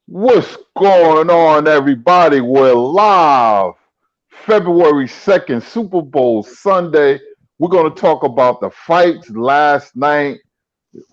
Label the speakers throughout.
Speaker 1: What's going on, everybody? We're live February 2nd, Super Bowl Sunday. We're going to talk about the fights last night,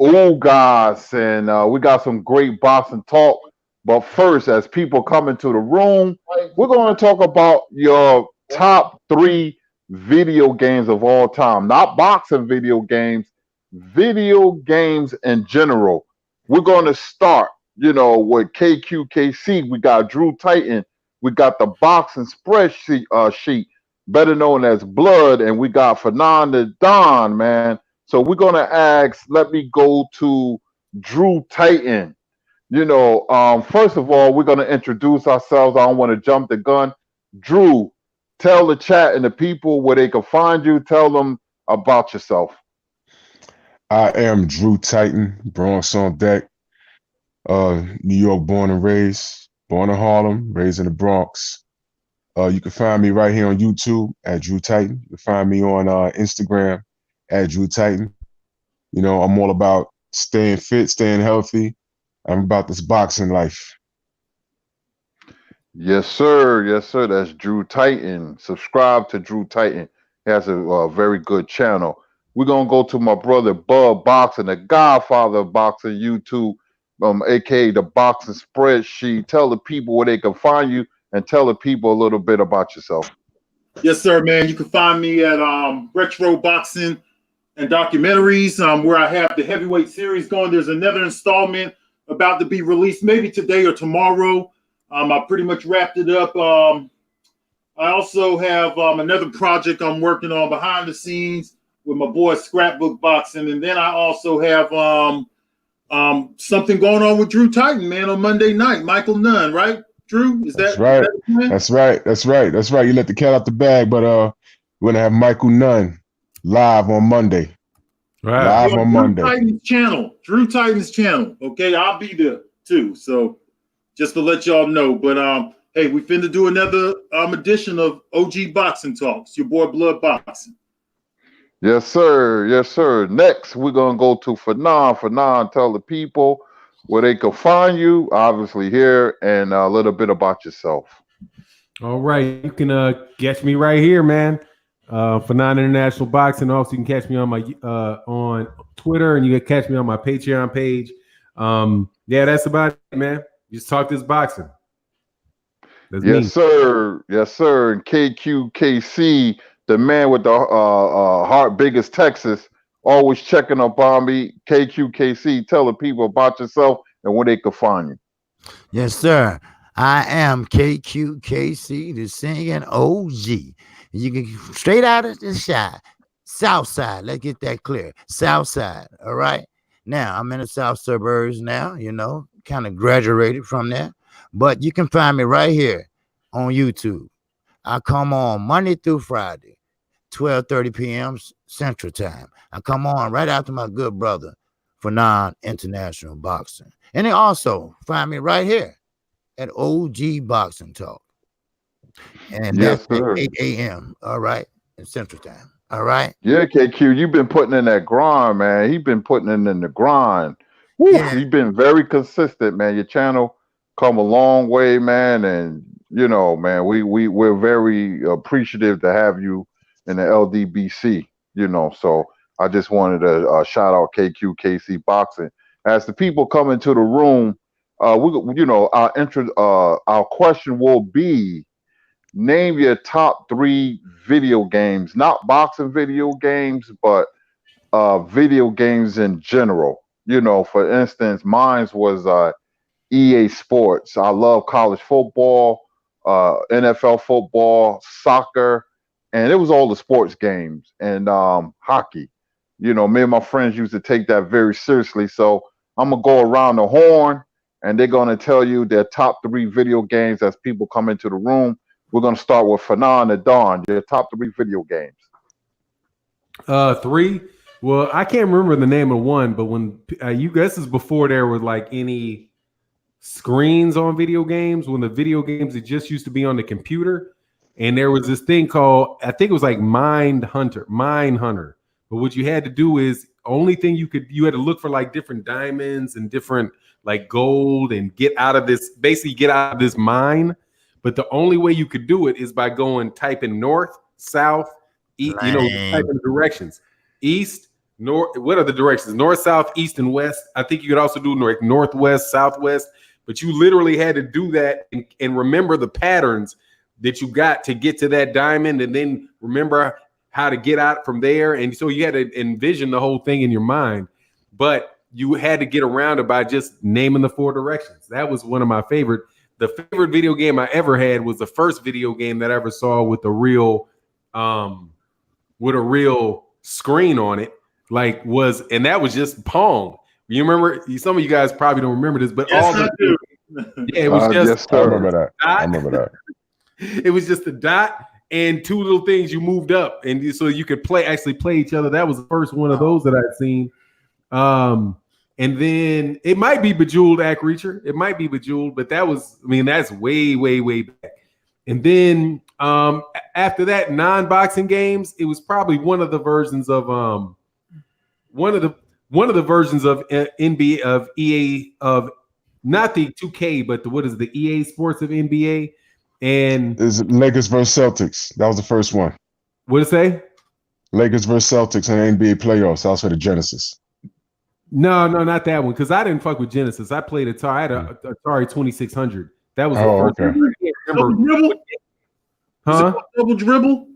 Speaker 1: Ugas, and we got some great boxing talk. But first, as people come into the room, we're going to talk about your top three video games of all time. Not boxing video games in general. We're going to start with KQKC. We got Drew Titan. We got the boxing spreadsheet, sheet, better known as Blood, and we got Fernanda Don, man. So we're gonna ask. Let me go to Drew Titan. First of all, we're gonna introduce ourselves. I don't want to jump the gun. Drew, tell the chat and the people where they can find you. Tell them about yourself.
Speaker 2: I am Drew Titan, Bronx on deck. New York born and raised, born in Harlem, raised in the Bronx. You can find me right here on YouTube at Drew Titan. You can find me on Instagram at Drew Titan. I'm all about staying fit, staying healthy. I'm about this boxing life.
Speaker 1: Yes, sir. Yes, sir. That's Drew Titan. Subscribe to Drew Titan. He has a very good channel. We're gonna go to my brother Bub Boxing, the godfather of boxing YouTube, aka the boxing spreadsheet. Tell the people where they can find you and tell the people a little bit about yourself.
Speaker 3: Yes, sir, man. You can find me at Retro Boxing and Documentaries, where I have the heavyweight series going. There's another installment about to be released, maybe today or tomorrow. I pretty much wrapped it up. I also have another project I'm working on behind the scenes with my boy Scrapbook Boxing, and then I also have something going on with Drew Titan, man, on Monday night. Michael Nunn, right? Drew,
Speaker 2: That's right. That's right. You let the cat out the bag, but we're gonna have Michael Nunn live on Monday.
Speaker 3: Right. Live on Monday. Drew Titan's channel. Okay, I'll be there too. So just to let y'all know. But hey, we finna do another edition of OG Boxing Talks. Your boy Blood Boxing.
Speaker 1: Yes, sir. Yes, sir. Next, we're gonna go to Fanon. Fanon, tell the people where they can find you, obviously here, and a little bit about yourself.
Speaker 4: All right, you can catch me right here, man. Fanon International Boxing. Also, you can catch me on my on Twitter, and you can catch me on my Patreon page. Yeah, that's about it, man. Just talk this boxing.
Speaker 1: That's yes, me. Sir. Yes, sir. And KQKC, the man with the heart biggest Texas, always checking up on me. KQKC, tell the people about yourself and where they can find you.
Speaker 5: Yes, sir. I am KQKC, the singing OG. You can straight out of the shot, South Side. Let's get that clear. South Side. All right. Now I'm in the South suburbs now, kind of graduated from there. But you can find me right here on YouTube. I come on Monday through Friday, 12:30 p.m. Central Time. I come on right after my good brother for non-international boxing. And they also find me right here at OG Boxing Talk. And
Speaker 1: yes,
Speaker 5: that's at 8 a.m. All right, in Central Time. All right.
Speaker 1: Yeah, KQ, you've been putting in that grind, man. He's been putting in the grind. Yeah. You've been very consistent, man. Your channel come a long way, man. And man, we're very appreciative to have you in the LDBC. So I just wanted to shout out KQKC Boxing. As the people come into the room, our question will be: name your top three video games, not boxing video games, but video games in general. For instance, mine was EA Sports. I love college football, NFL football, soccer, and it was all the sports games and hockey. Me and my friends used to take that very seriously. So I'm going to go around the horn, and they're going to tell you their top three video games as people come into the room. We're going to start with Fanon and Don. Your top three video games.
Speaker 4: Three. Well, I can't remember the name of one, but when you guys is before there was like any screens on video games, when the video games, it just used to be on the computer, and there was this thing called, I think it was like Mine Hunter. But what you had to do is only thing you had to look for like different diamonds and different like gold and get out of this mine. But the only way you could do it is by typing north, south, east, typing directions. East, north, what are the directions? North, south, east, and west. I think you could also do northwest, southwest, but you literally had to do that and remember the patterns that you got to get to that diamond, and then remember how to get out from there. And so you had to envision the whole thing in your mind, but you had to get around it by just naming the 4 directions. That was one of my favorite. The favorite video game I ever had was the first video game that I ever saw with a real screen on it. And that was just Pong. You remember? Some of you guys probably don't remember this, but it was just.
Speaker 2: Yes, I remember that. I remember that.
Speaker 4: It was just a dot and 2 little things you moved up, and so you could play each other. That was the first one of those that I'd seen. And then it might be Bejeweled, Ack Reacher. It might be Bejeweled, but that's way, way, way back. And then after that, non-boxing games, it was probably one of the versions of NBA of EA of not the 2K, but the EA Sports of NBA. And
Speaker 2: is Lakers versus Celtics. That was the first one.
Speaker 4: What did it say?
Speaker 2: Lakers versus Celtics in the NBA playoffs. That was for the Genesis.
Speaker 4: No, not that one, because I didn't fuck with Genesis. I played Atari. I had a Atari 2600. That was the first one.
Speaker 3: Double dribble?
Speaker 4: Huh?
Speaker 3: Double dribble?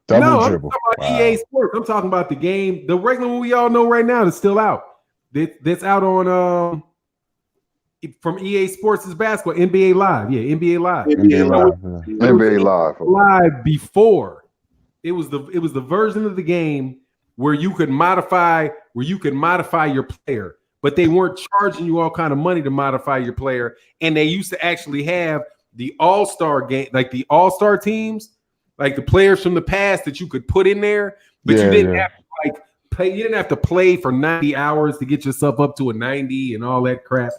Speaker 2: Double dribble.
Speaker 4: I'm talking about EA Sports. I'm talking about the game, the regular one we all know right now that's still out. That's out on from EA Sports' basketball, NBA Live. Yeah, NBA Live.
Speaker 1: NBA Live.
Speaker 4: Live before. It was the version of the game where you could modify your player, but they weren't charging you all kind of money to modify your player. And they used to actually have the all-star game, like the all-star teams, like the players from the past that you could put in there, but you didn't have to play. You didn't have to play for 90 hours to get yourself up to a 90 and all that crap.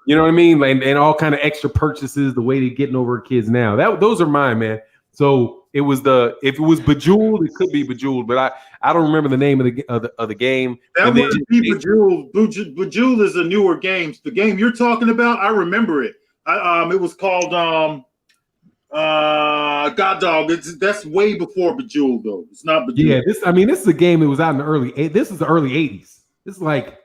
Speaker 4: You know what I mean? And all kind of extra purchases, the way they're getting over kids now. Those are mine, man. So if it was Bejeweled, it could be Bejeweled, but I don't remember the name of the game.
Speaker 3: That wouldn't be Bejeweled. Bejeweled is a newer game. The game you're talking about, I remember it. It was called God Dog. That's way before Bejeweled though. It's not Bejeweled.
Speaker 4: Yeah, this is a game that was out in the early 80s. This is the early 80s. It's like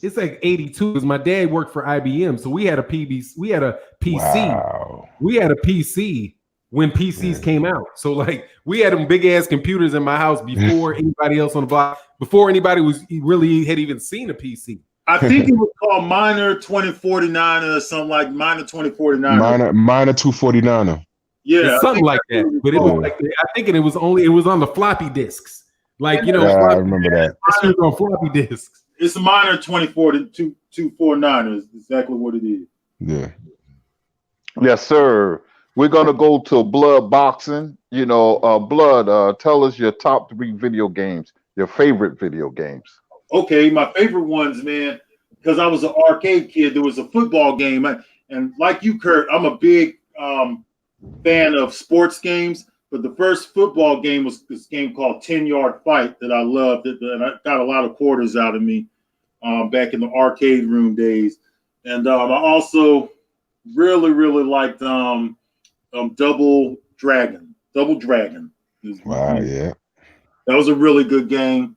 Speaker 4: 82 because my dad worked for IBM, so we had a PC.
Speaker 2: Wow.
Speaker 4: We had a PC when PCs came out. So like we had them big ass computers in my house before anybody else on the block, before anybody had even seen a PC.
Speaker 3: I think it was called Minor 2049 or something like Minor 2049.
Speaker 2: Minor 249.
Speaker 3: Yeah,
Speaker 4: something like that. But it was like I think it was on the floppy disks. Like
Speaker 2: I remember that.
Speaker 4: It was on floppy disks.
Speaker 3: It's Minor 249 is exactly what it is.
Speaker 2: Yeah.
Speaker 1: Yes, sir. We're gonna go to Blood Boxing. Blood. Tell us your top 3 video games, your favorite video games.
Speaker 3: Okay, my favorite ones, man, because I was an arcade kid. There was a football game, and like you, Kurt, I'm a big fan of sports games. But the first football game was this game called 10-Yard Fight that I loved. And I got a lot of quarters out of me back in the arcade room days. And I also really, really liked Double Dragon.
Speaker 2: Wow, yeah.
Speaker 3: That was a really good game.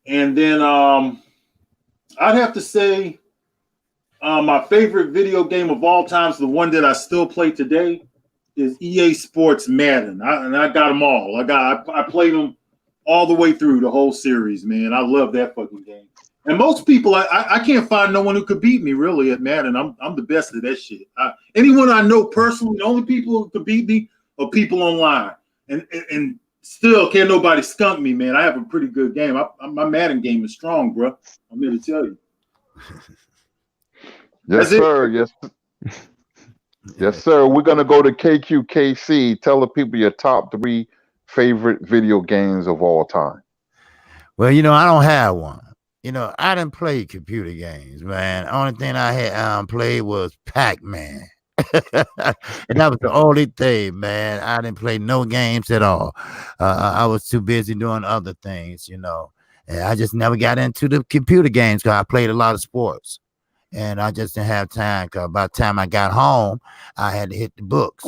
Speaker 3: And then I'd have to say my favorite video game of all time is the one that I still play today is EA Sports Madden. I got them all. I played them all the way through the whole series, man. I love that fucking game. And most people, I can't find no one who could beat me really at Madden. I'm the best at that shit. Anyone I know personally, the only people who could beat me are people online. And still can't nobody skunk me, man. I have a pretty good game. My Madden game is strong, bro. I'm here to tell you.
Speaker 1: Yes, sir. Yes. Yes, sir. We're going to go to KQKC. Tell the people your top 3 favorite video games of all time.
Speaker 5: Well, I don't have one. I didn't play computer games, man. Only thing I had played was Pac-Man. And that was the only thing, man. I didn't play no games at all. I was too busy doing other things, And I just never got into the computer games because I played a lot of sports. And I just didn't have time because by the time I got home, I had to hit the books,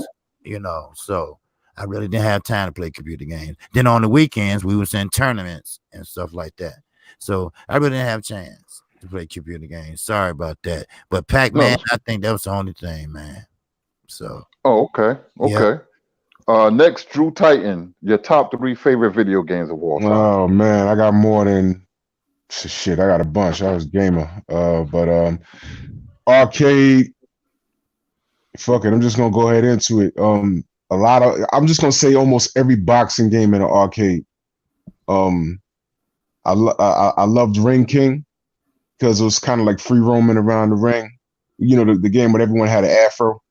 Speaker 5: So I really didn't have time to play computer games. Then on the weekends, we was in tournaments and stuff like that. So I really didn't have a chance to play computer games. Sorry about that. But Pac-Man, I think that was the only thing, man. So.
Speaker 1: Oh, okay. Okay. Yeah. Next, Drew Titan, your top 3 favorite video games of all time.
Speaker 2: Oh man, I got more than shit. I got a bunch. I was a gamer. But arcade. Fuck it. I'm just gonna go ahead into it. I'm just gonna say almost every boxing game in the arcade. I loved Ring King because it was kind of like free roaming around the ring. The game where everyone had an afro.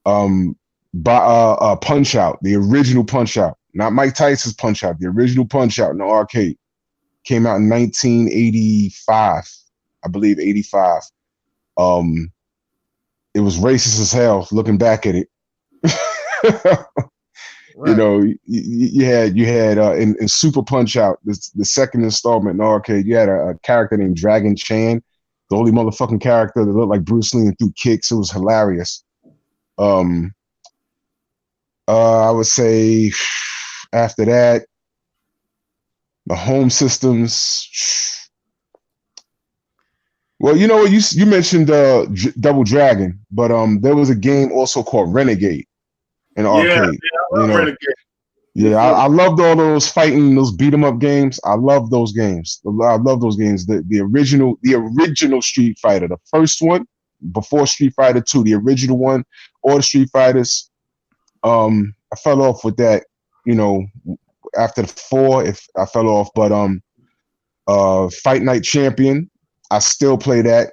Speaker 2: Punch Out, the original Punch Out, not Mike Tyson's Punch Out, the original Punch Out in the arcade came out in 1985, I believe 85. It was racist as hell looking back at it. Right. You had in Super Punch Out, the second installment in the arcade, you had a character named Dragon Chan, the only motherfucking character that looked like Bruce Lee and threw kicks. It was hilarious. I would say after that, the home systems. Well, you know what, you mentioned Double Dragon, but there was a game also called Renegade in arcade. Renegade. Yeah, I loved all those fighting, those beat 'em up games. I love those games. I love those games. The original Street Fighter, the first one before Street Fighter 2, the original one, or the Street Fighters. I fell off with that, after the 4, if I fell off, but Fight Night Champion, I still play that.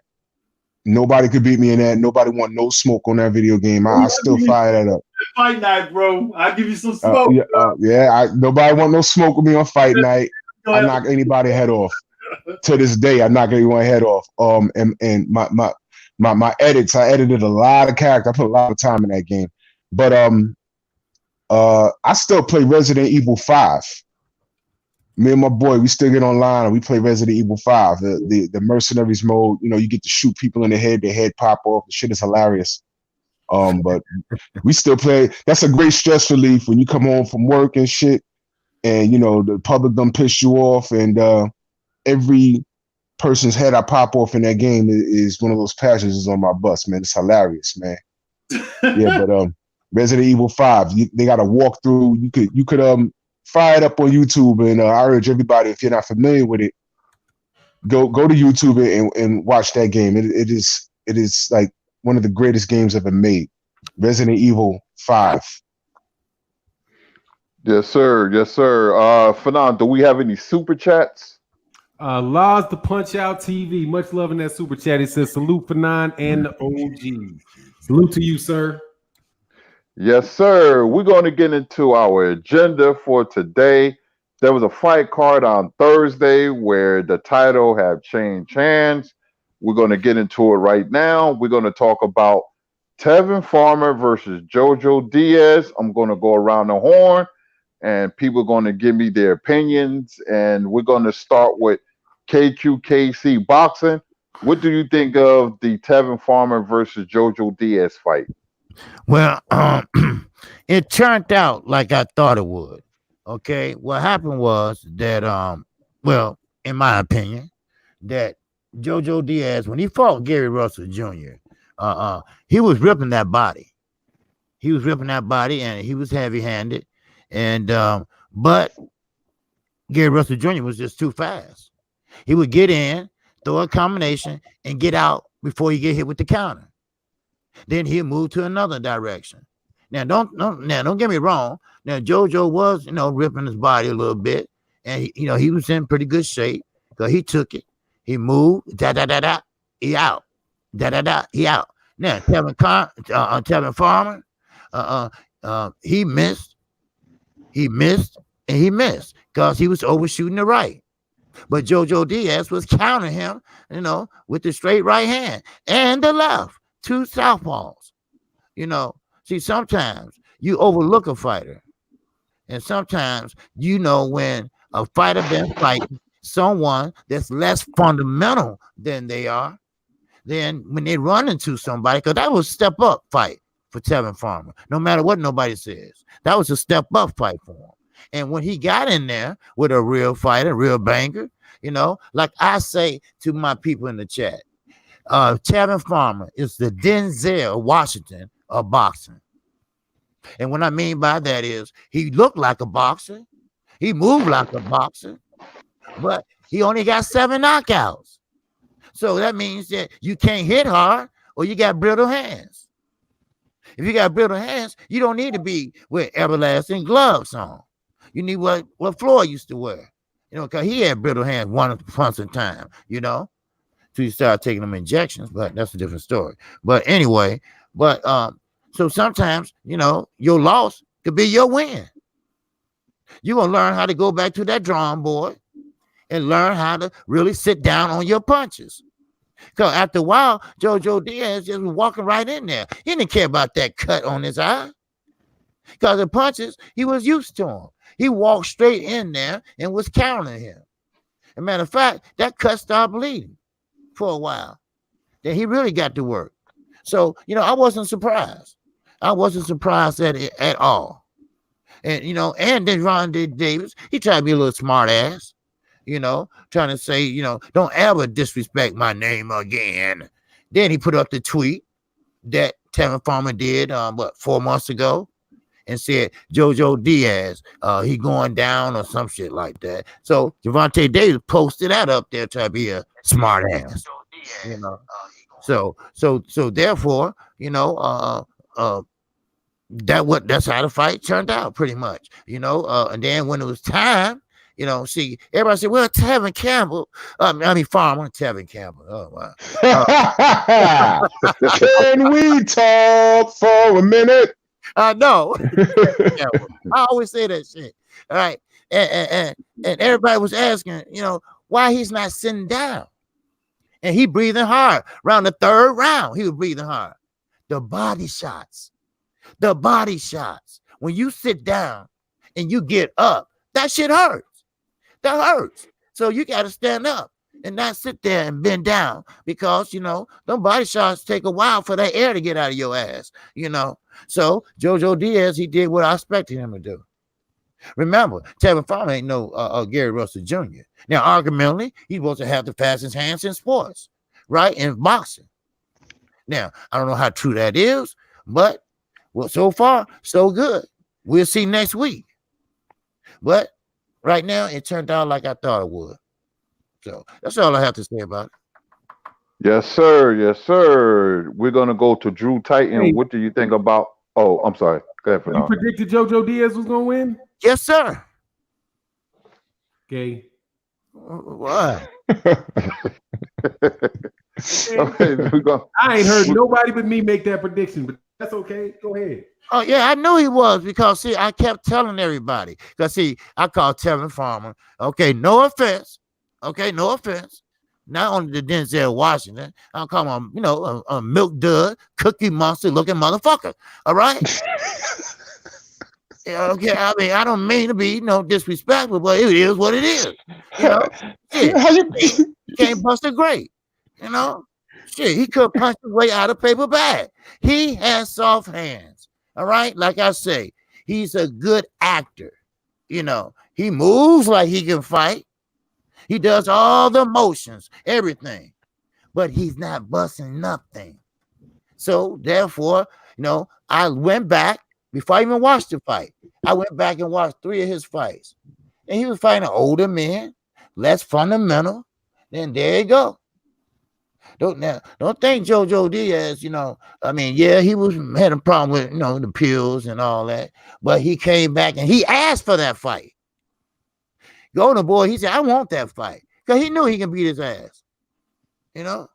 Speaker 2: Nobody could beat me in that. Nobody want no smoke on that video game. I still fire that up.
Speaker 3: Fight Night, bro. I'll give you some smoke.
Speaker 2: Nobody want no smoke with me on Fight Night. I knock anybody head off. To this day, I knock anyone head off. And my edits, I edited a lot of characters. I put a lot of time in that game. But I still play Resident Evil 5. Me and my boy, we still get online and we play Resident Evil 5. The mercenaries mode, you get to shoot people in the head, their head pop off. The shit is hilarious. But we still play. That's a great stress relief when you come home from work and shit, and the public done piss you off, and every person's head I pop off in that game is one of those passengers on my bus, man. It's hilarious, man. Yeah, but Resident Evil 5, they got a walkthrough. You could fire it up on YouTube, and I urge everybody, if you're not familiar with it, go to YouTube and watch that game. It is like one of the greatest games ever made. Resident Evil 5.
Speaker 1: Yes, sir. Yes, sir. Fanon, do we have any super chats?
Speaker 4: Laws the Punch Out TV. Much love in that super chat. It says salute Fanon and the OG. Salute to you, sir.
Speaker 1: Yes, sir. We're going to get into our agenda for today. There was a fight card on Thursday where the title have changed hands. We're going to get into it right now. We're going to talk about Tevin Farmer versus Jojo Diaz. I'm going to go around the horn, and people are going to give me their opinions. And we're going to start with KQKC Boxing. What do you think of the Tevin Farmer versus Jojo Diaz fight?
Speaker 5: Well, it turned out like I thought it would. Okay, what happened was that, in my opinion, that Jojo Diaz, when he fought Gary Russell Jr., he was ripping that body. He was ripping that body, and he was heavy-handed. And but Gary Russell Jr. was just too fast. He would get in, throw a combination, and get out before he get hit with the counter. Then he'll move to another direction. Now, don't get me wrong. Now, JoJo was, ripping his body a little bit, and he was in pretty good shape because he took it, he moved, he out, he out. Now, Tevin Farmer, he missed, and he missed because he was overshooting the right. But Jojo Diaz was countering him, with the straight right hand and the left. 2 southpaws. See, sometimes you overlook a fighter, and sometimes when a fighter been fighting someone that's less fundamental than they are, then when they run into somebody, because that was a step up fight for Tevin Farmer, no matter what nobody says. That was a step up fight for him. And when he got in there with a real fighter, real banger, you know, like I say to my people in the chat, Tevin Farmer is the Denzel Washington of boxing. And what I mean by that is he looked like a boxer, he moved like a boxer, but he only got 7 knockouts. So that means that you can't hit hard or you got brittle hands. If you got brittle hands, you don't need to be with everlasting gloves on. You need what Floyd used to wear, you know, because he had brittle hands once in time, you know, till you start taking them injections, but that's a different story. But anyway, so sometimes, you know, your loss could be your win. You're going to learn how to go back to that drawing board and learn how to really sit down on your punches. Because after a while, JoJo Diaz just was walking right in there. He didn't care about that cut on his eye. Because the punches, he was used to them. He walked straight in there and was countering him. As a matter of fact, that cut started bleeding for a while. Then he really got to work. So, you know, I wasn't surprised. I wasn't surprised at all. And, you know, and then Ron Davis, he tried to be a little smart ass. You know, trying to say, you know, don't ever disrespect my name again. Then he put up the tweet that Tevin Farmer did, 4 months ago, and said JoJo Diaz, he going down or some shit like that. So Gervonta Davis posted that up there trying to be a smart ass, you know. So therefore, you know, that's how the fight turned out pretty much, you know. And then when it was time, you know, see, everybody said, well, Tevin Campbell, Farmer, Tevin Campbell. Oh, wow.
Speaker 2: Can we talk for a minute?
Speaker 5: No. I always say that shit. All right. And everybody was asking, you know, why he's not sitting down. And he breathing hard. Around the 3rd round, he was breathing hard. The body shots. When you sit down and you get up, that shit hurts. That hurts. So you got to stand up and not sit there and bend down because, you know, them body shots take a while for that air to get out of your ass, you know. So JoJo Diaz, he did what I expected him to do. Remember, Tevin Farmer ain't no Gary Russell Jr. Now, argumentally, he's supposed to have the fastest hands in sports, right? In boxing. Now, I don't know how true that is, but well, so far, so good. We'll see next week. But right now, it turned out like I thought it would. So that's all I have to say about it.
Speaker 1: Yes, sir. Yes, sir. We're gonna go to Drew Titan.
Speaker 4: Hey.
Speaker 1: What do you think about? Oh, I'm sorry. Go ahead,
Speaker 4: You
Speaker 1: Fernando.
Speaker 4: predicted JoJo Diaz was gonna win?
Speaker 5: Yes, sir.
Speaker 4: Okay.
Speaker 5: What?
Speaker 1: Okay,
Speaker 4: I ain't heard nobody but me make that prediction, but that's okay. Go ahead.
Speaker 5: Oh, yeah, I knew he was because, see, I kept telling everybody. Because, see, I called Tevin Farmer. Okay, no offense. Okay, no offense. Not only the Denzel Washington, I'll call him, you know, a milk dud, cookie monster looking motherfucker. All right? Yeah, okay, I mean, I don't mean to be, you know, disrespectful, but it is what it is. You know? Shit, he can't bust a grape. You know? Shit, he could punch his way out of paper bag. He has soft hands. All right, like I say, he's a good actor. You know, he moves like he can fight. He does all the motions, everything, but he's not busting nothing. So therefore, you know, I went back before I even watched the fight. I went back and watched 3 of his fights, and he was fighting older men, less fundamental. Then there you go. Don't think JoJo Diaz, you know, I mean, yeah, he had a problem with, you know, the pills and all that, but he came back and he asked for that fight. Golden Boy, he said, I want that fight because he knew he can beat his ass, you know?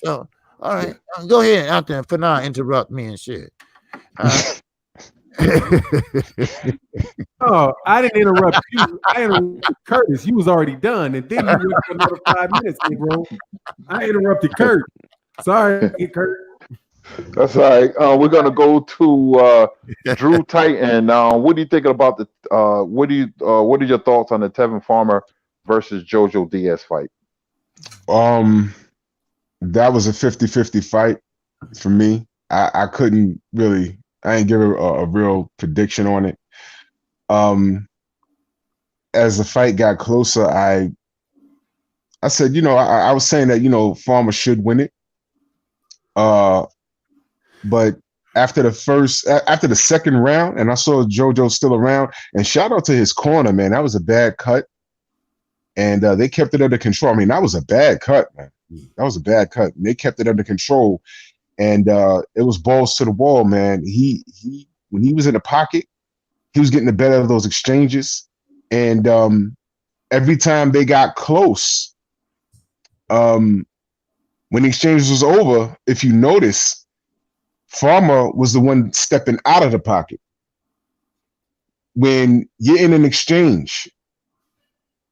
Speaker 5: So, all right, go ahead out there for now, interrupt me and shit.
Speaker 4: Oh, I didn't interrupt you. I interrupted Curtis. You was already done, and then you went for another 5 minutes, bro. I interrupted Kurt. Sorry, Kurt.
Speaker 1: That's all right. We're gonna go to Drew Titan. What do you think about the? What are your thoughts on the Tevin Farmer versus JoJo Diaz fight?
Speaker 2: Um, that was a 50-50 fight for me. I couldn't really. I didn't give a real prediction on it. As the fight got closer, I said, I was saying that Farmer should win it. But after the second round, and I saw JoJo still around, and shout out to his corner, man. That was a bad cut, and they kept it under control. I mean, that was a bad cut, man. That was a bad cut. And they kept it under control, and it was balls to the wall, man. He when he was in the pocket, he was getting the better of those exchanges, and every time they got close, when the exchange was over, if you notice, Farmer was the one stepping out of the pocket. When you're in an exchange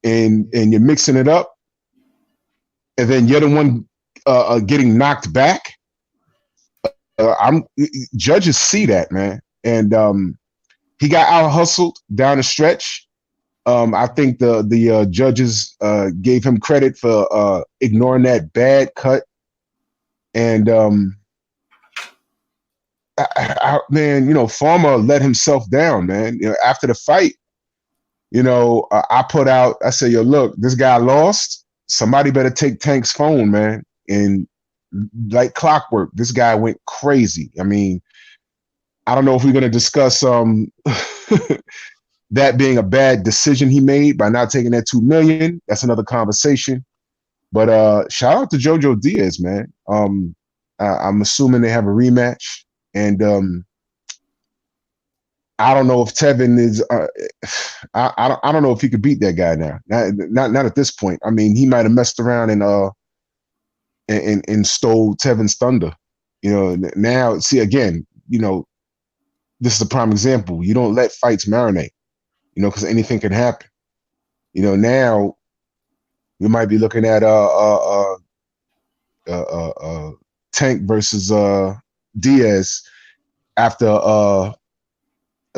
Speaker 2: and you're mixing it up, and then you're the one getting knocked back, judges see that, man. And he got out hustled down the stretch. I think the judges gave him credit for ignoring that bad cut. And man, Farmer let himself down, man. After the fight, I put out, I said, yo, look, this guy lost. Somebody better take Tank's phone, man. And like clockwork, this guy went crazy. I mean, I don't know if we're going to discuss that being a bad decision he made by not taking that $2 million. That's another conversation. But shout out to JoJo Diaz, man. I'm assuming they have a rematch. And I don't know if Tevin is. I don't know if he could beat that guy now. Not at this point. I mean, he might have messed around and stole Tevin's thunder. Now see again. This is a prime example. You don't let fights marinate. Because anything can happen. Now you might be looking at Tank versus Diaz after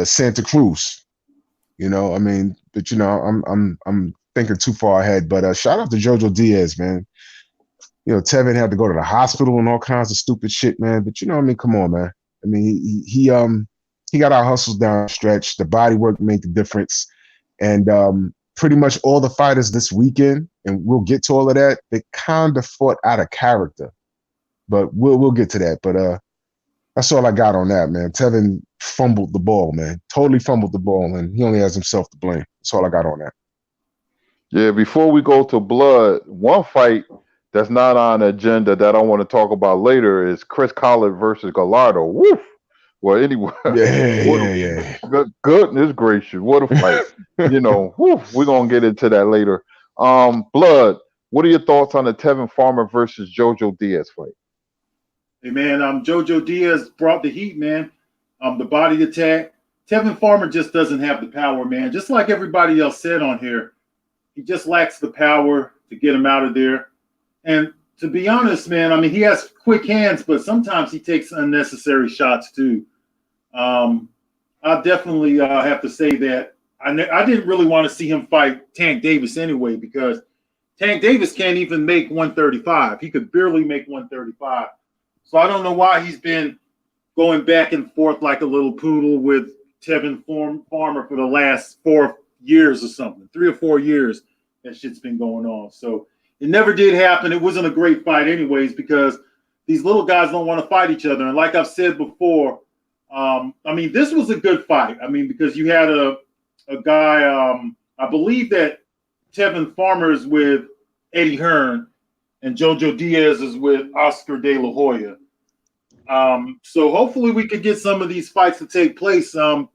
Speaker 2: Santa Cruz. I mean, but I'm thinking too far ahead. But shout out to JoJo Diaz, man. Tevin had to go to the hospital and all kinds of stupid shit, man. But I mean, come on, man. I mean, he got our hustles down the stretch. The body work made the difference, and pretty much all the fighters this weekend, and we'll get to all of that. They kind of fought out of character, but we'll get to that. But that's all I got on that, man. Tevin fumbled the ball, man. Totally fumbled the ball, and he only has himself to blame. That's all I got on that.
Speaker 1: Yeah, before we go to blood, one fight that's not on the agenda that I want to talk about later is Chris Collard versus Gallardo. Woof. Well, anyway,
Speaker 2: yeah.
Speaker 1: Goodness gracious, what a fight! Woof, we're gonna get into that later. Blood, what are your thoughts on the Tevin Farmer versus JoJo Diaz fight?
Speaker 3: Hey man, JoJo Diaz brought the heat, man. The body attack. Tevin Farmer just doesn't have the power, man. Just like everybody else said on here, he just lacks the power to get him out of there. And to be honest, man, I mean, he has quick hands, but sometimes he takes unnecessary shots too. I definitely have to say that I didn't really want to see him fight Tank Davis anyway, because Tank Davis can't even make 135. He could barely make 135. So I don't know why he's been going back and forth like a little poodle with Tevin Farmer for the last 4 years or something, 3 or 4 years. That shit's been going on. So it never did happen. It wasn't a great fight anyways, because these little guys don't want to fight each other. And like I've said before, I mean, this was a good fight. I mean, because you had a guy, I believe that Tevin Farmer is with Eddie Hearn and JoJo Diaz is with Oscar De La Hoya. So hopefully we could get some of these fights to take place. To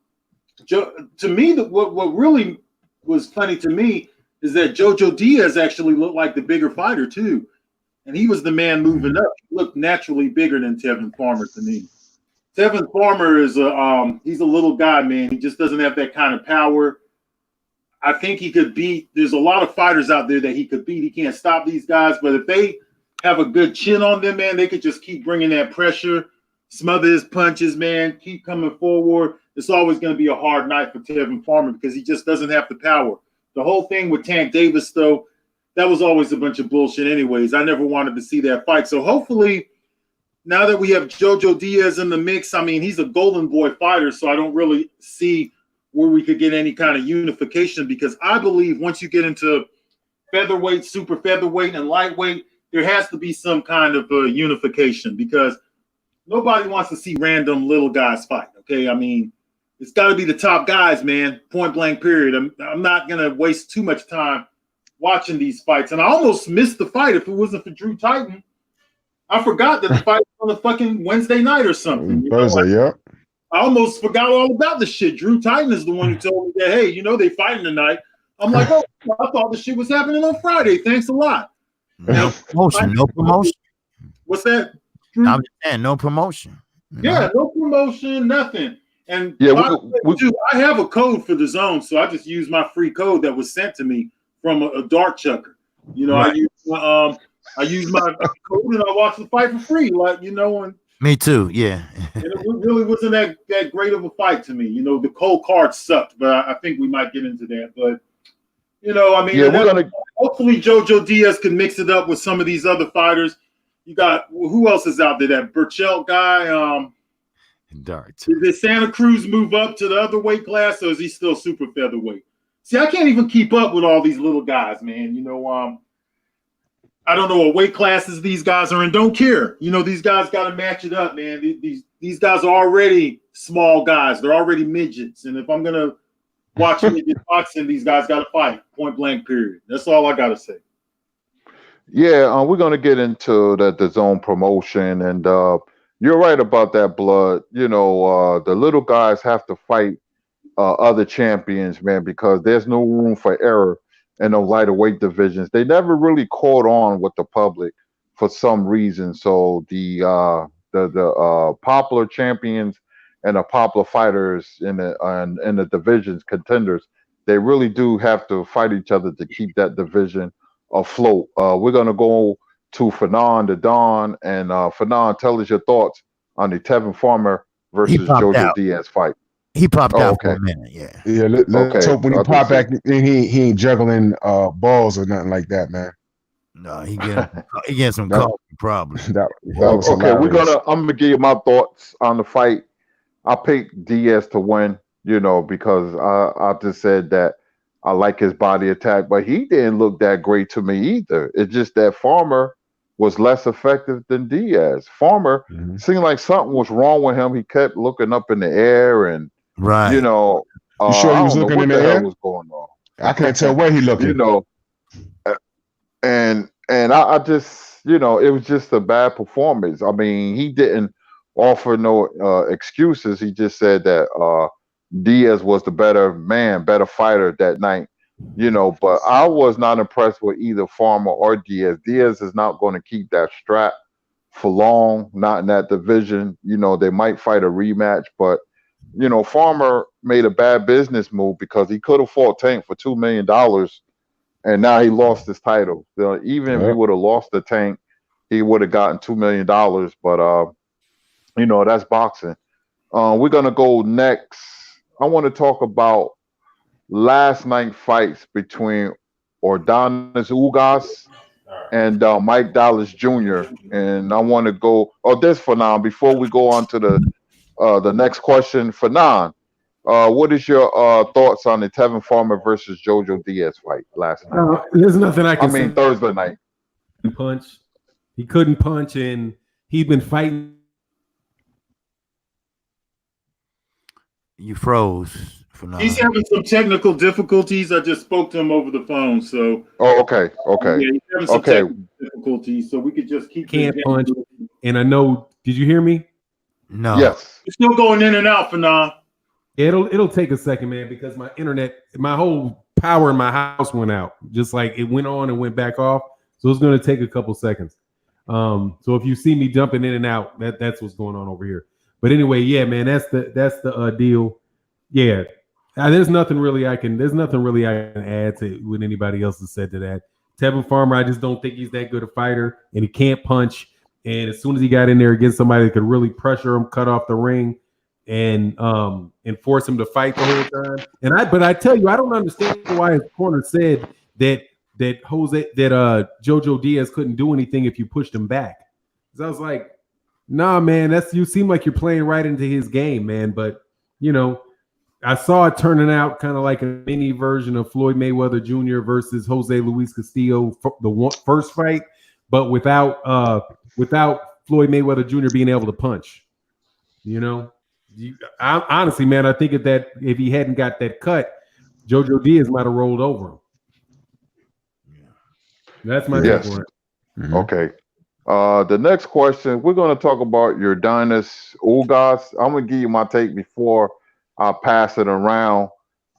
Speaker 3: me, what really was funny to me is that JoJo Diaz actually looked like the bigger fighter too. And he was the man moving up. He looked naturally bigger than Tevin Farmer to me. Tevin Farmer is he's a little guy, man. He just doesn't have that kind of power. I think he could beat. There's a lot of fighters out there that he could beat. He can't stop these guys, but if they have a good chin on them, man, they could just keep bringing that pressure. smother his punches, man, keep coming forward. It's always going to be a hard night for Tevin Farmer because he just doesn't have the power. The whole thing with Tank Davis, though, that was always a bunch of bullshit anyways. I never wanted to see that fight. So hopefully, now that we have Jojo Diaz in the mix, I mean, he's a golden boy fighter, so I don't really see where we could get any kind of unification because I believe once you get into featherweight, super featherweight, and lightweight, there has to be some kind of unification because nobody wants to see random little guys fight, okay? I mean, it's got to be the top guys, man, point blank period. I'm not going to waste too much time watching these fights. And I almost missed the fight if it wasn't for Drew Titan. I forgot that the fight was on a fucking Wednesday night or something.
Speaker 2: Thursday, yeah.
Speaker 3: I almost forgot all about the shit. Drew Titan is the one who told me that, hey, you know, they fighting tonight. I'm like, oh, I thought the shit was happening on Friday. Thanks a lot.
Speaker 5: No promotion, no promotion.
Speaker 3: What's that? Drew?
Speaker 5: I'm saying no promotion.
Speaker 3: Yeah, no promotion, nothing. And
Speaker 1: Yeah,
Speaker 3: I have a code for the zone, so I just use my free code that was sent to me from a dart chucker. You know, right. I use my code and I watch the fight for free, like, you know. And
Speaker 5: me too, yeah.
Speaker 3: And it really wasn't that great of a fight to me. You know, the cold card sucked, but I think we might get into that. But you know, I mean, yeah, hopefully Jojo Diaz can mix it up with some of these other fighters. You got who else is out there? That Burchell guy.
Speaker 5: Dart.
Speaker 3: Did Santa Cruz move up to the other weight class, or is he still super featherweight? See, I can't even keep up with all these little guys, man. You know, I don't know what weight classes these guys are in. Don't care. You know, these guys got to match it up, man. These guys are already small guys. They're already midgets. And if I'm gonna watch midget boxing, these guys got to fight. Point blank. Period. That's all I got to say.
Speaker 1: Yeah, we're gonna get into the zone promotion, and you're right about that, Blood. You know, the little guys have to fight other champions, man, because there's no room for error in the lighter weight divisions. They never really caught on with the public for some reason. So the popular champions and the popular fighters in the divisions contenders, they really do have to fight each other to keep that division afloat. We're gonna go to Fanon the Don, and Fanon, tell us your thoughts on the Tevin Farmer versus Jojo Diaz fight.
Speaker 5: He popped out for a minute, yeah.
Speaker 2: Yeah, let's hope when he pop back, he ain't juggling balls or nothing like that, man.
Speaker 5: No, he getting some coffee problems.
Speaker 2: That was
Speaker 1: okay,
Speaker 2: hilarious.
Speaker 1: I'm gonna give you my thoughts on the fight. I picked Diaz to win, you know, because I just said that I like his body attack, but he didn't look that great to me either. It's just that Farmer was less effective than Diaz. Farmer seemed like something was wrong with him. He kept looking up in the air, and you know,
Speaker 2: you sure he was looking in the air?
Speaker 1: Was going on?
Speaker 2: I can't tell where he looking.
Speaker 1: You know, and I just, you know, it was just a bad performance. I mean, he didn't offer no excuses. He just said that Diaz was the better man, better fighter that night, you know, but I was not impressed with either Farmer or Diaz. Diaz is not going to keep that strap for long, not in that division. You know, they might fight a rematch, but, you know, Farmer made a bad business move because he could have fought Tank for $2 million, and now he lost his title. So even if he would have lost the Tank, he would have gotten $2 million, but, you know, that's boxing. We're going to go next. I want to talk about last night fights between Ordonez Ugas and Mike Dallas Jr. And I want to go. Oh, this for now. Before we go on to the next question, for now, what is your thoughts on the Tevin Farmer versus Jojo Diaz fight last night?
Speaker 4: There's nothing I can.
Speaker 1: I mean, Thursday night.
Speaker 4: He couldn't punch, and he'd been fighting.
Speaker 5: You froze.
Speaker 3: He's having some technical difficulties. I just spoke to him over the phone, so.
Speaker 1: Oh, okay.
Speaker 3: Yeah, he's having some technical difficulties, so we could just keep.
Speaker 4: Can't punch. And I know. Did you hear me?
Speaker 5: No.
Speaker 1: Yes.
Speaker 3: It's still going in and out for now.
Speaker 4: It'll take a second, man, because my internet, my whole power in my house went out. Just like it went on and went back off, so it's going to take a couple seconds. So if you see me jumping in and out, that's what's going on over here. But anyway, yeah, man, that's the deal. Yeah, there's nothing really I can add to what anybody else has said to that. Tevin Farmer, I just don't think he's that good a fighter, and he can't punch. And as soon as he got in there against somebody that could really pressure him, cut off the ring, and force him to fight the whole time. But I tell you, I don't understand why his corner said that Jojo Diaz couldn't do anything if you pushed him back. Because I was like, nah, man, you seem like you're playing right into his game, man. But I saw it turning out kind of like a mini version of Floyd Mayweather Jr. versus Jose Luis Castillo, the first fight, but without Floyd Mayweather Jr. being able to punch. Honestly, man, I think that if he hadn't got that cut, Jojo Diaz might have rolled over him. That's my take on it.
Speaker 1: Mm-hmm. Okay. The next question, we're going to talk about Ordonez Ugas. I'm going to give you my take before I pass it around.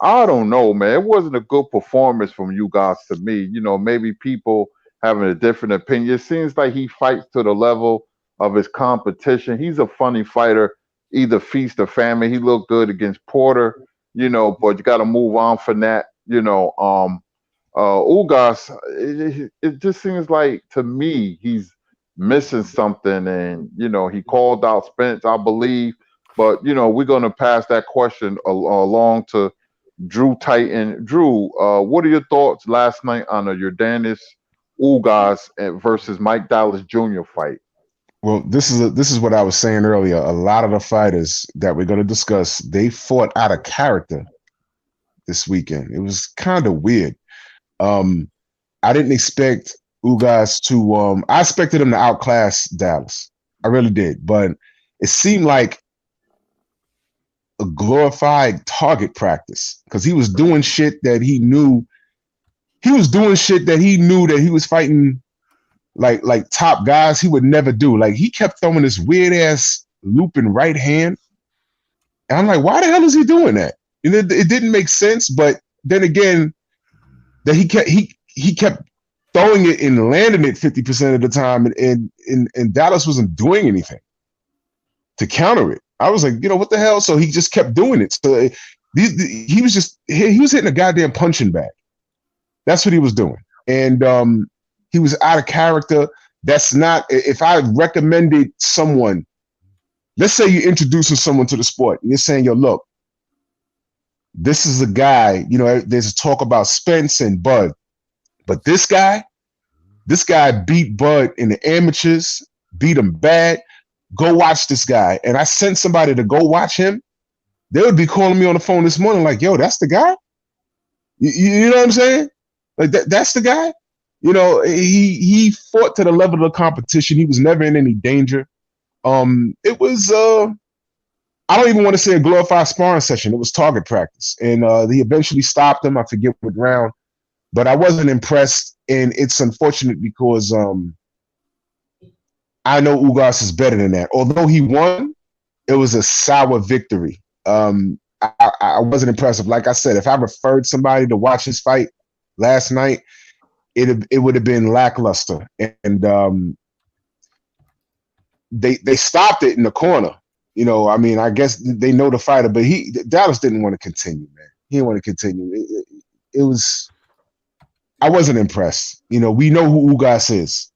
Speaker 1: I don't know, man. It wasn't a good performance from Ugas to me. Maybe people having a different opinion. It seems like he fights to the level of his competition. He's a funny fighter, either feast or famine. He looked good against Porter, but you got to move on from that. Ugas, it just seems like to me he's missing something, and he called out Spence, I believe, but we're going to pass that question along to Drew Titan. Drew, what are your thoughts last night on the Ordonez Ugas versus Mike Dallas Jr. fight?
Speaker 2: Well, this is what I was saying earlier. A lot of the fighters that we're going to discuss, they fought out of character this weekend. It was kind of weird. I didn't expect Ugas to I expected him to outclass Dallas. I really did, but it seemed like a glorified target practice because he was doing shit that he knew that he was fighting like top guys he would never do. Like he kept throwing this weird ass looping right hand. And I'm like, why the hell is he doing that? It didn't make sense, but then again, that he kept throwing it and landing it 50% of the time, and Dallas wasn't doing anything to counter it. I was like, what the hell? So he just kept doing it. So he was hitting a goddamn punching bag. That's what he was doing. And he was out of character. That's not, if I recommended someone, let's say you're introducing someone to the sport and you're saying, yo, look, this is a guy, there's a talk about Spence and Bud, but this guy beat Bud in the amateurs, beat him bad. Go watch this guy. And I sent somebody to go watch him. They would be calling me on the phone this morning like, yo, that's the guy? You know what I'm saying? Like that's the guy? He fought to the level of the competition. He was never in any danger. It was I don't even want to say a glorified sparring session. It was target practice. And he eventually stopped him. I forget what round. But I wasn't impressed. And it's unfortunate because I know Ugas is better than that. Although he won, it was a sour victory. I wasn't impressive. Like I said, if I referred somebody to watch his fight last night, it would have been lackluster. And they stopped it in the corner. I guess they know the fighter, but Dallas didn't want to continue, man. He didn't want to continue. I wasn't impressed. We know who Ugas is.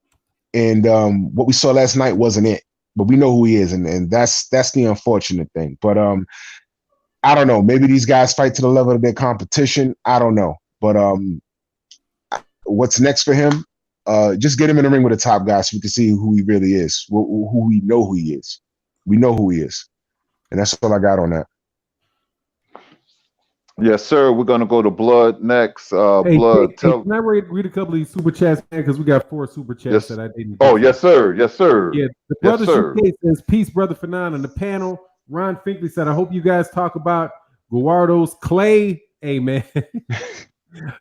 Speaker 2: And what we saw last night wasn't it. But we know who he is, and that's the unfortunate thing. But I don't know. Maybe these guys fight to the level of their competition. I don't know. But what's next for him? Just get him in the ring with the top guys so we can see who he really is, who we know who he is. We know who he is. And that's all I got on that.
Speaker 1: Yes, sir. We're going to go to Blood next.
Speaker 4: Blood. Can I read a couple of these super chats, man? Because we got 4 super chats that I didn't.
Speaker 1: Oh, yes, sir. Yes, sir.
Speaker 4: Yeah, the brother Showcase says, peace, brother Fanon. On the panel, Ron Finkley said, I hope you guys talk about Gallardo's Clay. Hey, man.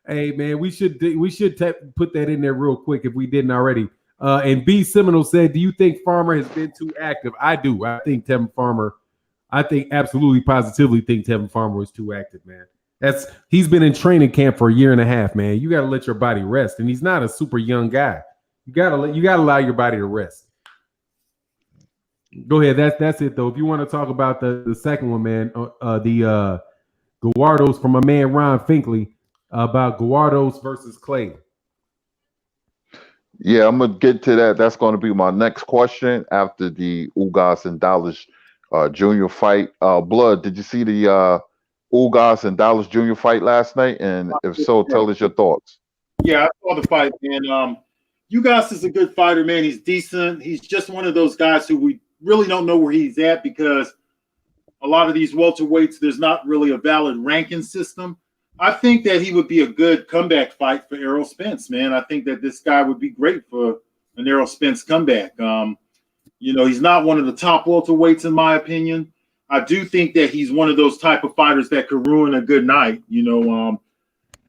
Speaker 4: Hey, man, we should put that in there real quick if we didn't already. And B. Seminole said, do you think Farmer has been too active? I do. I think absolutely positively think Tevin Farmer was too active, man. He's been in training camp for a year and a half, man. You got to let your body rest. And he's not a super young guy. You got to allow your body to rest. Go ahead. That's it, though. If you want to talk about the second one, man, the Gallardo's from my man Ron Finkley about Gallardo's versus Clay.
Speaker 1: Yeah, I'm gonna get to that. That's going to be my next question after the Ugas and Dallas Jr. fight. Blood, did you see the Ugas and Dallas Jr. fight last night? And if so, tell us your thoughts.
Speaker 3: Yeah, I saw the fight, man. Ugas is a good fighter, man. He's decent. He's just one of those guys who we really don't know where he's at because a lot of these welterweights, there's not really a valid ranking system. I think that he would be a good comeback fight for Errol Spence, man. I think that this guy would be great for an Errol Spence comeback. He's not one of the top welterweights in my opinion. I do think that he's one of those type of fighters that could ruin a good night,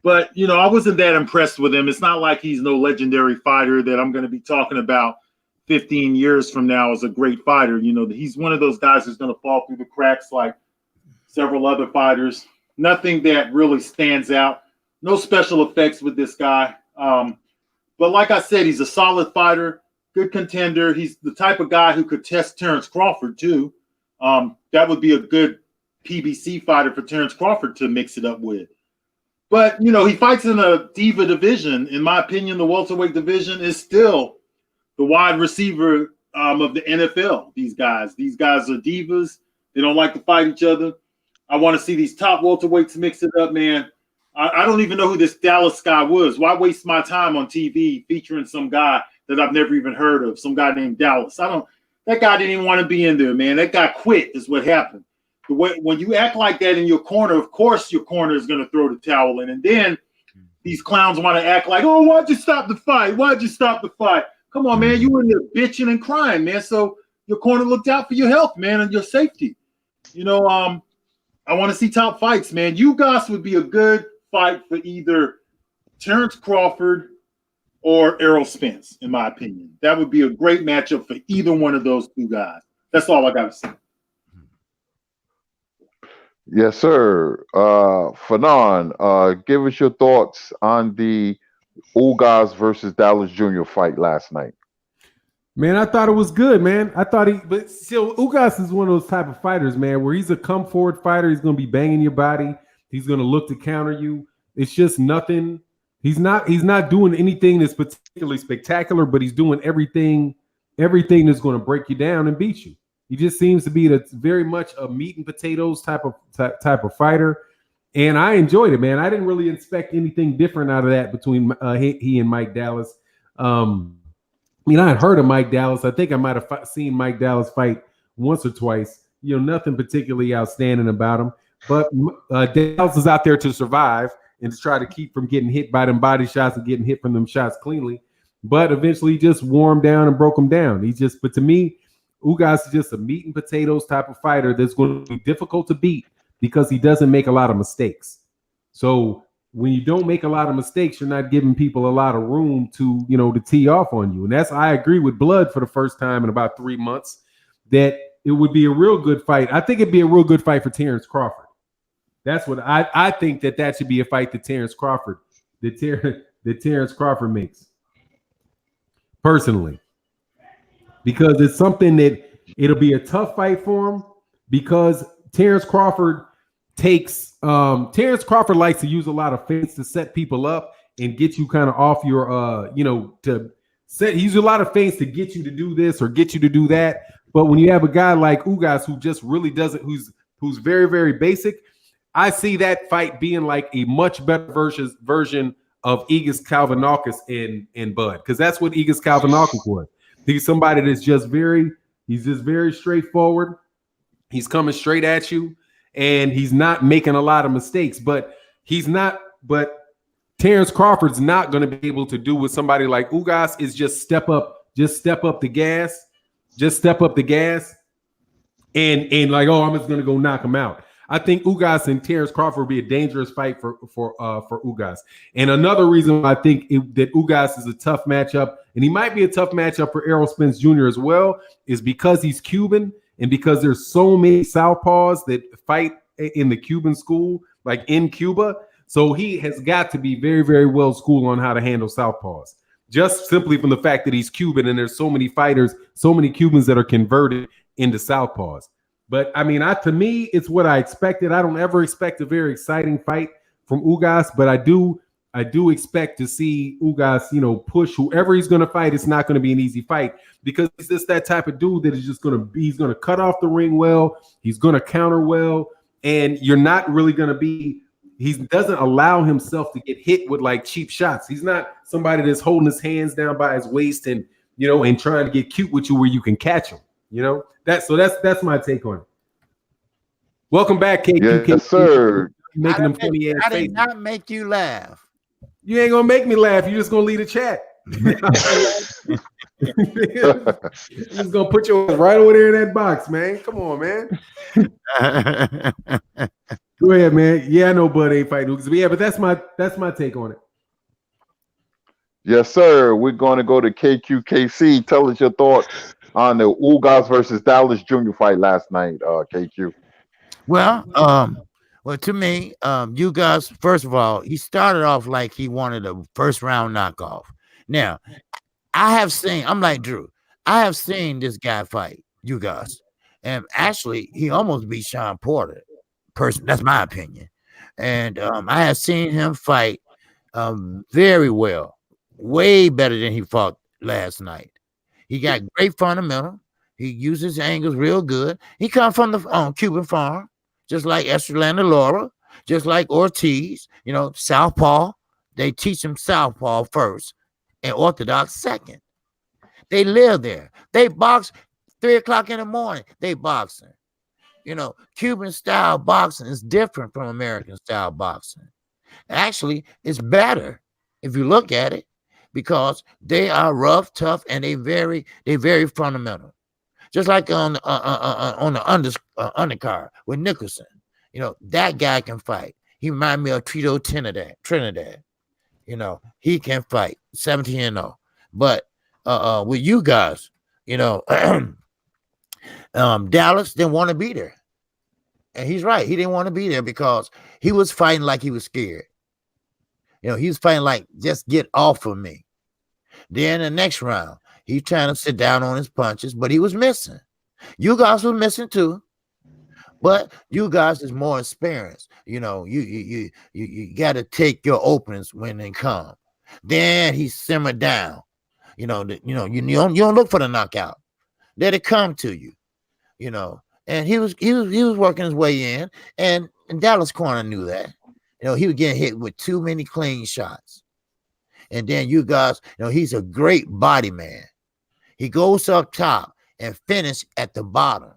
Speaker 3: But, I wasn't that impressed with him. It's not like he's no legendary fighter that I'm going to be talking about 15 years from now as a great fighter. He's one of those guys who's going to fall through the cracks like several other fighters. Nothing that really stands out. No special effects with this guy. But like I said, he's a solid fighter, good contender. He's the type of guy who could test Terrence Crawford too. That would be a good PBC fighter for Terrence Crawford to mix it up with. But, he fights in a diva division. In my opinion, the welterweight division is still the wide receiver of the NFL. These guys are divas. They don't like to fight each other. I want to see these top welterweights mix it up, man. I don't even know who this Dallas guy was. Why waste my time on TV featuring some guy that I've never even heard of, some guy named Dallas? That guy didn't even want to be in there, man. That guy quit is what happened. When you act like that in your corner, of course your corner is going to throw the towel in. And then these clowns want to act like, oh, why'd you stop the fight? Why'd you stop the fight? Come on, man. You were in there bitching and crying, man. So your corner looked out for your health, man, and your safety. I want to see top fights, man. Ugas would be a good fight for either Terrence Crawford or Errol Spence, in my opinion. That would be a great matchup for either one of those two guys. That's all I got to say.
Speaker 1: Yes, sir. Fanon, give us your thoughts on the Ugas versus Dallas Jr. fight last night.
Speaker 4: Man, I thought it was good, man. But still, Ugas is one of those type of fighters, man, where he's a come forward fighter. He's going to be banging your body. He's going to look to counter you. It's just nothing. He's not doing anything that's particularly spectacular, but he's doing everything that's going to break you down and beat you. He just seems to be very much a meat and potatoes type of fighter, and I enjoyed it, man. I didn't really expect anything different out of that between he and Mike Dallas. I had heard of Mike Dallas. I think I might have seen Mike Dallas fight once or twice. Nothing particularly outstanding about him, but Dallas is out there to survive and to try to keep from getting hit by them body shots and getting hit from them shots cleanly. But eventually, he just wore him down and broke him down. But to me, Ugas is just a meat and potatoes type of fighter that's going to be difficult to beat because he doesn't make a lot of mistakes. So when you don't make a lot of mistakes, you're not giving people a lot of room to tee off on you. And I agree with Blood for the first time in about 3 months that it would be a real good fight. I think it'd be a real good fight for Terrence Crawford. That's what I think that should be a fight that Terrence Crawford makes personally. Because it's something that it'll be a tough fight for him because Terrence Crawford likes to use a lot of feints to set people up and get you kind of off your he uses a lot of feints to get you to do this or get you to do that. But when you have a guy like Ugas who just really doesn't, who's very, very basic, I see that fight being like a much better version of Ugas Kalvanakis in Bud, because that's what Ugas Kalvanakis was. He's somebody that's just very straightforward. He's coming straight at you, and he's not making a lot of mistakes. But Terrence Crawford's not going to be able to do what somebody like Ugas is. Just step up the gas, and like, oh, I'm just going to go knock him out. I think Ugas and Terrence Crawford will be a dangerous fight for Ugas. And another reason I think that Ugas is a tough matchup, and he might be a tough matchup for Errol Spence Jr. as well, is because he's Cuban and because there's so many southpaws that fight in the Cuban school, like in Cuba. So he has got to be very, very well schooled on how to handle southpaws, just simply from the fact that he's Cuban and there's so many fighters, so many Cubans that are converted into southpaws. But I mean, to me, it's what I expected. I don't ever expect a very exciting fight from Ugas, but I do I do expect to see Ugas, push whoever he's going to fight. It's not going to be an easy fight because he's just that type of dude that is just going to be, he's going to cut off the ring well. He's going to counter well. And you're not really going to be, he doesn't allow himself to get hit with like cheap shots. He's not somebody that's holding his hands down by his waist and, and trying to get cute with you where you can catch him. That's my take on it. Welcome back, KQ.
Speaker 1: Yes, sir.
Speaker 4: Making them funny ass faces.
Speaker 5: I did not make you laugh.
Speaker 4: You ain't gonna make me laugh. You're just gonna leave the chat. You're just gonna put your right over there in that box, man. Come on, man. Go ahead, man. Yeah, I know Bud ain't fighting Ugas, but yeah, but that's my take on it.
Speaker 1: Yes, sir. We're going to go to KQKC. Tell us your thoughts on the Ugas versus Dallas Jr. fight last night, KQ.
Speaker 5: Well, to me, Ugas, first of all, he started off like he wanted a first round knockoff. Now, I'm like Drew. I have seen this guy fight, Ugas, and actually, he almost beat Sean Porter. That's my opinion. And I have seen him fight very well, way better than he fought last night. He got great fundamental. He uses angles real good. He comes from the Cuban farm, just like Estrelanda Laura, just like Ortiz, Southpaw. They teach him Southpaw first and Orthodox second. They live there. They box 3 o'clock in the morning. They boxing. Cuban style boxing is different from American style boxing. Actually, it's better if you look at it because they are rough, tough, and they very fundamental. Just like on the undercard with Nicholson, that guy can fight. He reminds me of Tito Trinidad. He can fight 17-0. But with you guys, Dallas didn't want to be there. And he's right. He didn't want to be there because he was fighting like he was scared. He was fighting like, just get off of me. Then the next round, he's trying to sit down on his punches, but he was missing. You guys were missing too. But you guys is more experienced. You got to take your openings when they come. Then he simmered down. You don't look for the knockout. Let it come to you. And he was working his way in, and Dallas Corner knew that. He was getting hit with too many clean shots. And then you guys, he's a great body man. He goes up top and finish at the bottom.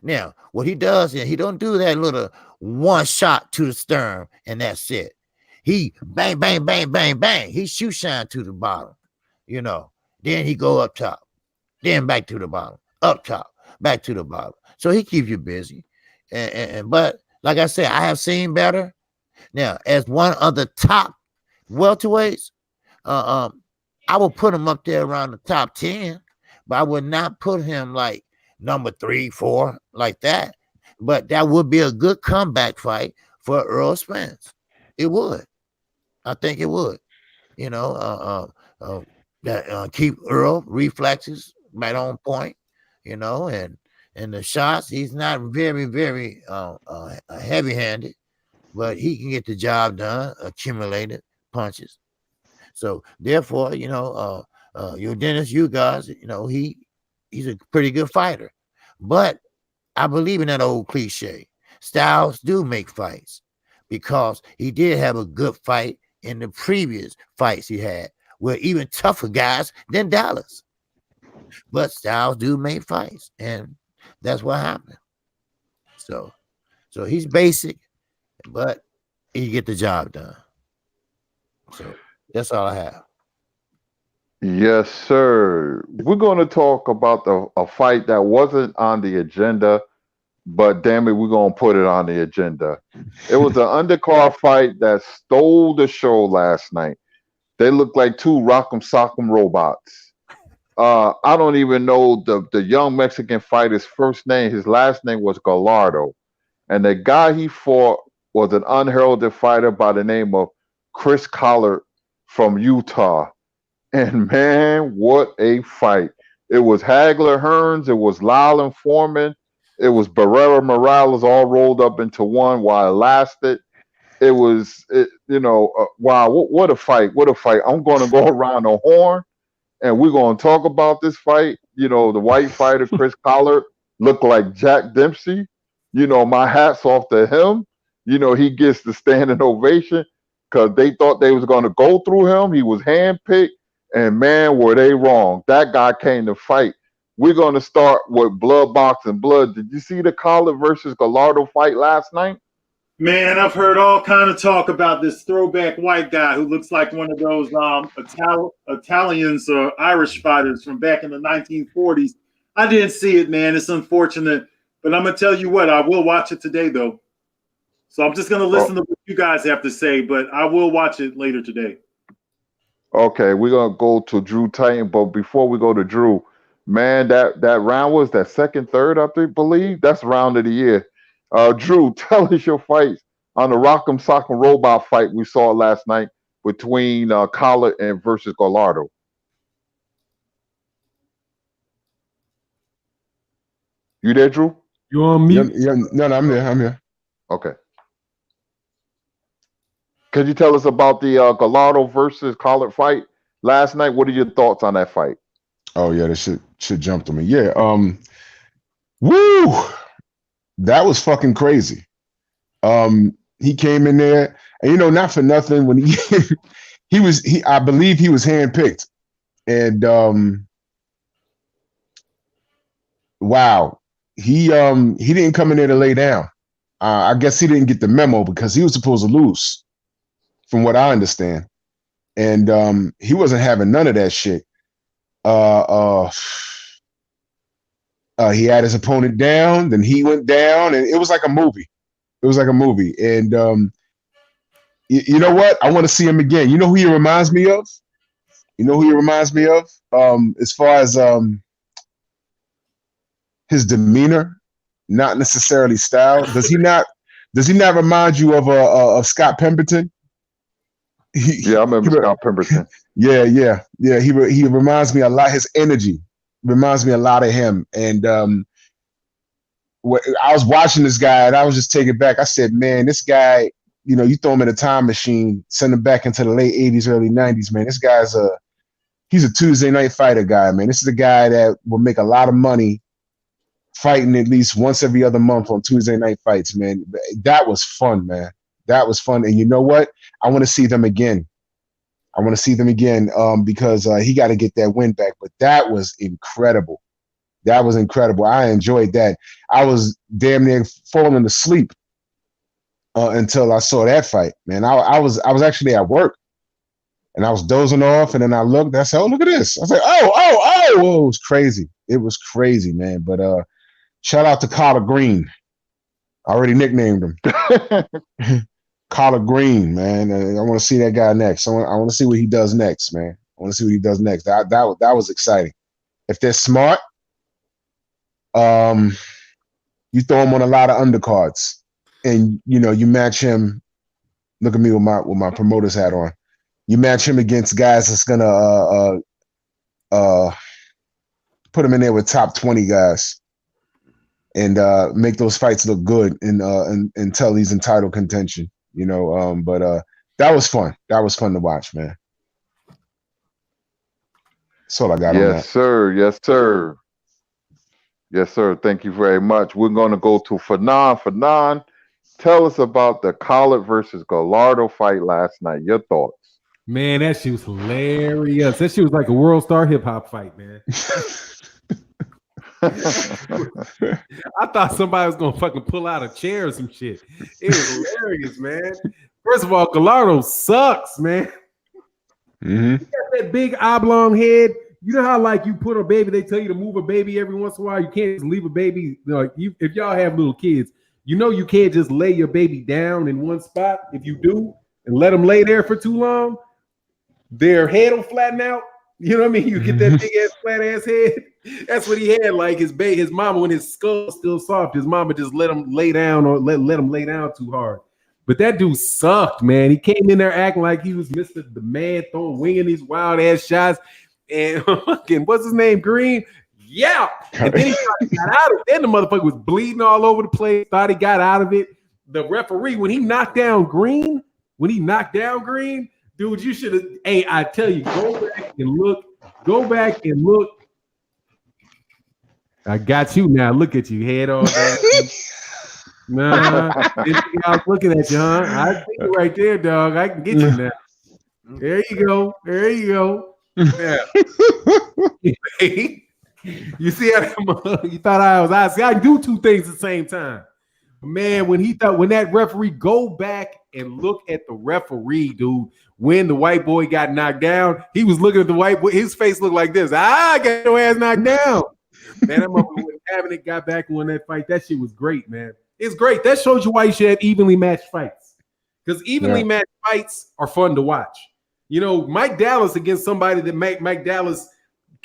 Speaker 5: Now, what he does is he don't do that little one shot to the sternum and that's it. He bang, bang, bang, bang, bang. He shoot shine to the bottom, Then he go up top, then back to the bottom, up top, back to the bottom. So he keeps you busy. But like I said, I have seen better. Now, as one of the top welterweights, I would put him up there around the top 10, but I would not put him like number 3, 4, like that. But that would be a good comeback fight for Earl Spence. It would. I think it would. Keep Earl reflexes right on point, and the shots, he's not very, very heavy-handed, but he can get the job done, accumulated punches. So therefore, your Dennis, you guys, he's a pretty good fighter. But I believe in that old cliche. Styles do make fights because he did have a good fight in the previous fights he had, where even tougher guys than Dallas. But Styles do make fights, and that's what happened. So he's basic, but he get the job done. So that's all I have.
Speaker 1: Yes, sir. We're going to talk about a fight that wasn't on the agenda, but damn it, we're going to put it on the agenda. It was an undercard fight that stole the show last night. They looked like two Rock'em Sock'em robots. I don't even know the young Mexican fighter's first name. His last name was Gallardo. And the guy he fought was an unheralded fighter by the name of Chris Collard from Utah. And man, what a fight. It was Hagler Hearns, it was Lyle and Foreman, it was Barrera Morales all rolled up into one while it lasted. wow, what a fight. What a fight. I'm going to go around the horn and we're going to talk about this fight. The white fighter, Chris Collard, looked like Jack Dempsey. My hat's off to him. He gets the standing ovation because they thought they was going to go through him. He was handpicked, and man, were they wrong. That guy came to fight. We're going to start with blood, boxing, blood. Did you see the Collard versus Gallardo fight last night?
Speaker 3: Man, I've heard all kind of talk about this throwback white guy who looks like one of those Italians or Irish fighters from back in the 1940s. I didn't see it, man. It's unfortunate. But I'm going to tell you what, I will watch it today, though. So I'm just going to listen to what you guys have to say, but I will watch it later today.
Speaker 1: Okay, we're going to go to Drew Titan. But before we go to Drew, man, that round was that second, third, I believe. That's round of the year. Drew, tell us your fights on the Rock'em Sock'em Robot fight we saw last night between Collard and versus Gallardo. You there, Drew?
Speaker 4: You on mute?
Speaker 2: Yeah, no, I'm here.
Speaker 1: Okay. Could you tell us about the Gallardo versus Collard fight last night? What are your thoughts on that fight?
Speaker 2: Oh yeah, that shit jumped on me. Yeah. Woo! That was fucking crazy. He came in there, and not for nothing, when I believe he was handpicked. And wow, he didn't come in there to lay down. I guess he didn't get the memo because he was supposed to lose, from what I understand. And he wasn't having none of that shit. He had his opponent down, then he went down, and it was like a movie. And you know what? I want to see him again. You know who he reminds me of? As far as his demeanor, not necessarily style. Does he not remind you of Scott Pemberton?
Speaker 1: Yeah, I remember Scott Pemberton.
Speaker 2: Yeah. He reminds me a lot. His energy reminds me a lot of him. And I was watching this guy, and I was just taken back. I said, man, this guy, you throw him in a time machine, send him back into the late 80s, early 90s, man. This guy's he's a Tuesday night fighter guy, man. This is a guy that will make a lot of money fighting at least once every other month on Tuesday night fights, man. That was fun, man. That was fun. And you know what? I want to see them again. Because he got to get that win back. But that was incredible. I enjoyed that. I was damn near falling asleep until I saw that fight, man. I was actually at work, and I was dozing off, and then I looked. I said, "Oh, look at this!" I was like, "Oh!" It was crazy. It was crazy, man. But shout out to Collard Green. I already nicknamed him. Collard Green, man. I want to see that guy next. I want to see what he does next, man. That was exciting. If they're smart, you throw him on a lot of undercards, and you match him. Look at me with my promoter's hat on. You match him against guys that's gonna put him in there with top 20 guys, and make those fights look good, and until he's in title contention. But that was fun. That was fun to watch, man. That's all I got on that.
Speaker 1: Yes, sir. Thank you very much. We're going to go to Fanon. Fanon, tell us about the Collard versus Gallardo fight last night. Your thoughts?
Speaker 4: Man, that shit was hilarious. That shit was like a world star hip hop fight, man. I thought somebody was gonna fucking pull out a chair or some shit. It was hilarious, man. First of all, Gallardo sucks, man.
Speaker 2: Mm-hmm.
Speaker 4: He got that big oblong head. You know how like you put a baby, they tell you to move a baby every once in a while. You can't just leave a baby. If y'all have little kids, you can't just lay your baby down in one spot. If you do and let them lay there for too long, their head will flatten out. You know what I mean? You get that big ass flat ass head. That's what he had. Like his mama, when his skull's still soft, his mama just let him lay down or let him lay down too hard. But that dude sucked, man. He came in there acting like he was Mr. the Man, winging these wild ass shots. And fucking what's his name? Green. Yeah. And then he got out of it. Then the motherfucker was bleeding all over the place. Thought he got out of it. the referee when he knocked down Green, dude, you should have. Hey, I tell you, go back and look. I got you now. Look at you, head on down. Nah, I was looking at you, huh? I see you right there, dog. I can get you now. There you go. Yeah. You see how you thought I was? I see. I can do two things at the same time. Man, when that referee go back and look at the referee, dude, when the white boy got knocked down, he was looking at the white boy. His face looked like this. I got your ass knocked down. Man, that motherfucker when Cabinet got back and won that fight. That shit was great, man. It's great. That shows you why you should have evenly matched fights. Because evenly matched fights are fun to watch. You know, Mike Dallas against somebody that Mike Dallas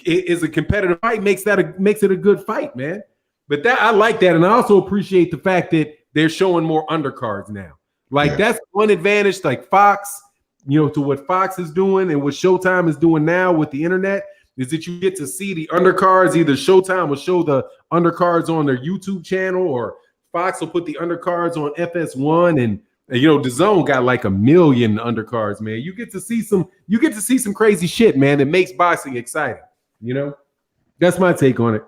Speaker 4: is a competitive fight makes it a good fight, man. But that I like that, and I also appreciate the fact that they're showing more undercards now. Like that's one advantage, like Fox, you know, to what Fox is doing and what Showtime is doing now with the internet is that you get to see the undercards. Either Showtime will show the undercards on their YouTube channel, or Fox will put the undercards on FS1, and you know, DAZN got like 1 million undercards, man. You get to see some crazy shit, man. It makes boxing exciting. You know, that's my take on it.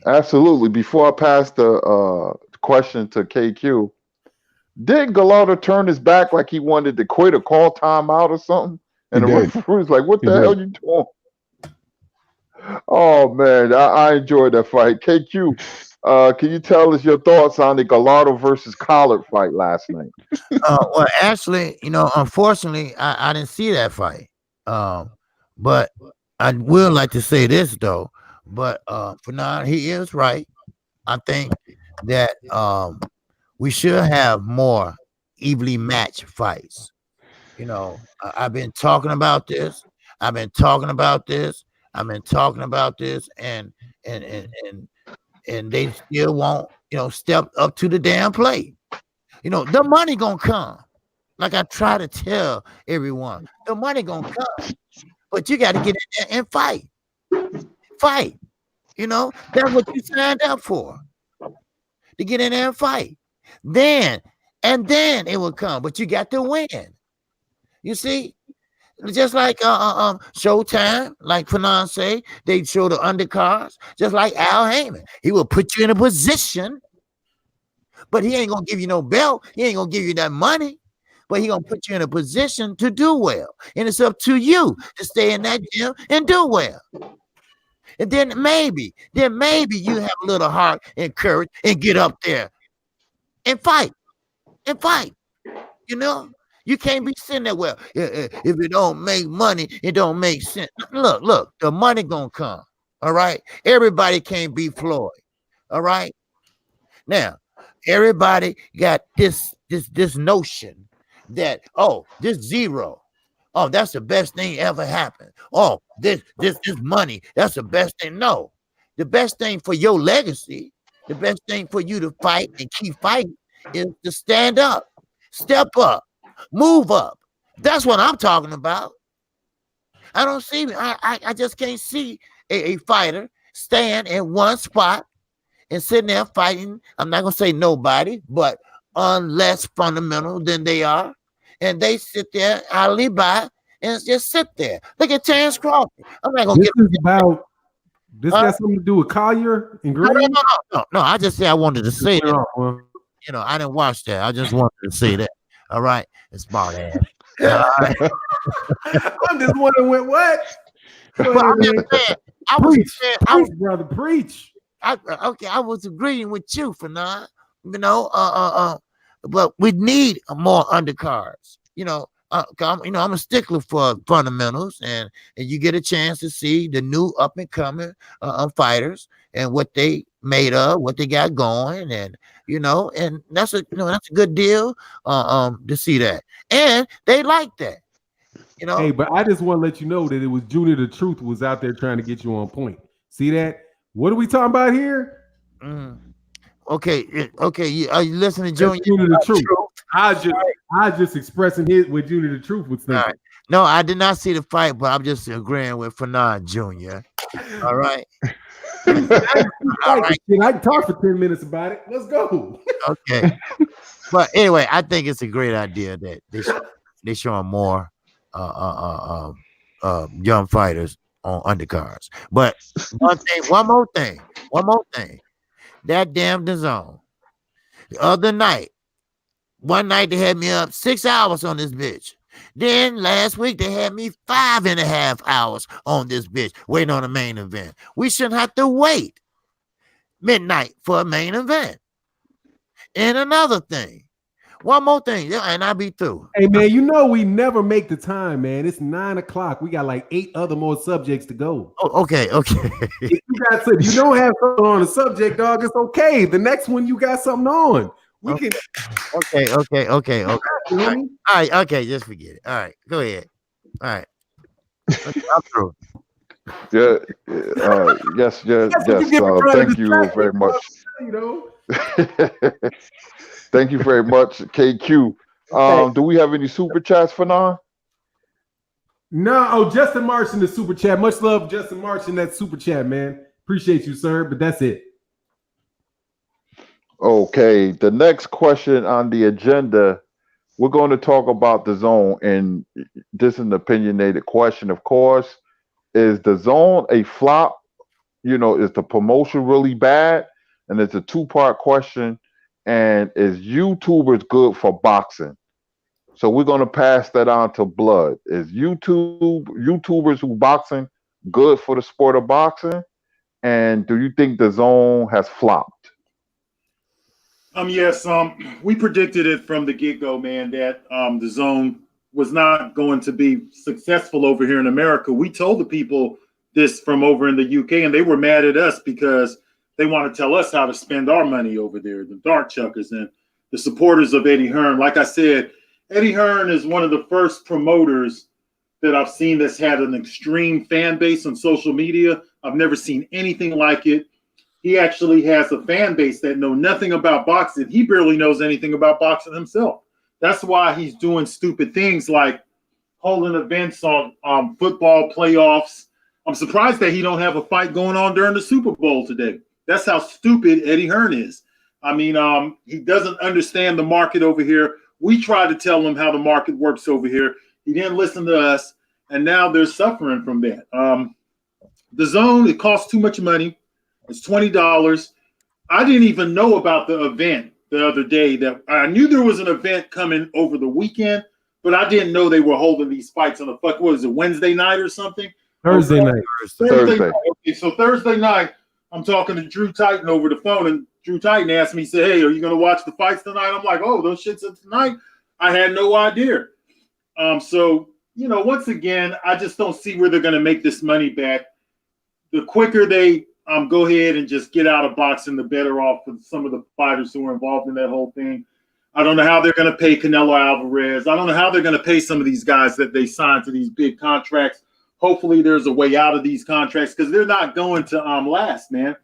Speaker 1: Absolutely. Before I pass the question to KQ, did Gallardo turn his back like he wanted to quit or call timeout or something? And the referee was like, "What the hell you doing?" Oh man, I enjoyed that fight. KQ, can you tell us your thoughts on the Gallardo versus Collard fight last night?
Speaker 5: Well, actually, you know, unfortunately, I didn't see that fight. But I will like to say this though. But for now, he is right. I think that we should have more evenly matched fights. You know, I've been talking about this. And they still won't, you know, step up to the damn plate. You know, the money gonna come. Like I try to tell everyone, the money gonna come, but you got to get in there and fight. You know, that's what you signed up for, to get in there and fight. Then it will come, but you got to win. You see, just like Showtime, like Fanon say, they show the undercards, just like Al Heyman. He will put you in a position, but he ain't gonna give you no belt. He ain't gonna give you that money, but he gonna put you in a position to do well. And it's up to you to stay in that gym and do well. And then maybe you have a little heart and courage and get up there and fight. You know, you can't be sitting there. Well, if it don't make money, it don't make sense. Look, the money gonna come. All right, everybody can't be Floyd. All right, now everybody got this notion that this zero. Oh, that's the best thing ever happened. Oh, this money, that's the best thing. No, the best thing for your legacy, the best thing for you to fight and keep fighting is to stand up, step up, move up. That's what I'm talking about. I don't see, I just can't see a fighter stand in one spot and sitting there fighting. I'm not going to say nobody, but less fundamental than they are. And they sit there, idly by, and just sit there. Look at Terrence Crawford. I'm not gonna
Speaker 4: This got something to do with Collier and Green?
Speaker 5: No. I just say I wanted to say that. You know, I didn't watch that. I just wanted to say that. All right, it's smart ass.
Speaker 4: I'm just wondering what. Preach.
Speaker 5: I was agreeing with you for now. You know, but we need more undercards. You know, I'm a stickler for fundamentals, and you get a chance to see the new up and coming fighters and what they made of, what they got going, and you know, and that's a good deal to see that, and they like that. You know,
Speaker 4: hey, but I just want to let you know that it was Junior the Truth was out there trying to get you on point. See that? What are we talking about here?
Speaker 5: Okay. Are you listening to Junior
Speaker 4: the Truth? I just expressing what Junior the Truth was thinking.
Speaker 5: Right. No, I did not see the fight, but I'm just agreeing with Fanon Jr. All right. right.
Speaker 4: I can talk for 10 minutes about it. Let's go.
Speaker 5: Okay. But anyway, I think it's a great idea that they showing more young fighters on undercards. But one more thing. That damn DAZN. The other night, one night they had me up 6 hours on this bitch. Then last week they had me 5.5 hours on this bitch waiting on the main event. We shouldn't have to wait midnight for a main event. And another thing, one more thing, and I'll be through.
Speaker 4: Hey man, you know we never make the time, man. It's 9 o'clock. We got like 8 other more subjects to go.
Speaker 5: Oh, okay.
Speaker 4: If you don't have something on the subject, dog, it's okay. The next one you got something on. We can.
Speaker 5: Okay. All right. Okay, just forget it. All right, go ahead. All right. I'm through.
Speaker 1: Yeah. Yes. Thank you very much.
Speaker 4: You know.
Speaker 1: Thank you very much, KQ. Do we have any super chats for now?
Speaker 4: No. Oh, Justin Marsh in the super chat. Much love, Justin Marsh in that super chat, man. Appreciate you, sir. But that's it.
Speaker 1: Okay. The next question on the agenda, we're going to talk about DAZN, and this is an opinionated question, of course. Is DAZN a flop? You know, is the promotion really bad? And it's a two-part question. And is YouTubers good for boxing? So we're going to pass that on to Blood. Is YouTubers who boxing good for the sport of boxing? And do you think DAZN has flopped?
Speaker 3: Yes, we predicted it from the get-go, man, that DAZN was not going to be successful over here in America. We told the people this from over in the UK, and they were mad at us because they want to tell us how to spend our money over there, the dark chuckers and the supporters of Eddie Hearn. Like I said, Eddie Hearn is one of the first promoters that I've seen that's had an extreme fan base on social media. I've never seen anything like it. He actually has a fan base that know nothing about boxing. He barely knows anything about boxing himself. That's why he's doing stupid things like holding events on football playoffs. I'm surprised that he don't have a fight going on during the Super Bowl today. That's how stupid Eddie Hearn is. I mean, he doesn't understand the market over here. We tried to tell him how the market works over here. He didn't listen to us, and now they're suffering from that. DAZN, it costs too much money. It's $20. I didn't even know about the event the other day. That I knew there was an event coming over the weekend, but I didn't know they were holding these fights on Wednesday night or something?
Speaker 4: Thursday night.
Speaker 3: Thursday night. Okay, so Thursday night, I'm talking to Drew Titan over the phone, and Drew Titan asked me, say, hey, are you going to watch the fights tonight? I'm like, oh, those shits are tonight? I had no idea. So, you know, once again, I just don't see where they're going to make this money back. The quicker they go ahead and just get out of boxing, the better off for some of the fighters who are involved in that whole thing. I don't know how they're going to pay Canelo Alvarez. I don't know how they're going to pay some of these guys that they signed to these big contracts. Hopefully there's a way out of these contracts because they're not going to last, man.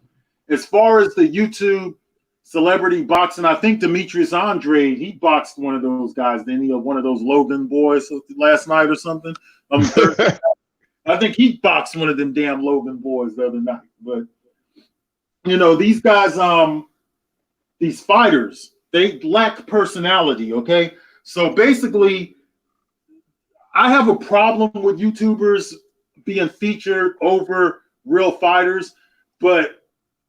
Speaker 3: As far as the YouTube celebrity boxing, I think Demetrius Andrade, he boxed one of those guys, didn't he? One of those Logan boys last night or something. I think he boxed one of them damn Logan boys the other night. But, you know, these guys, these fighters, they lack personality, okay? So basically, I have a problem with YouTubers being featured over real fighters, but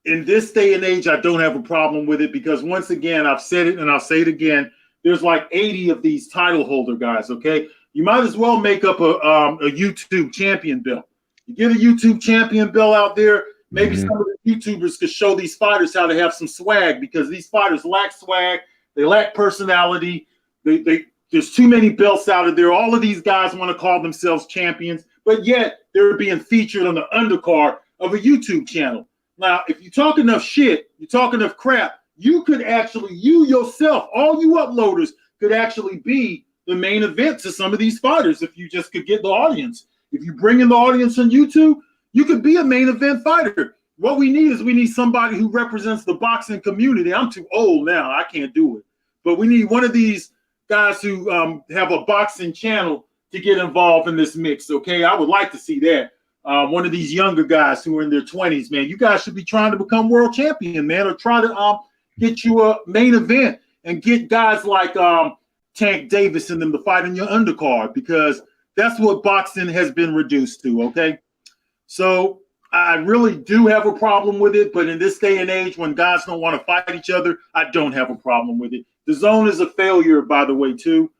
Speaker 3: in this day and age, I don't have a problem with it because once again, I've said it and I'll say it again, there's like 80 of these title holder guys, okay? You might as well make up a YouTube champion belt. You get a YouTube champion belt out there, maybe some of the YouTubers could show these fighters how to have some swag because these fighters lack swag, they lack personality, there's too many belts out of there. All of these guys want to call themselves champions, but yet they're being featured on the undercard of a YouTube channel. Now, if you talk enough shit, you talk enough crap, you could actually, you yourself, all you uploaders could actually be the main event to some of these fighters if you just could get the audience. If you bring in the audience on YouTube, you could be a main event fighter. What we need is somebody who represents the boxing community. I'm too old now. I can't do it. But we need one of these guys who have a boxing channel to get involved in this mix, okay? I would like to see that. one of these younger guys who are in their 20s, man. You guys should be trying to become world champion, man, or try to get you a main event and get guys like Tank Davis and them to fight in your undercard, because that's what boxing has been reduced to, okay? So I really do have a problem with it, but in this day and age when guys don't want to fight each other, I don't have a problem with it. DAZN is a failure, by the way, too.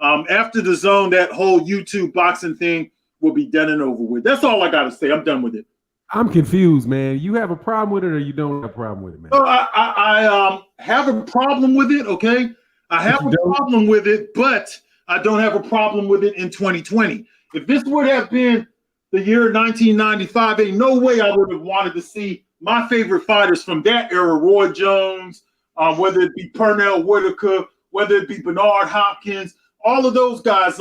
Speaker 3: After DAZN, that whole YouTube boxing thing will be done and over with. That's all I got to say. I'm done with it.
Speaker 4: I'm confused, man. You have a problem with it or you don't have a problem with it, man?
Speaker 3: So I have a problem with it, okay? I have a problem with it, but I don't have a problem with it in 2020. If this would have been the year 1995, ain't no way I would have wanted to see my favorite fighters from that era, Roy Jones, whether it be Pernell Whitaker, whether it be Bernard Hopkins, all of those guys,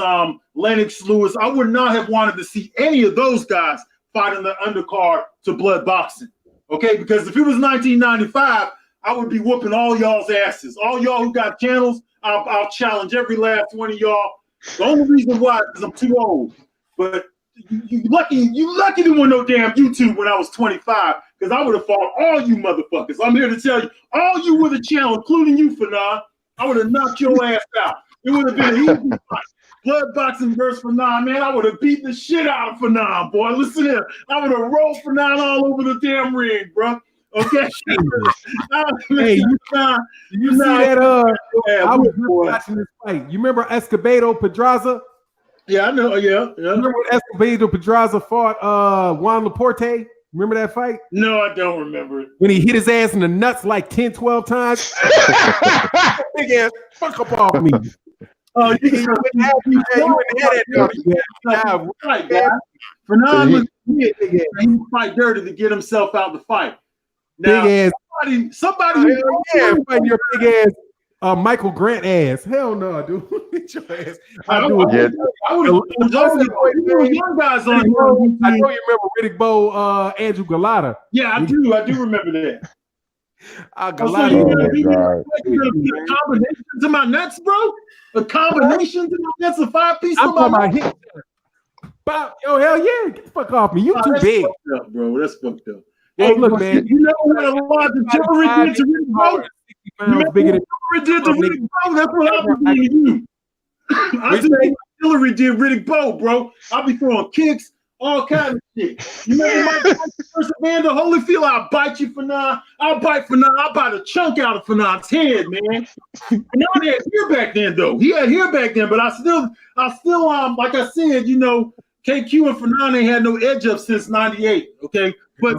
Speaker 3: Lennox Lewis. I would not have wanted to see any of those guys fight in the undercard to blood boxing, okay? Because if it was 1995, I would be whooping all y'all's asses. All y'all who got channels, I'll challenge every last one of y'all. The only reason why is I'm too old. But you lucky there was no damn YouTube when I was 25, because I would have fought all you motherfuckers. I'm here to tell you, all you with a channel, including you, Fanon, I would have knocked your ass out. It would have been an easy fight. Blood boxing versus Fanon, man. I would have beat the shit out of Fanon, boy. Listen here. I would have rolled Fanon all over the damn ring, bro. Okay.
Speaker 4: Hey, you see that? I was watching this fight. You remember Escobedo Pedraza?
Speaker 3: Yeah, I know. Yeah.
Speaker 4: Remember when Escobedo Pedraza fought Juan Laporte? Remember that fight?
Speaker 3: No, I don't remember it.
Speaker 4: When he hit his ass in the nuts like 10, 12 times? Big ass, fuck up off me.
Speaker 3: Oh, you wouldn't have that. Right, guys. Fanon was he fight dirty to get himself out the fight. Now,
Speaker 4: big ass.
Speaker 3: Somebody
Speaker 4: fighting your big ass Michael Grant ass. Hell no, dude. Get your ass.
Speaker 3: I would have young guys on here.
Speaker 4: I know you remember Riddick Bowe, Andrew Gallardo.
Speaker 3: Yeah, I do remember that.
Speaker 4: Gallardo.
Speaker 3: A combination to my nuts, bro? A combination to my nuts, a 5-piece?
Speaker 4: I'm talking about hit. Yo, hell yeah. Get the fuck off me. You too big.
Speaker 3: Up, bro. That's fucked up.
Speaker 4: Hey, look, man.
Speaker 3: You know what a lot of artillery did to Riddick Bowe? That's what happened to you. I think artillery did Riddick Bowe, bro. I'll be throwing kicks, all kinds of shit. You remember my first Evander Holyfield? I'll bite you, Fanon. I'll bite a chunk out of Fanon's head, man. Fanon had hair back then, though. He had hair back then, but I still, like I said, you know, KQ and Fanon ain't had no edge up since '98. Okay, but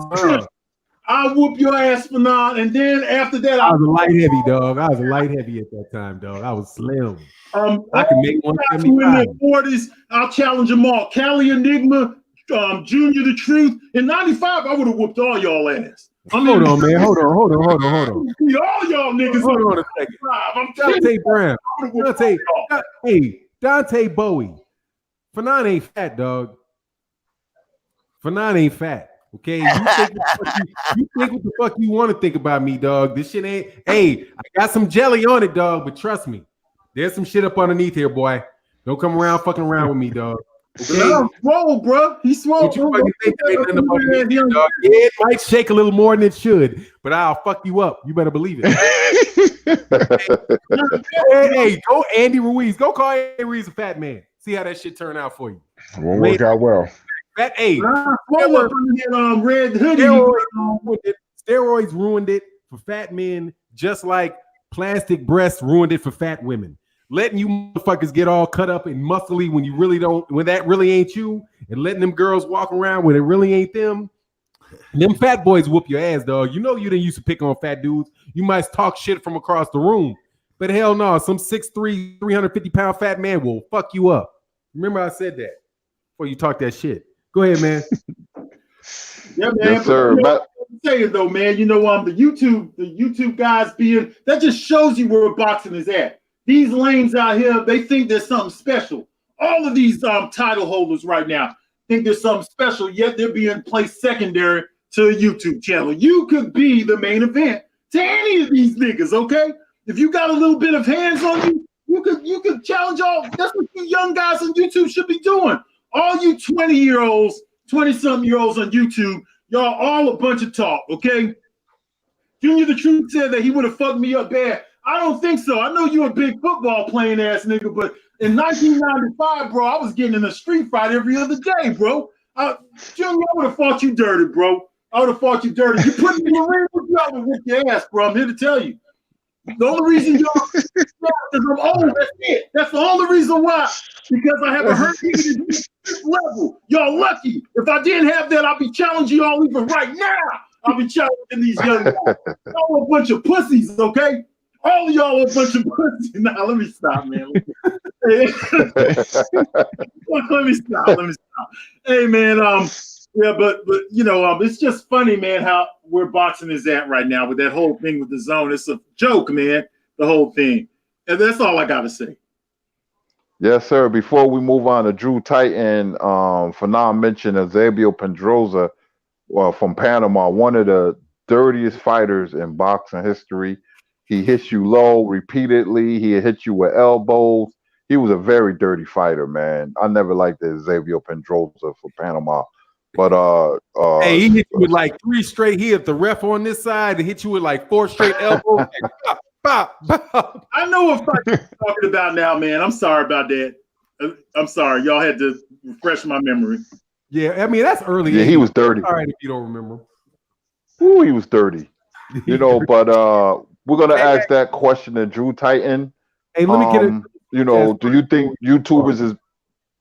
Speaker 3: I'll whoop your ass, Fanon, and then after that,
Speaker 4: I was a light heavy, dog. I was a light heavy at that time, dog. I was slim. I can make 175. In
Speaker 3: their 40s, I'll challenge them all. Cali Enigma, Junior the Truth. In '95, I would have whooped all y'all ass.
Speaker 4: Hold on, man. Hold on.
Speaker 3: All y'all niggas.
Speaker 4: Hold on a second.
Speaker 3: I'm
Speaker 4: Dante Brown. Dante Bowie. Fanon ain't fat, dog. Fanon ain't fat. Okay, you think what the fuck you want to think about me, dog. This shit ain't. Hey, I got some jelly on it, dog. But trust me, there's some shit up underneath here, boy. Don't come around fucking around with me, dog. Okay?
Speaker 3: No, swole, bro. He's swole.
Speaker 4: You fucking think that ain't nothing about me, dog. Yeah, it might shake a little more than it should, but I'll fuck you up. You better believe it. hey, go Andy Ruiz. Go call Andy Ruiz a fat man. See how that shit turn out for you.
Speaker 2: Won't work out well.
Speaker 3: Red hoodie.
Speaker 4: Steroids ruined it for fat men, just like plastic breasts ruined it for fat women. Letting you motherfuckers get all cut up and muscly when you really don't, when that really ain't you, and letting them girls walk around when it really ain't them. Them fat boys whoop your ass, dog. You know you didn't used to pick on fat dudes. You might talk shit from across the room, but hell no, some 6'3", 350-pound fat man will fuck you up. Remember I said that before you talk that shit. Go ahead, man.
Speaker 3: Yeah, man.
Speaker 1: Yes, sir.
Speaker 3: You know, I'm saying though, man, you know, the YouTube guys being, that just shows you where boxing is at. These lanes out here, they think there's something special. All of these title holders right now think there's something special, yet they're being placed secondary to a YouTube channel. You could be the main event to any of these niggas, okay? If you got a little bit of hands on you could challenge all. That's what you young guys on YouTube should be doing. All you 20-year-olds 20-something-year-olds on YouTube, y'all all a bunch of talk, okay? Junior the Truth said that he would have fucked me up bad. I don't think so. I know you're a big football playing ass nigga, but in 1995, bro, I was getting in a street fight every other day, bro. Junior, I would have fought you dirty, bro. I would have fought you dirty. You put me in the ring with you, I would whip your ass, bro. I'm here to tell you. The only reason y'all is I'm old. That's it. That's the only reason why. Because I have a hurt this level. Y'all lucky. If I didn't have that, I'd be challenging y'all even right now. I'll be challenging these young guys. Y'all a bunch of pussies, okay? All of y'all are a bunch of pussies. Nah, let me stop, man. Let me stop. Hey, man. Yeah, but you know, it's just funny, man, how where boxing is at right now with that whole thing with the zone. It's a joke, man. The whole thing, and that's all I gotta say.
Speaker 1: Yes, sir. Before we move on to Drew Titan, Fanon mentioned Eusebio Pedroza from Panama, one of the dirtiest fighters in boxing history. He hits you low repeatedly. He hit you with elbows. He was a very dirty fighter, man. I never liked Eusebio Pedroza for Panama. But
Speaker 4: hey, he hit you with like 3 straight. He hit the ref on this side and hit you with like 4 straight elbows. And bop, bop.
Speaker 3: I know what fight you're talking about now, man. I'm sorry about that. I'm sorry. Y'all had to refresh my memory.
Speaker 4: Yeah, I mean that's early.
Speaker 1: Yeah, he was dirty.
Speaker 4: All right, if you don't remember.
Speaker 1: Ooh, he was dirty. You know, but we're gonna ask that question to Drew Titan.
Speaker 4: Hey, let me get it.
Speaker 1: You know, do you think YouTubers is?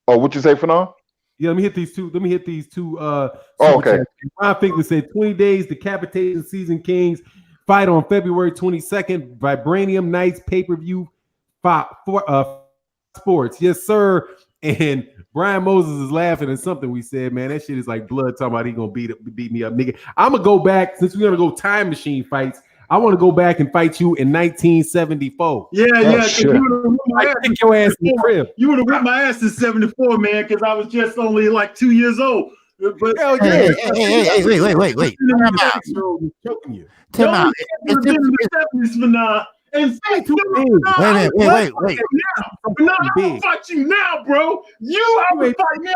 Speaker 1: Oh, what you say for now?
Speaker 4: Yeah, let me hit these two.
Speaker 1: Okay.
Speaker 4: Ron Finkley said 20 days decapitation season Kings fight on February 22nd. Vibranium Nights pay-per-view sports. Yes, sir. And Brian Moses is laughing at something we said, man. That shit is like blood talking about he gonna beat me up, nigga. I'm gonna go back since we're gonna go time machine fights. I want to go back and fight you in 1974.
Speaker 3: Yeah.
Speaker 4: You would have whipped your ass in the crib.
Speaker 3: You would have whipped my ass in 74, man, because I was just only like 2 years old. But
Speaker 5: hell yeah. Hey, wait. Time out.
Speaker 3: And wait. I'll fight you now, bro. I will fight now.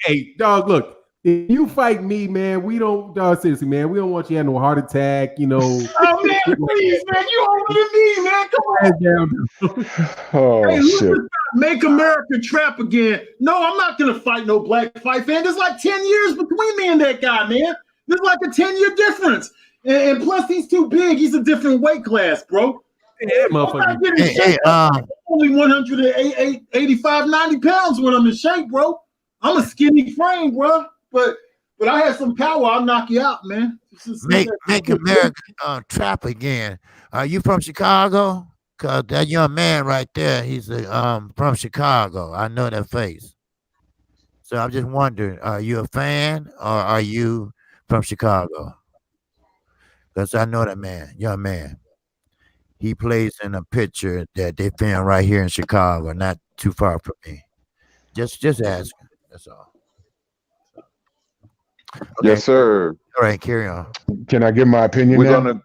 Speaker 4: Hey, dog, look. If you fight me, man, we don't, seriously, man, we don't want you to have no heart attack, you know.
Speaker 3: Oh, man, please, man, you older than me, man. Come on.
Speaker 2: Oh,
Speaker 3: hey,
Speaker 2: shit.
Speaker 3: Make America trap again. No, I'm not going to fight no black fight fan. There's like 10 years between me and that guy, man. There's like a 10-year difference. And plus, he's too big. He's a different weight class, bro.
Speaker 4: Yeah,
Speaker 3: motherfucker. Only 185, 90 pounds when I'm in shape, bro. I'm a skinny frame, bro. But I have some power. I'll knock you out, man.
Speaker 5: Make America trap again. Are you from Chicago? Cause that young man right there, he's from Chicago. I know that face. So I'm just wondering, are you a fan or are you from Chicago? Because I know that man, young man. He plays in a picture that they filmed right here in Chicago, not too far from me. Just ask. That's all. Okay.
Speaker 1: Yes, sir.
Speaker 5: All right, carry on.
Speaker 2: Can I give my opinion
Speaker 1: We're
Speaker 2: now?
Speaker 1: gonna.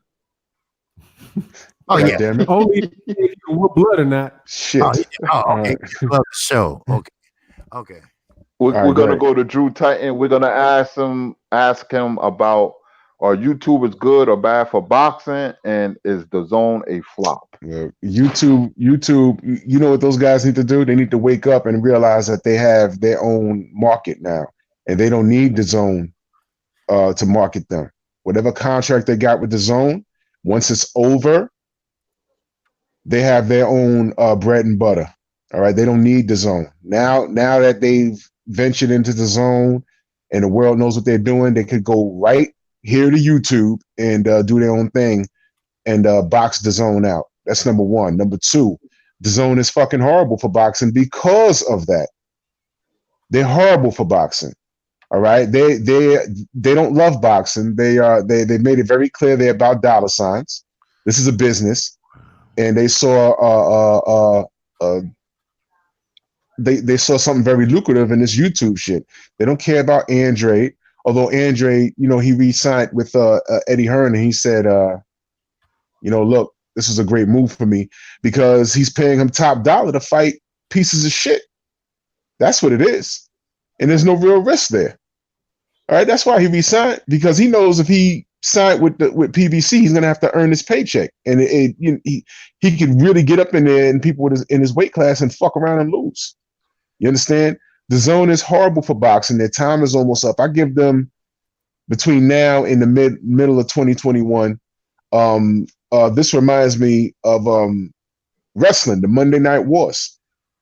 Speaker 5: Oh,
Speaker 2: God
Speaker 5: yeah.
Speaker 2: damn it.
Speaker 4: Only if you with blood or not.
Speaker 2: Shit.
Speaker 5: Oh, okay. Love the show. Okay.
Speaker 1: We're gonna go to Drew Titan. We're gonna ask him about are YouTubers good or bad for boxing, and is the zone a flop?
Speaker 2: Yeah. YouTube, you know what those guys need to do? They need to wake up and realize that they have their own market now, and they don't need the zone to market them. Whatever contract they got with the zone, once it's over, they have their own bread and butter. All right, they don't need the zone. Now that they've ventured into the zone and the world knows what they're doing, they could go right here to YouTube and do their own thing and box the zone out. That's number one. Number two, the zone is fucking horrible for boxing because of that. They're horrible for boxing. All right, they don't love boxing. They made it very clear they're about dollar signs. This is a business, and they saw they saw something very lucrative in this YouTube shit. They don't care about Andre, although Andre, you know, he re-signed with Eddie Hearn, and he said, you know, look, this is a great move for me because he's paying him top dollar to fight pieces of shit. That's what it is, and there's no real risk there. All right, that's why he resigned, because he knows if he signed with PBC, he's gonna have to earn his paycheck, and he could really get up in there and people in his weight class and fuck around and lose. You understand? The zone is horrible for boxing. Their time is almost up. I give them between now and the middle of 2021. This reminds me of wrestling, the Monday Night Wars,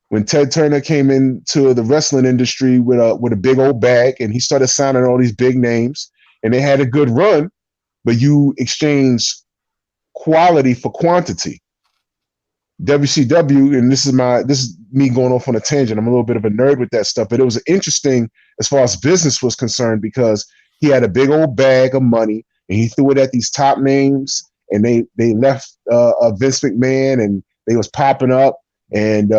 Speaker 2: when Ted Turner came into the wrestling industry with a big old bag, and he started signing all these big names, and they had a good run, but you exchange quality for quantity. WCW, and this is me going off on a tangent. I'm a little bit of a nerd with that stuff, but it was interesting as far as business was concerned, because he had a big old bag of money and he threw it at these top names, and they left Vince McMahon, and they was popping up, and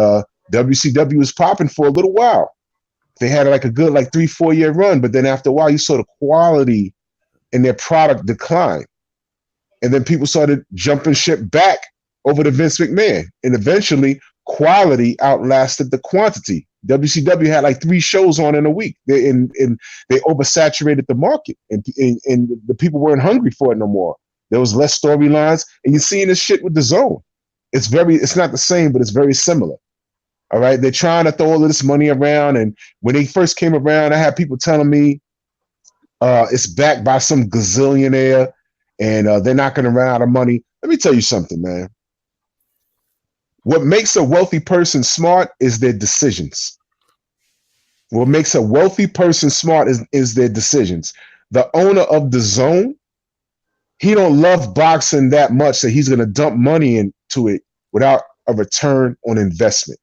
Speaker 2: WCW was popping for a little while. They had like a good 3-4 year run, but then after a while you saw the quality in their product decline, and then people started jumping ship back over to Vince McMahon, and eventually quality outlasted the quantity. WCW had like 3 shows on in a week, and they oversaturated the market, and the people weren't hungry for it no more. There was less storylines, and you're seeing this shit with the zone. It's not the same, but it's very similar. All right, they're trying to throw all of this money around, and when they first came around, I had people telling me it's backed by some gazillionaire, and they're not going to run out of money. Let me tell you something, man. What makes a wealthy person smart is their decisions. What makes a wealthy person smart is their decisions. The owner of the zone, he don't love boxing that much that he's going to dump money into it without a return on investment.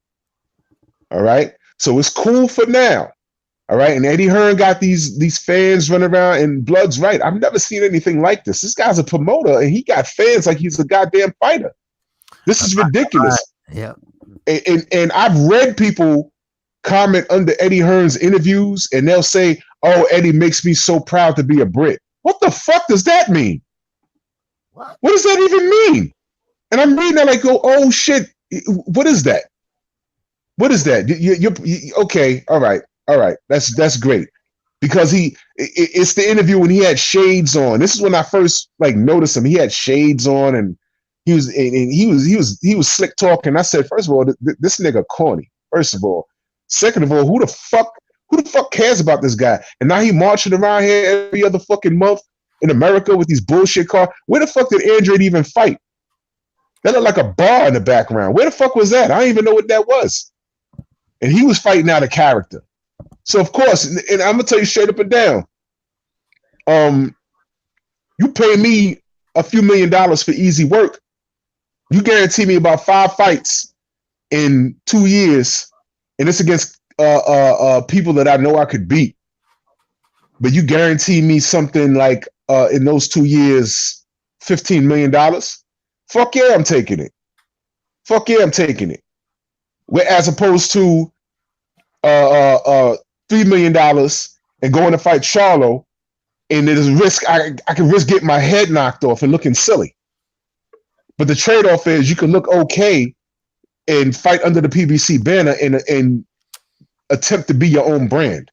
Speaker 2: All right. So it's cool for now. All right. And Eddie Hearn got these fans running around, and Blood's right. I've never seen anything like this. This guy's a promoter, and he got fans like he's a goddamn fighter. This is ridiculous.
Speaker 5: Yeah.
Speaker 2: And I've read people comment under Eddie Hearn's interviews, and they'll say, "Oh, Eddie makes me so proud to be a Brit." What the fuck does that mean? What does that even mean? And I'm reading that like, oh shit, what is that? What is that? You okay? All right. That's great, because it's the interview when he had shades on. This is when I first noticed him. He had shades on, and he was slick talking. I said, first of all, this nigga corny. First of all, second of all, who the fuck cares about this guy? And now he marching around here every other fucking month in America with these bullshit cars. Where the fuck did Android even fight? That looked like a bar in the background. Where the fuck was that? I don't even know what that was. And he was fighting out of character. So of course, and I'm gonna tell you straight up and down. You pay me a few $1 million for easy work. You guarantee me about 5 fights in 2 years, and it's against people that I know I could beat. But you guarantee me something like in those 2 years, $15 million. Fuck yeah, I'm taking it. Fuck yeah, I'm taking it. As opposed to $3 million and going to fight Charlo, and there's a risk I can risk getting my head knocked off and looking silly. But the trade-off is you can look okay and fight under the PBC banner and attempt to be your own brand.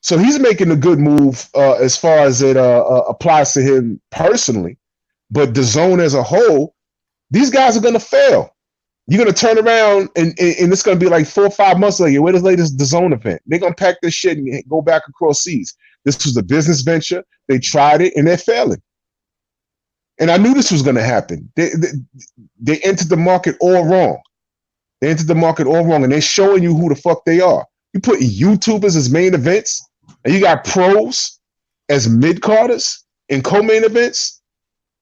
Speaker 2: So he's making a good move as far as it applies to him personally. But the zone as a whole, these guys are going to fail. You're going to turn around and it's going to be like 4 or 5 months later. Where's the latest DAZN event? They're going to pack this shit and go back across seas. This was a business venture. They tried it and they're failing. And I knew this was going to happen. They entered the market all wrong. They entered the market all wrong, and they're showing you who the fuck they are. You put YouTubers as main events, and you got pros as mid-carders and co-main events.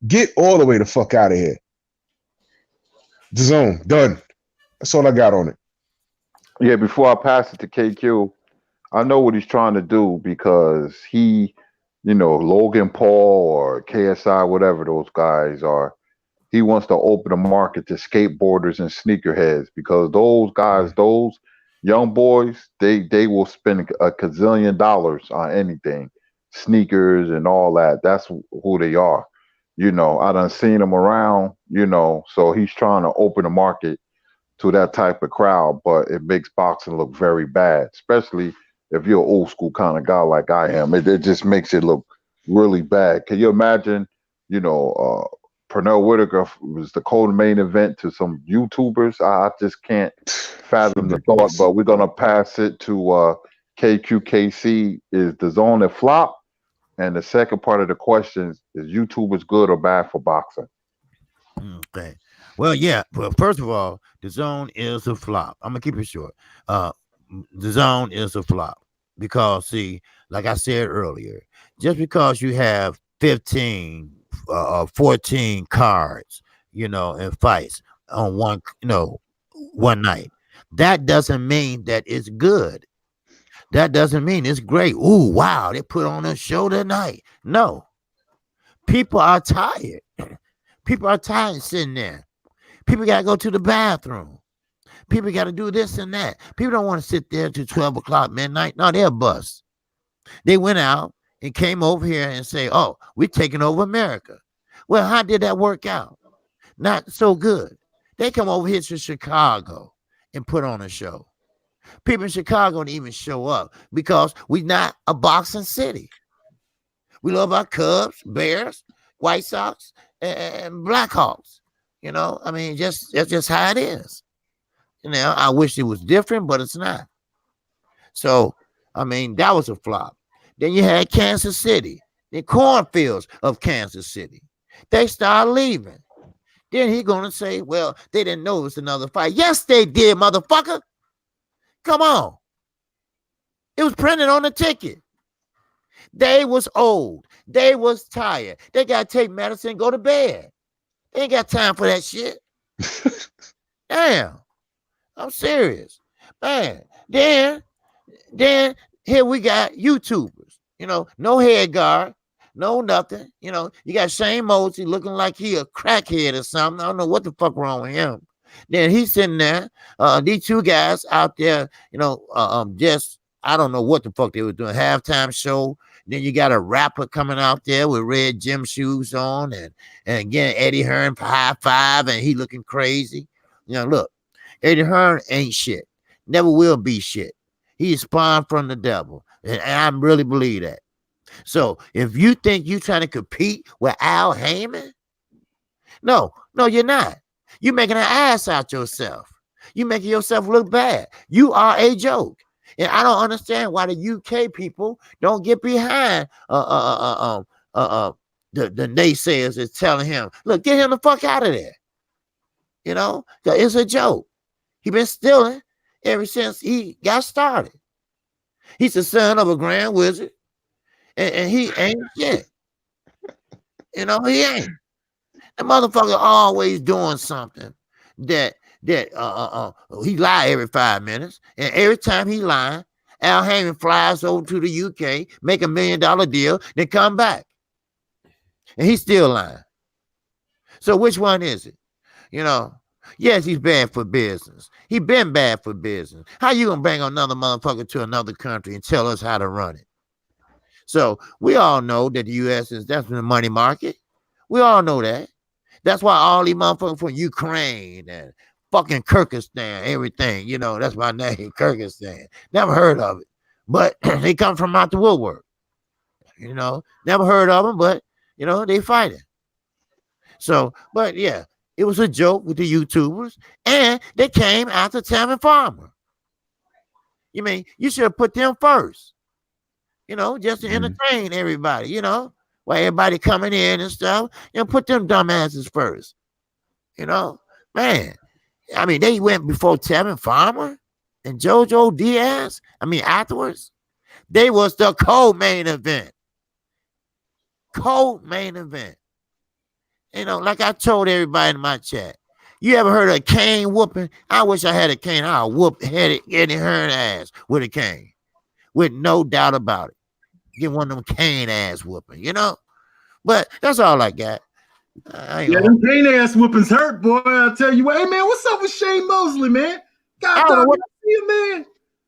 Speaker 2: Get all the way the fuck out of here. DAZN, done. That's all I got on it.
Speaker 1: Yeah, before I pass it to KQ, I know what he's trying to do, because he, Logan Paul or KSI, whatever those guys are, he wants to open the market to skateboarders and sneakerheads, because those guys, those young boys, they will spend a gazillion dollars on anything, sneakers and all that. That's who they are. I done seen them around, so he's trying to open the market to that type of crowd, but it makes boxing look very bad, especially if you're an old school kind of guy like I am, it just makes it look really bad. Can you imagine, Pernell Whitaker was the co-main event to some YouTubers? I just can't fathom the thought, but we're going to pass it to KQKC. Is DAZN a flop? And the second part of the question is YouTubers good or bad for boxing?
Speaker 5: Okay. Well, yeah. Well, first of all, DAZN is a flop. I'm going to keep it short. DAZN is a flop because, see, like I said earlier, just because you have 15 or 14 cards, and fights on one night, that doesn't mean that it's good. That doesn't mean it's great. Ooh, wow, they put on a show tonight. No. People are tired. People are tired sitting there. People got to go to the bathroom. People got to do this and that. People don't want to sit there till 12 o'clock midnight. No, they're bust. They went out and came over here and say, oh, we're taking over America. Well, how did that work out? Not so good. They come over here to Chicago and put on a show. People in Chicago don't even show up because we're not a boxing city. We love our Cubs, Bears, White Sox, and Blackhawks. That's just how it is. I wish it was different, but it's not. So, that was a flop. Then you had Kansas City, the cornfields of Kansas City. They started leaving. Then he going to say, well, they didn't know it was another fight. Yes, they did, motherfucker. Come on. It was printed on the ticket. They was old. They was tired. They got to take medicine and go to bed. They ain't got time for that shit. Damn. I'm serious. Man. Then here we got YouTubers. No head guard. No nothing. You got Shane Mosley looking like he a crackhead or something. I don't know what the fuck wrong with him. Then he's sitting there. These two guys out there, just I don't know what the fuck they were doing. Halftime show. Then you got a rapper coming out there with red gym shoes on, and again Eddie Hearn high five, and he looking crazy. Look, Eddie Hearn ain't shit. Never will be shit. He is spawned from the devil, and I really believe that. So if you think you're trying to compete with Al Heyman, no, you're not. You're making an ass out yourself. You're making yourself look bad. You are a joke. And I don't understand why the UK people don't get behind the naysayers is telling him, look, get him the fuck out of there. Because it's a joke. He been stealing ever since he got started. He's the son of a grand wizard, and he ain't shit. He ain't. The motherfucker always doing something that he lie every 5 minutes, and every time he lie, Al Heyman flies over to the UK, make $1 million deal, then come back, and he's still lying. So which one is it? Yes, he's bad for business. He been bad for business. How you gonna bring another motherfucker to another country and tell us how to run it? So we all know that the U.S. is definitely the money market. We all know that. That's why all these motherfuckers from Ukraine and fucking Kyrgyzstan, everything, that's my name, Kyrgyzstan. Never heard of it, but they come from out the woodwork. Never heard of them, but, they fighting. So, but yeah, it was a joke with the YouTubers, and they came after Tevin Farmer. You should have put them first, just to entertain everybody, while everybody coming in and stuff, put them dumbasses first. Man, they went before Tevin Farmer and JoJo Diaz. Afterwards, they was the co-main event. Co-main event. Like I told everybody in my chat, you ever heard of a cane whooping? I wish I had a cane. I'll whoop Eddie Hearn ass with a cane, with no doubt about it. Get one of them cane ass whooping, But that's all I got.
Speaker 3: Them cane ass whoopings hurt, boy. I'll tell you what. Hey man, what's up with Shane Mosley, man? God, man.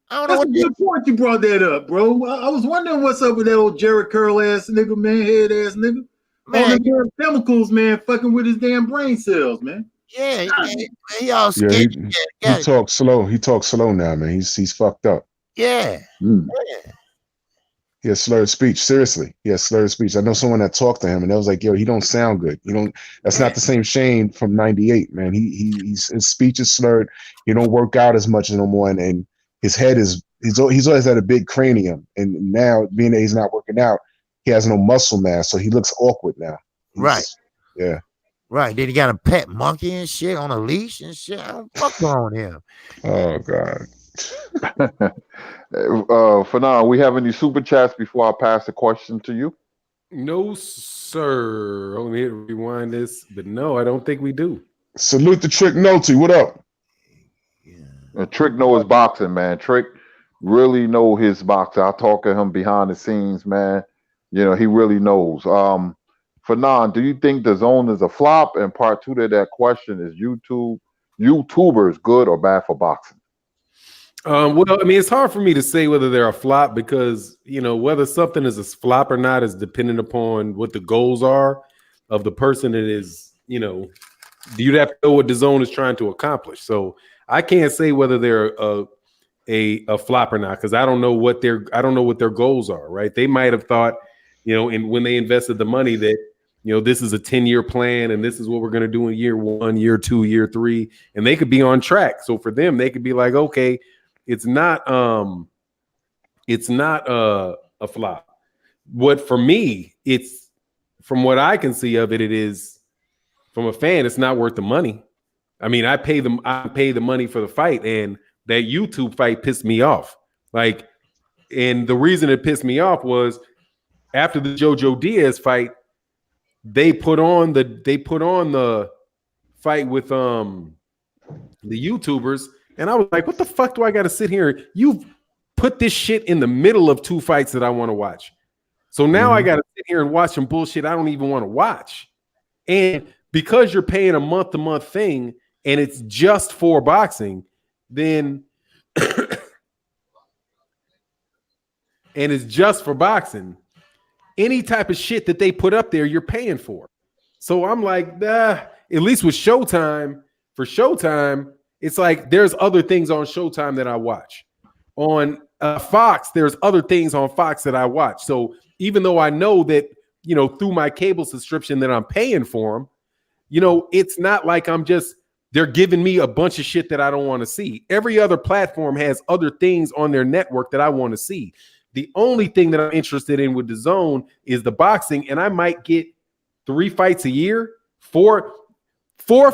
Speaker 5: I don't know what
Speaker 3: good point you brought that up, bro. I was wondering what's up with that old Jerry Curl ass nigga, man, head ass nigga. All them damn chemicals, man, fucking with his damn brain cells, man.
Speaker 5: Yeah, he all scared.
Speaker 2: He talks slow. He talks slow now, man. He's fucked up.
Speaker 5: Yeah.
Speaker 1: Mm.
Speaker 5: Yeah.
Speaker 2: He has slurred speech. Seriously, he has slurred speech. I know someone that talked to him, and they was like, "Yo, he don't sound good. You don't. That's not the same Shane from '98, man. He's his speech is slurred. He don't work out as much no more, and his head is he's always had a big cranium, and now being that he's not working out, he has no muscle mass, so he looks awkward now.
Speaker 5: Right.
Speaker 2: Yeah.
Speaker 5: Right. Then he got a pet monkey and shit on a leash and shit. I don't fuck on him.
Speaker 2: Oh God.
Speaker 1: For now, we have any super chats before I pass the question to you?
Speaker 4: No, sir. Let me hit rewind this, but no, I don't think we do.
Speaker 2: Salute the Trick Noty. What up?
Speaker 1: Trick know his boxing, man. Trick really know his boxing. I talk to him behind the scenes, man. You know, he really knows. Fanon, do you think DAZN is a flop? And part two to that question is YouTubers good or bad for boxing?
Speaker 4: Well, I mean, it's hard for me to say whether they're a flop because, you know, whether something is a flop or not is dependent upon what the goals are of the person that is, you know, you'd have to know what DAZN is trying to accomplish. So I can't say whether they're a flop or not because I don't know what their goals are, right? They might have thought, you know, and when they invested the money that, you know, this is a 10-year plan and this is what we're going to do in year 1, year 2, year 3, and they could be on track. So for them, they could be like, okay, it's not a flop. What for me, it's from what I can see of it, it is from a fan, it's not worth the money. I mean, I pay the money for the fight, and that YouTube fight pissed me off. Like, and the reason it pissed me off was after the JoJo Diaz fight, they put on the fight with the YouTubers, and I was like, what the fuck do I got to sit here? You've put this shit in the middle of 2 fights that I want to watch. So now I got to sit here and watch some bullshit I don't even want to watch. And because you're paying a month-to-month thing and it's just for boxing, then and it's just for boxing, any type of shit that they put up there, you're paying for. So I'm like, at least with Showtime, for Showtime, it's like there's other things on Showtime that I watch. On Fox, there's other things on Fox that I watch. So even though I know that, you know, through my cable subscription that I'm paying for them, you know, it's not like they're giving me a bunch of shit that I don't want to see. Every other platform has other things on their network that I want to see. The only thing that I'm interested in with DAZN is the boxing, and I might get 3 fights a year, 4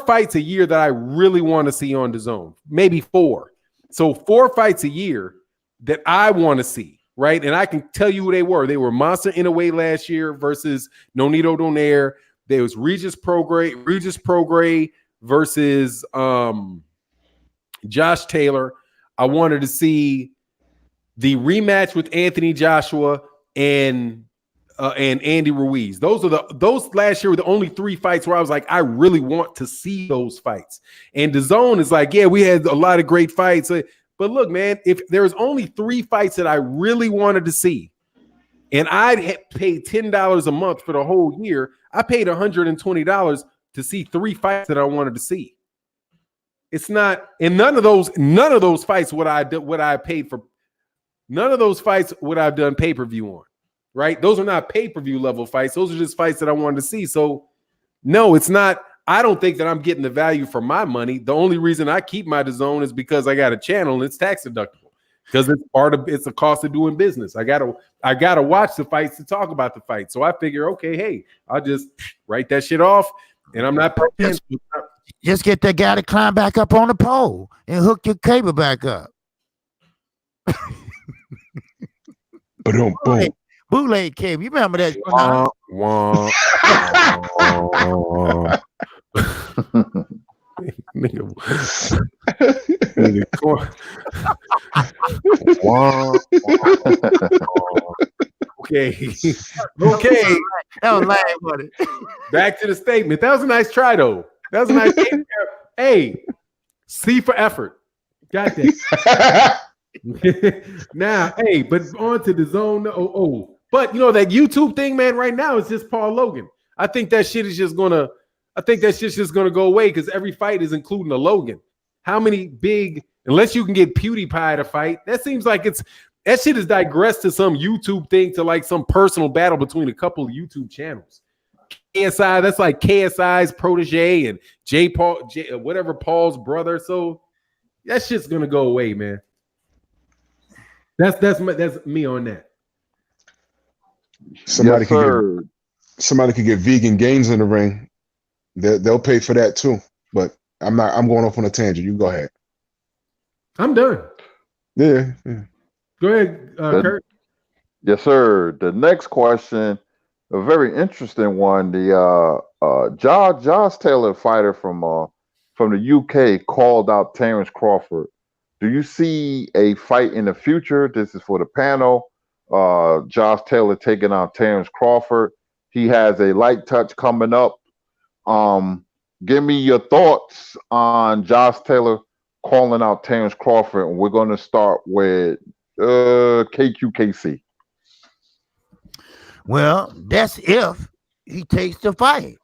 Speaker 4: fights a year that I really want to see on DAZN, maybe 4. So 4 fights a year that I want to see, right? And I can tell you who they were. They were Monster Inoue last year versus Nonito Donaire. There was Regis Prograis versus Josh Taylor. I wanted to see the rematch with Anthony Joshua and Andy Ruiz. Those last year were the only 3 fights where I was like, I really want to see those fights. And DAZN is like, yeah, we had a lot of great fights. But look, man, if there's only 3 fights that I really wanted to see, and I'd paid $10 a month for the whole year, I paid $120 to see 3 fights that I wanted to see. It's not, and none of those fights would I paid for. None of those fights would I've done pay-per-view on, right? Those are not pay-per-view level fights. Those are just fights that I wanted to see. So, no, it's not. I don't think that I'm getting the value for my money. The only reason I keep my DAZN is because I got a channel and it's tax deductible because it's a cost of doing business. I gotta watch the fights to talk about the fight. So I figure, okay, hey, I'll just write that shit off, and I'm not paying.
Speaker 5: Just get that guy to climb back up on the pole and hook your cable back up.
Speaker 2: Boom, boom.
Speaker 5: Bootleg cable. You remember that?
Speaker 4: Okay. Okay.
Speaker 5: That was lame, buddy.
Speaker 4: Back to the statement. That was a nice try, though. That was a nice statement. Hey, C for effort. Got that. Now, hey, but on to DAZN. But you know that YouTube thing, man. Right now, it's just Paul Logan. I think that shit is just gonna go away because every fight is including a Logan. How many big unless you can get PewDiePie to fight. That seems like that shit has digressed to some YouTube thing, to like some personal battle between a couple of YouTube channels. KSI, that's like KSI's protege and whatever Paul's brother. So that shit's gonna go away, man. That's me on that.
Speaker 2: Somebody
Speaker 1: Yes, sir.
Speaker 2: somebody could get vegan gains in the ring. They'll pay for that too. But I'm going off on a tangent. You go ahead.
Speaker 4: I'm done.
Speaker 2: Yeah.
Speaker 4: Go ahead, Kurt.
Speaker 1: Yes, sir. The next question, a very interesting one. The Josh Taylor fighter from the UK called out Terence Crawford. Do you see a fight in the future? This is for the panel. Josh Taylor taking out Terence Crawford. He has a light touch coming up. Give me your thoughts on Josh Taylor calling out Terence Crawford. And we're going to start with KQKC.
Speaker 5: Well, that's if he takes the fight.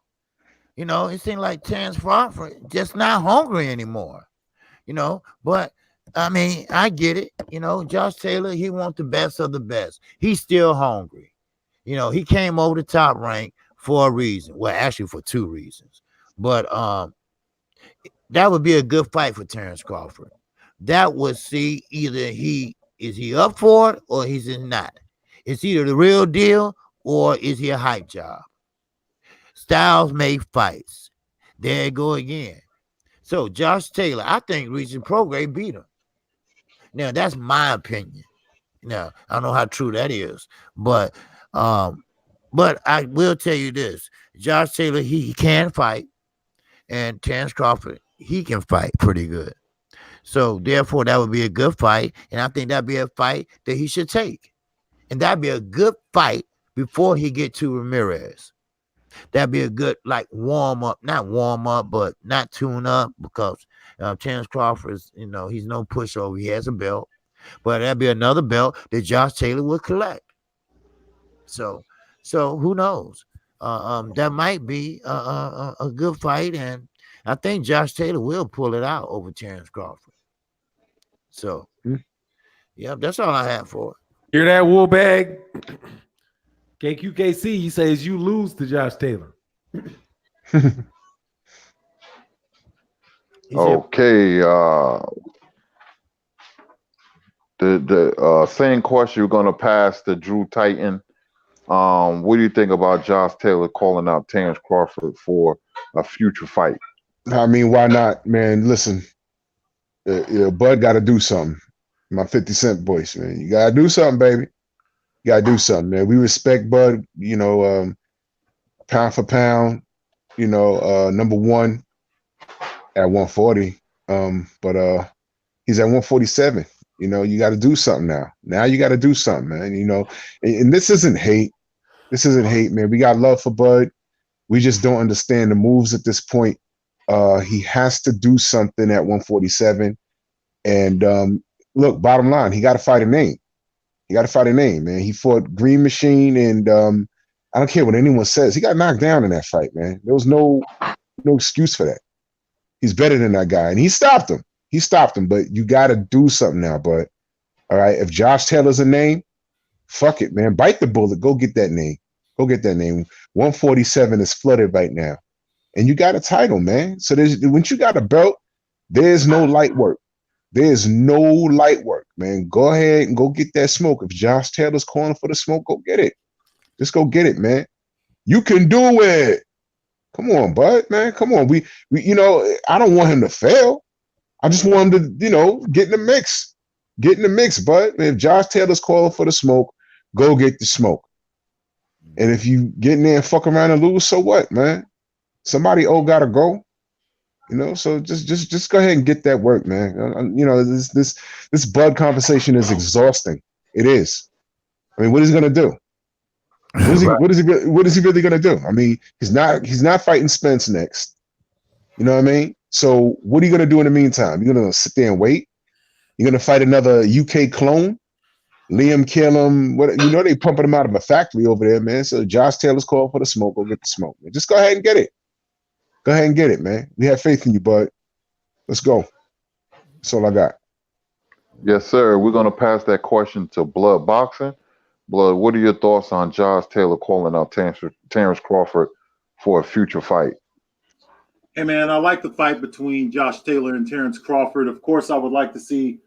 Speaker 5: You know, it seems like Terence Crawford just not hungry anymore. You know, but I mean, I get it. You know, Josh Taylor, he wants the best of the best. He's still hungry. You know, he came over the top rank for a reason. Well, actually for two reasons. But that would be a good fight for Terence Crawford. That would see either is he up for it or he's not. It's either the real deal or is he a hype job? Styles make fights. There you go again. So Josh Taylor, I think recent program beat him. Now that's my opinion. Now I don't know how true that is, but I will tell you this: Josh Taylor, he can fight, and Terence Crawford, he can fight pretty good. So therefore, that would be a good fight, and I think that'd be a fight that he should take, and that'd be a good fight before he get to Ramirez. That'd be a good like warm up, not warm up, but not tune up, because Terence Crawford is, you know, he's no pushover. He has a belt, but that'd be another belt that Josh Taylor would collect. So who knows? That might be a good fight, and I think Josh Taylor will pull it out over Terence Crawford. So, yeah, that's all I have for it.
Speaker 4: Hear that, Woolbag? KQKC, he says you lose to Josh Taylor.
Speaker 1: Okay. The same question you're going to pass to Drew Titan. What do you think about Josh Taylor calling out Terence Crawford for a future fight?
Speaker 2: I mean, why not, man? Listen, Bud got to do something. My 50 Cent voice, man. You got to do something, baby. You got to do something, man. We respect Bud, you know, pound for pound, you know, number one at 140. But he's at 147. You know, you got to do something now. Now you got to do something, man. You know, and this isn't hate. This isn't hate, man. We got love for Bud. We just don't understand the moves at this point. He has to do something at 147. And look, bottom line, he got to fight a name. He got to fight a name, man. He fought Green Machine, and I don't care what anyone says. He got knocked down in that fight, man. There was no excuse for that. He's better than that guy, and he stopped him. He stopped him, but you got to do something now, bud. All right, if Josh Taylor's a name, fuck it, man. Bite the bullet. Go get that name. Go get that name. 147 is flooded right now, and you got a title, man. So once you got a belt, there's no light work. There's no light work, man. Go ahead and go get that smoke. If Josh Taylor's calling for the smoke, go get it. Just go get it, man. You can do it. Come on, bud, man. Come on. We you know, I don't want him to fail. I just want him to, you know, get in the mix. Get in the mix, bud. If Josh Taylor's calling for the smoke, go get the smoke. And if you get in there and fuck around and lose, so what, man? Somebody gotta go. You know, so just go ahead and get that work, man. You know, this Bud conversation is exhausting. It is. I mean, what is he gonna do? What is he really gonna do? I mean, he's not fighting Spence next. You know what I mean? So what are you gonna do in the meantime? You're gonna sit there and wait? You're gonna fight another UK clone? Liam Killam, what, you know, they pumping him out of a factory over there, man. So Josh Taylor's called for the smoke. Go get the smoke, man. Just go ahead and get it. Go ahead and get it, man. We have faith in you, bud. Let's go. That's all I got.
Speaker 1: Yes, sir. We're going to pass that question to Blood Boxing. Blood, what are your thoughts on Josh Taylor calling out Terrence Crawford for a future fight?
Speaker 3: Hey, man, I like the fight between Josh Taylor and Terrence Crawford. Of course, I would like to see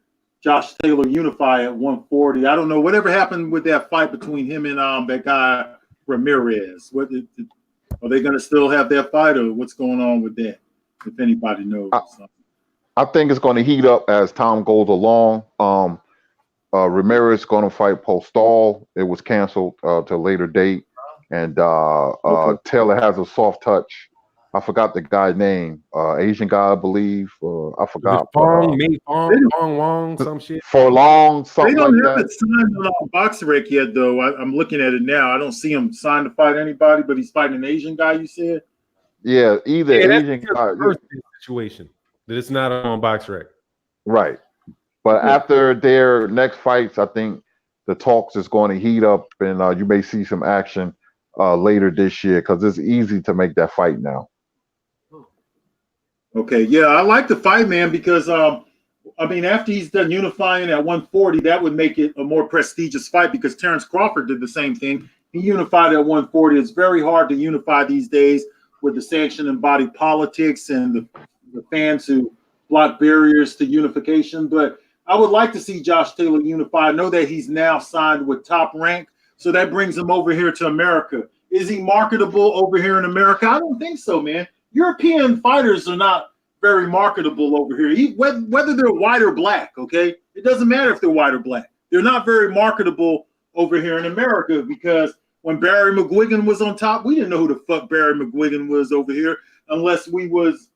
Speaker 3: Josh Taylor unify at 140. I don't know whatever happened with that fight between him and that guy Ramirez. Are they going to still have that fight, or what's going on with that? If anybody knows.
Speaker 1: I think it's going to heat up as time goes along. Ramirez going to fight Postal. It was canceled to a later date. And
Speaker 3: Okay.
Speaker 1: Taylor has a soft touch. I forgot the guy's name. Asian guy, I believe. I forgot.
Speaker 4: Fong Wong, some shit.
Speaker 1: For long,
Speaker 3: They
Speaker 1: something
Speaker 3: don't
Speaker 1: like
Speaker 3: have
Speaker 1: that.
Speaker 3: it signed on BoxRec yet, though. I'm looking at it now. I don't see him signed to fight anybody, but he's fighting an Asian guy, you said?
Speaker 1: Yeah, either Asian guy.
Speaker 4: First situation that it's not on BoxRec.
Speaker 1: Right. But after their next fights, I think the talks is going to heat up, and you may see some action later this year because it's easy to make that fight now.
Speaker 3: Okay, yeah, I like the fight, man, because after he's done unifying at 140, that would make it a more prestigious fight because Terrence Crawford did the same thing. He unified at 140. It's very hard to unify these days with the sanction and body politics and the fans who block barriers to unification. But I would like to see Josh Taylor unify. I know that he's now signed with Top Rank, so that brings him over here to America. Is he marketable over here in America? I don't think so, man. European fighters are not very marketable over here, whether they're white or black, okay? It doesn't matter if they're white or black. They're not very marketable over here in America because when Barry McGuigan was on top, we didn't know who the fuck Barry McGuigan was over here unless we was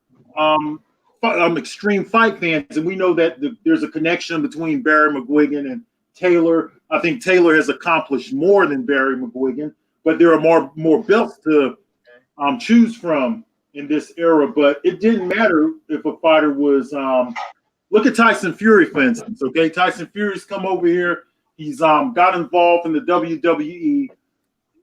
Speaker 3: extreme fight fans, and we know that there's a connection between Barry McGuigan and Taylor. I think Taylor has accomplished more than Barry McGuigan, but there are more belts to choose from in this era. But it didn't matter if a fighter was look at Tyson Fury, for instance. Okay, Tyson Fury's come over here. He's got involved in the WWE.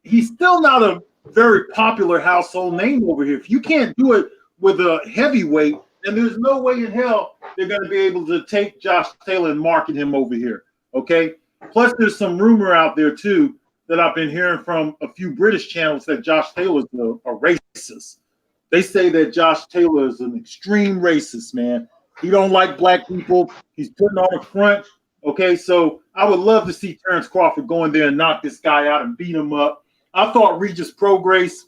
Speaker 3: He's still not a very popular household name over here. If you can't do it with a heavyweight, then there's no way in hell they're going to be able to take Josh Taylor and market him over here. Okay. Plus, there's some rumor out there too that I've been hearing from a few British channels that Josh Taylor's a racist. They say that Josh Taylor is an extreme racist, man. He don't like black people. He's putting on a front. Okay, so I would love to see Terrence Crawford go in there and knock this guy out and beat him up. I thought Regis Prograis,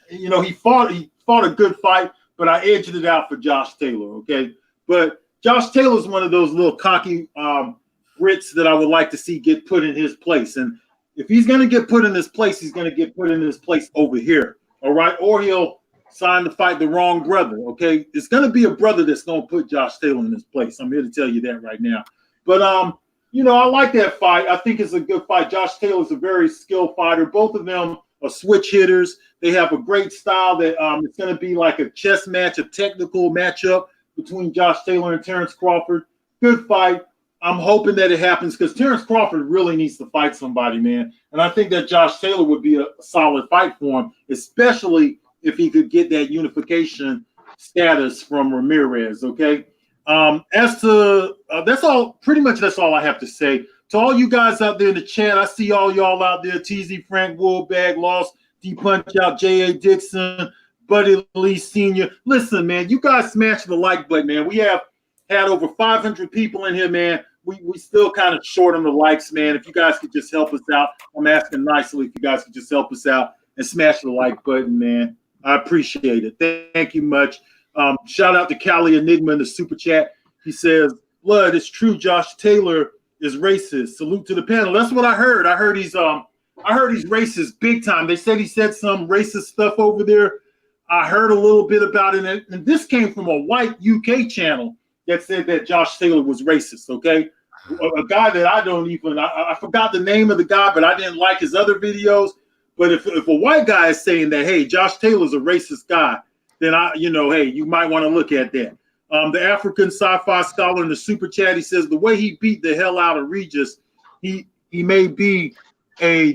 Speaker 3: he fought a good fight, but I edged it out for Josh Taylor. Okay, but Josh Taylor's one of those little cocky Brits that I would like to see get put in his place. And if he's going to get put in his place, he's going to get put in his place over here. All right, or he'll sign to fight the wrong brother. Okay, it's going to be a brother that's going to put Josh Taylor in his place. I'm here to tell you that right now. But I like that fight. I think it's a good fight. Josh Taylor's a very skilled fighter. Both of them are switch hitters. They have a great style that it's going to be like a chess match, a technical matchup between Josh Taylor and Terrence Crawford. Good fight. I'm hoping that it happens because Terrence Crawford really needs to fight somebody, man. And I think that Josh Taylor would be a solid fight for him, especially if he could get that unification status from Ramirez, okay? As to that's all I have to say. To all you guys out there in the chat, I see all y'all out there, TZ Frank, Woolbag, Lost, D Punch Out, J.A. Dixon, Buddy Lee Sr. Listen, man, you guys smash the like button, man. We have had over 500 people in here, man. We still kind of short on the likes, man. If you guys could just help us out, I'm asking nicely if you guys could just help us out and smash the like button, man. I appreciate it. Thank you much. Shout out to Cali Enigma in the super chat. He says, Blood, it's true. Josh Taylor is racist. Salute to the panel. That's what I heard. I heard he's racist big time. They said he said some racist stuff over there. I heard a little bit about it. And this came from a white UK channel that said that Josh Taylor was racist. Okay. A guy that I forgot the name of the guy, but I didn't like his other videos. But if a white guy is saying that, hey, Josh Taylor's a racist guy, then hey, you might want to look at that. The African sci-fi scholar in the super chat, he says the way he beat the hell out of Regis, he may be a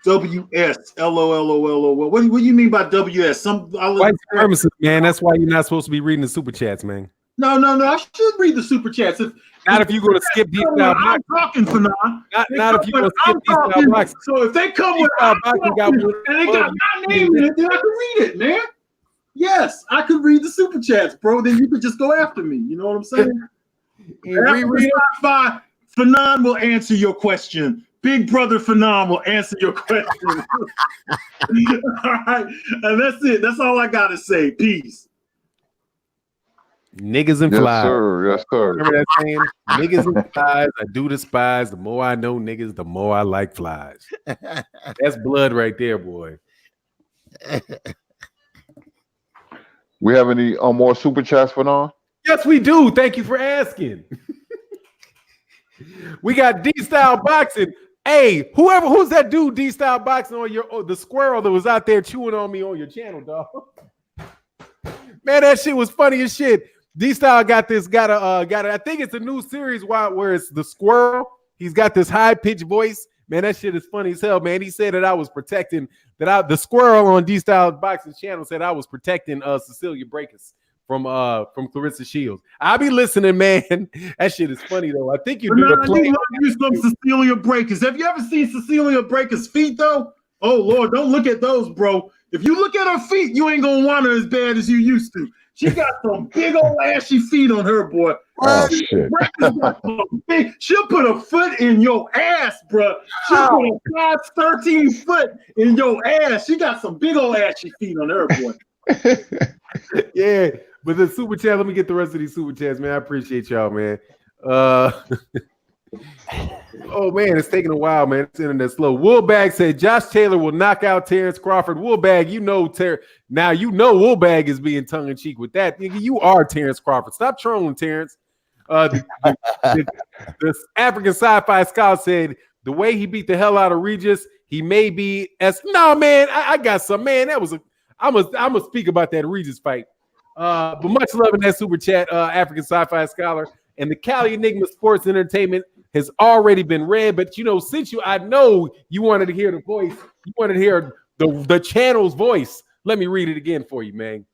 Speaker 3: WS. LOL. What do you mean by WS?
Speaker 4: White supremacist, man. That's why you're not supposed to be reading the super chats, man.
Speaker 3: No. I should read the super chats.
Speaker 4: Not if you're going to skip D style boxing.
Speaker 3: I'm talking for now.
Speaker 4: Not if you're going to skip D style boxing.
Speaker 3: So if they come with
Speaker 4: boxing
Speaker 3: and they got my name in it, then I can read it, man. Yes, I could read the super chats, bro. Then you could just go after me. You know what I'm saying? Fanon will answer your question. Big brother Fanon will answer your question. All right, and that's it. That's all I gotta say. Peace.
Speaker 4: Niggas and
Speaker 1: Yes,
Speaker 4: flies.
Speaker 1: sir. Yes, sir.
Speaker 4: Remember that saying? Niggas and flies. I do despise. The more I know niggas, the more I like flies. That's blood right there, boy.
Speaker 1: We have any more super chats for now?
Speaker 4: Yes, we do. Thank you for asking. We got D-Style Boxing. Hey, who's that dude D-Style Boxing on the squirrel that was out there chewing on me on your channel, dog? Man, that shit was funny as shit. D-Style got I think it's a new series where it's the squirrel. He's got this high-pitched voice. Man, that shit is funny as hell, man. He said that I was protecting the squirrel on D-Style Boxing channel said I was protecting Cecilia Breakus from Clarissa Shields. I'll be listening, man. That shit is funny though. I think you do the play.
Speaker 3: You love you some Cecilia Breakus. Have you ever seen Cecilia Breakus' feet though? Oh Lord, don't look at those, bro. If you look at her feet, you ain't gonna want her as bad as you used to. She got some big old ashy feet on her, boy.
Speaker 1: Oh, shit.
Speaker 3: She'll put a foot in your ass, bro. She'll put a 13 foot in your ass. She got some big old ashy feet on her, boy.
Speaker 4: Yeah, but the super chat, let me get the rest of these super chats, man. I appreciate y'all, man. Oh man, it's taking a while, man. It's internet slow. Woolbag said Josh Taylor will knock out Terrence Crawford. Woolbag, now you know Woolbag is being tongue in cheek with that. Nigga, you are Terrence Crawford. Stop trolling, Terrence. The African sci-fi scholar said the way he beat the hell out of Regis, he may be no man. I got some man. I'm gonna speak about that Regis fight. But much love in that super chat, African sci-fi scholar. And the Cali Enigma Sports Entertainment has already been read, but since I know you wanted to hear the voice, you wanted to hear the channel's voice. Let me read it again for you, man.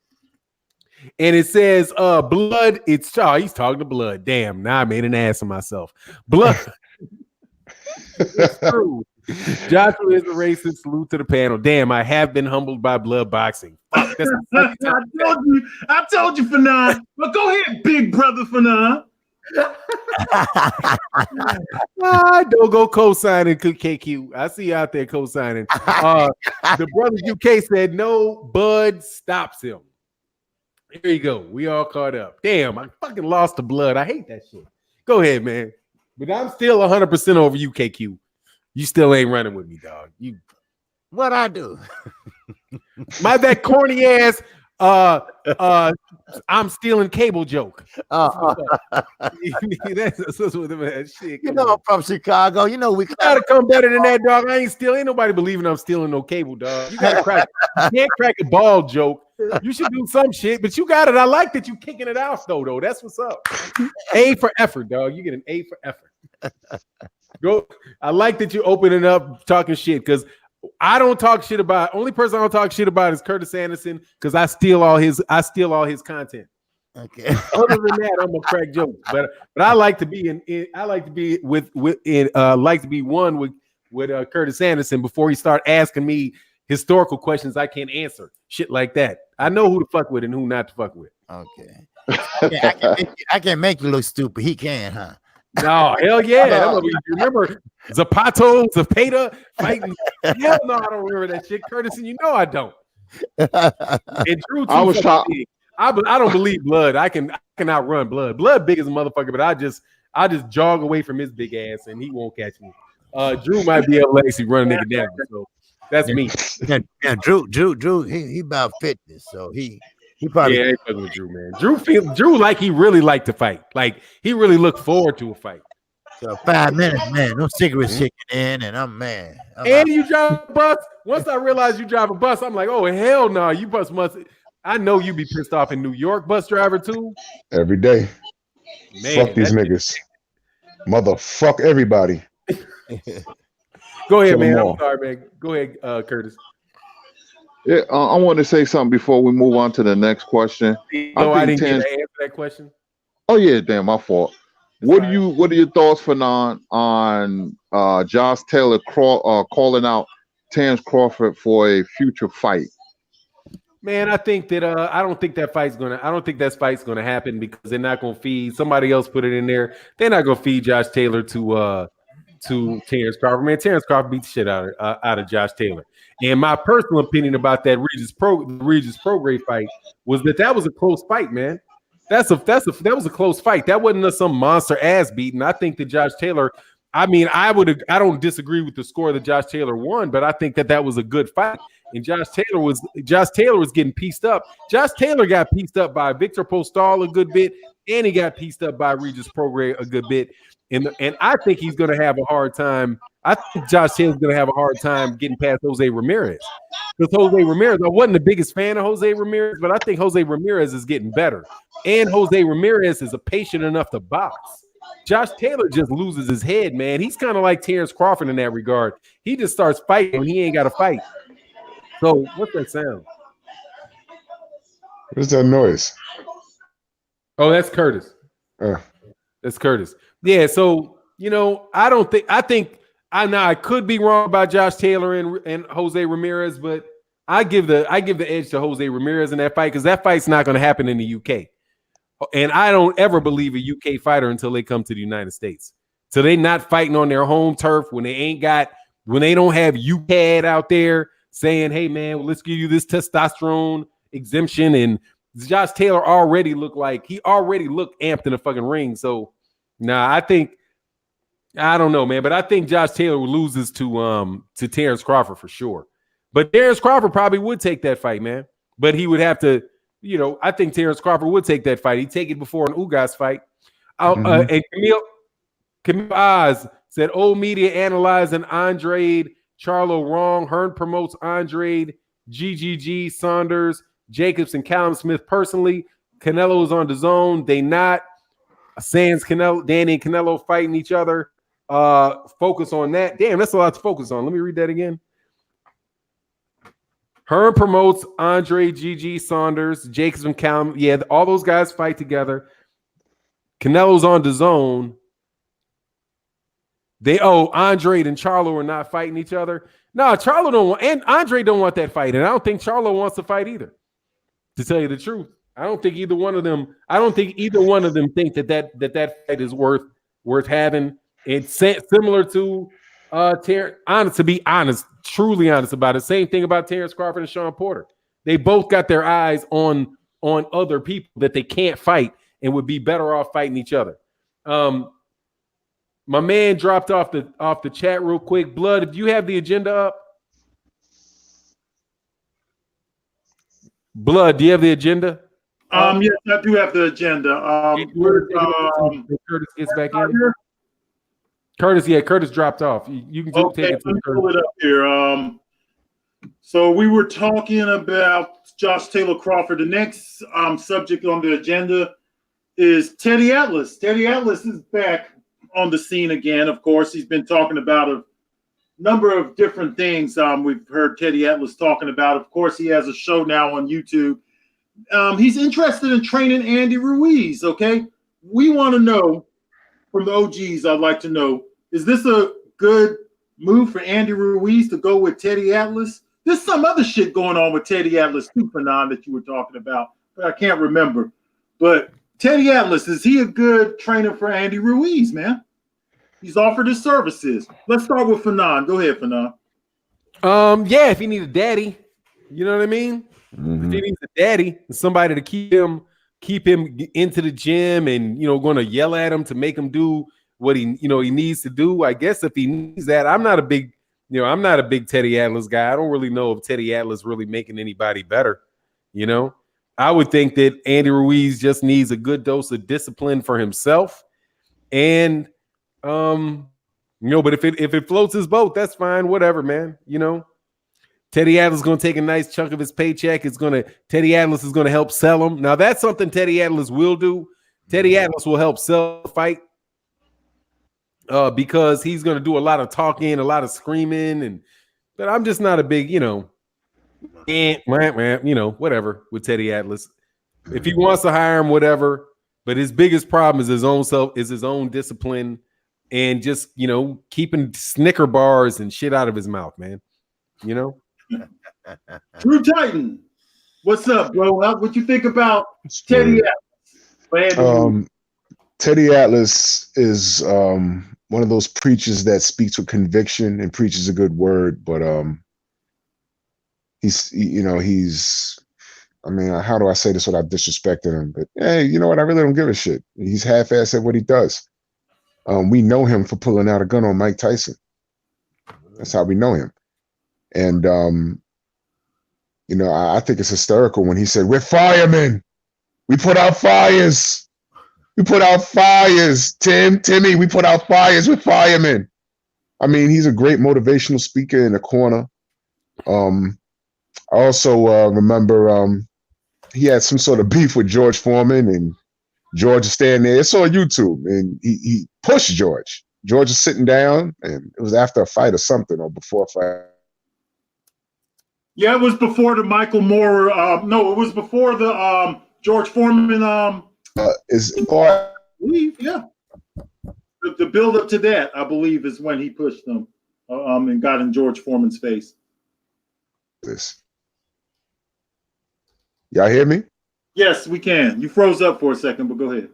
Speaker 4: And it says, blood, he's talking to blood. Damn, now I made an ass of myself. Blood. It's true. Joshua is a racist. Salute to the panel. Damn, I have been humbled by blood boxing. Fuck, I
Speaker 3: told you, Fanon. But go ahead, big brother Fanon.
Speaker 4: Don't go co-signing KQ. I see you out there co-signing. The brothers UK said no, Bud stops him. Here you go. We all caught up. Damn, I fucking lost the blood. I hate that shit. Go ahead, man. But I'm still 100% over you, KQ. You still ain't running with me, dog.
Speaker 5: What I do?
Speaker 4: That corny ass I'm stealing cable joke.
Speaker 5: That's what shit. I'm from Chicago. We
Speaker 4: gotta come better than that, dog. I ain't stealing. Ain't nobody believing I'm stealing no cable, dog. You gotta crack. You can't crack a ball joke. You should do some shit, but you got it. I like that you kicking it out though. That's what's up. A for effort, dog. You get an A for effort. Go. I like that you opening up talking shit because I don't talk shit about. Only person I don't talk shit about is Curtis Anderson because I steal all his content. Okay. Other than that, I'm a crack joke. But I like to be one with Curtis Anderson before he start asking me historical questions I can't answer. Shit like that. I know who to fuck with and who not to fuck with.
Speaker 5: Okay. I can make you look stupid. He can, huh?
Speaker 4: No, hell yeah. You remember Zapata fighting? Hell no, I don't remember that shit. Curtis, and you know I don't. And Drew, I was shocked. I don't believe blood. I can outrun blood. Blood big as a motherfucker, but I just jog away from his big ass and he won't catch me. Drew might be able to actually run a nigga down. So that's me.
Speaker 5: Yeah, Drew, he about fitness, so he probably
Speaker 4: ain't fucking with Drew, man. Drew like he really liked to fight. Like he really looked forward to a fight.
Speaker 5: So 5 minutes, man. No cigarettes kicking in, and I'm mad.
Speaker 4: You drive a bus. Once I realized you drive a bus, I'm like, oh hell no, you bus must. I know you be pissed off in New York, bus driver too.
Speaker 2: Every day.
Speaker 4: Man,
Speaker 2: fuck these niggas. Motherfuck everybody.
Speaker 4: Go ahead, man. I'm sorry, man. Go ahead, Curtis.
Speaker 1: Yeah, I want to say something before we move on to the next question.
Speaker 4: No, I didn't get to answer that question.
Speaker 1: Oh yeah, damn, my fault. What are your thoughts, Fanon, on Josh Taylor calling out Terrence Crawford for a future fight?
Speaker 4: Man, I think that I don't think that fight's gonna happen because they're not gonna feed somebody else. Put it in there. They're not gonna feed Josh Taylor to Terrence Crawford. Man, Terrence Crawford beat the shit out of Josh Taylor. And my personal opinion about that Regis Prograis fight was that was a close fight, man. That was a close fight. That wasn't some monster ass beating. I think that Josh Taylor. I mean, I don't disagree with the score that Josh Taylor won, but I think that was a good fight. And Josh Taylor was getting pieced up. Josh Taylor got pieced up by Victor Postal a good bit, and he got pieced up by Regis Prograis a good bit. And I think he's going to have a hard time. I think Josh Taylor's going to have a hard time getting past Jose Ramirez. Because Jose Ramirez, I wasn't the biggest fan of Jose Ramirez, but I think Jose Ramirez is getting better. And Jose Ramirez is a patient enough to box. Josh Taylor just loses his head, man. He's kind of like Terrence Crawford in that regard. He just starts fighting when he ain't got to fight. So what's that sound?
Speaker 2: What's that noise?
Speaker 4: Oh, that's Curtis. That's Curtis. Yeah, so I could be wrong about Josh Taylor and Jose Ramirez, but I give the edge to Jose Ramirez in that fight because that fight's not going to happen in the UK. And I don't ever believe a UK fighter until they come to the United States. So they're not fighting on their home turf when they don't have UCAD out there saying, hey, man, let's give you this testosterone exemption. And Josh Taylor already looked amped in the fucking ring. So, I don't know, man, but I think Josh Taylor loses to Terrence Crawford for sure. But Terrence Crawford probably would take that fight, man. But he would have to, I think Terrence Crawford would take that fight. He'd take it before an Ugas fight. And Camille Oz said, old media analyzing Andrade Charlo wrong. Hearn promotes Andrade, GGG, Saunders, Jacobs, and Callum Smith personally. Canelo is on DAZN. They not. Sands, Danny and Canelo fighting each other. Focus on that. Damn, that's a lot to focus on. Let me read that again. Hearn promotes Andre, GG, Saunders, Jacobs, and Callum. Yeah, all those guys fight together. Canelo's on DAZN. Andre and Charlo are not fighting each other. No, Charlo don't want, and Andre don't want that fight, and I don't think Charlo wants to fight either. To tell you the truth, I don't think either one of them think that fight is worth having. It's similar to to be honest, truly honest about it. Same thing about Terrence Crawford and Sean Porter. They both got their eyes on other people that they can't fight and would be better off fighting each other. My man dropped off the chat real quick. Blood, if you have the agenda up. Blood, do you have the agenda?
Speaker 3: Yes, I do have the agenda.
Speaker 4: Curtis gets back in. Curtis dropped off. You can take it.
Speaker 3: Let me pull it up here. So we were talking about Josh Taylor Crawford. The next subject on the agenda is Teddy Atlas. Teddy Atlas is back on the scene again. Of course, he's been talking about a number of different things. We've heard Teddy Atlas talking about. Of course, he has a show now on YouTube. He's interested in training Andy Ruiz. Okay, we want to know from the OGs. I'd like to know: is this a good move for Andy Ruiz to go with Teddy Atlas? There's some other shit going on with Teddy Atlas too, Fanon, that you were talking about, but I can't remember. But Teddy Atlas, is he a good trainer for Andy Ruiz, man? He's offered his services. Let's start with Fanon. Go ahead, Fanon.
Speaker 4: Yeah, if he needs a daddy, you know what I mean?
Speaker 2: Mm-hmm.
Speaker 4: If he needs a daddy, somebody to keep him into the gym and going to yell at him to make him do what he needs to do. I guess if he needs that, I'm not a big Teddy Atlas guy. I don't really know if Teddy Atlas really making anybody better. I would think that Andy Ruiz just needs a good dose of discipline for himself. And but if it floats his boat, that's fine, whatever, man. Teddy Atlas is going to take a nice chunk of his paycheck. Teddy Atlas is going to help sell him. Now, that's something Teddy Atlas will do. Teddy Atlas will help sell the fight because he's going to do a lot of talking, a lot of screaming, but I'm just not a big, whatever with Teddy Atlas. If he wants to hire him, whatever. but his biggest problem is his own discipline and just, keeping Snicker bars and shit out of his mouth, man.
Speaker 3: Drew Titan, what's up, bro? What you think about Teddy Atlas?
Speaker 2: Teddy Atlas is one of those preachers that speaks with conviction and preaches a good word, but how do I say this without disrespecting him? But hey, you know what? I really don't give a shit. He's half-assed at what he does. We know him for pulling out a gun on Mike Tyson. That's how we know him. And I think it's hysterical when he said, "We're firemen. We put out fires. We put out fires. Timmy, we put out fires with firemen." I mean, he's a great motivational speaker in the corner. I also remember he had some sort of beef with George Foreman, and George is standing there. It's on YouTube, and he pushed George. George is sitting down, and it was after a fight or something, or before a fight.
Speaker 3: Yeah, it was before the Michael Moore. No, it was before the George Foreman. Yeah. The build up to that, I believe, is when he pushed them and got in George Foreman's face.
Speaker 2: Y'all hear me?
Speaker 3: Yes, we can. You froze up for a second, but go ahead.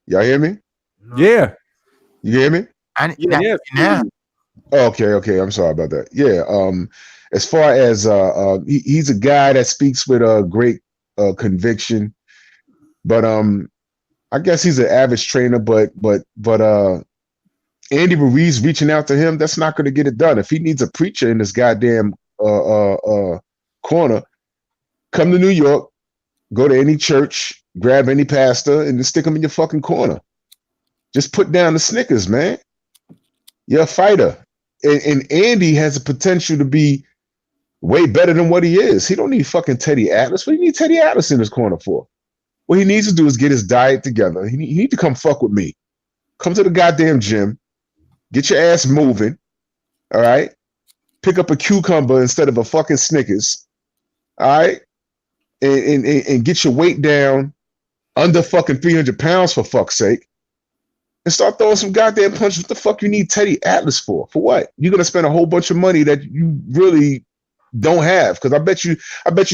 Speaker 2: Y'all hear me?
Speaker 4: Yeah.
Speaker 2: You hear me?
Speaker 3: Yeah.
Speaker 2: Okay. I'm sorry about that. Yeah. As far as he's a guy that speaks with a great conviction, but I guess he's an average trainer. But Andy Ruiz reaching out to him, that's not going to get it done. If he needs a preacher in this goddamn corner, come to New York, go to any church, grab any pastor, and just stick him in your fucking corner. Just put down the Snickers, man. You're a fighter. And Andy has the potential to be way better than what he is. He don't need fucking Teddy Atlas. What do you need Teddy Atlas in his corner for? What he needs to do is get his diet together. He need to come fuck with me. Come to the goddamn gym. Get your ass moving. All right? Pick up a cucumber instead of a fucking Snickers. All right? And get your weight down under fucking 300 pounds, for fuck's sake. And start throwing some goddamn punches. What the fuck you need Teddy Atlas for? For what? You're gonna spend a whole bunch of money that you really don't have. Because I bet you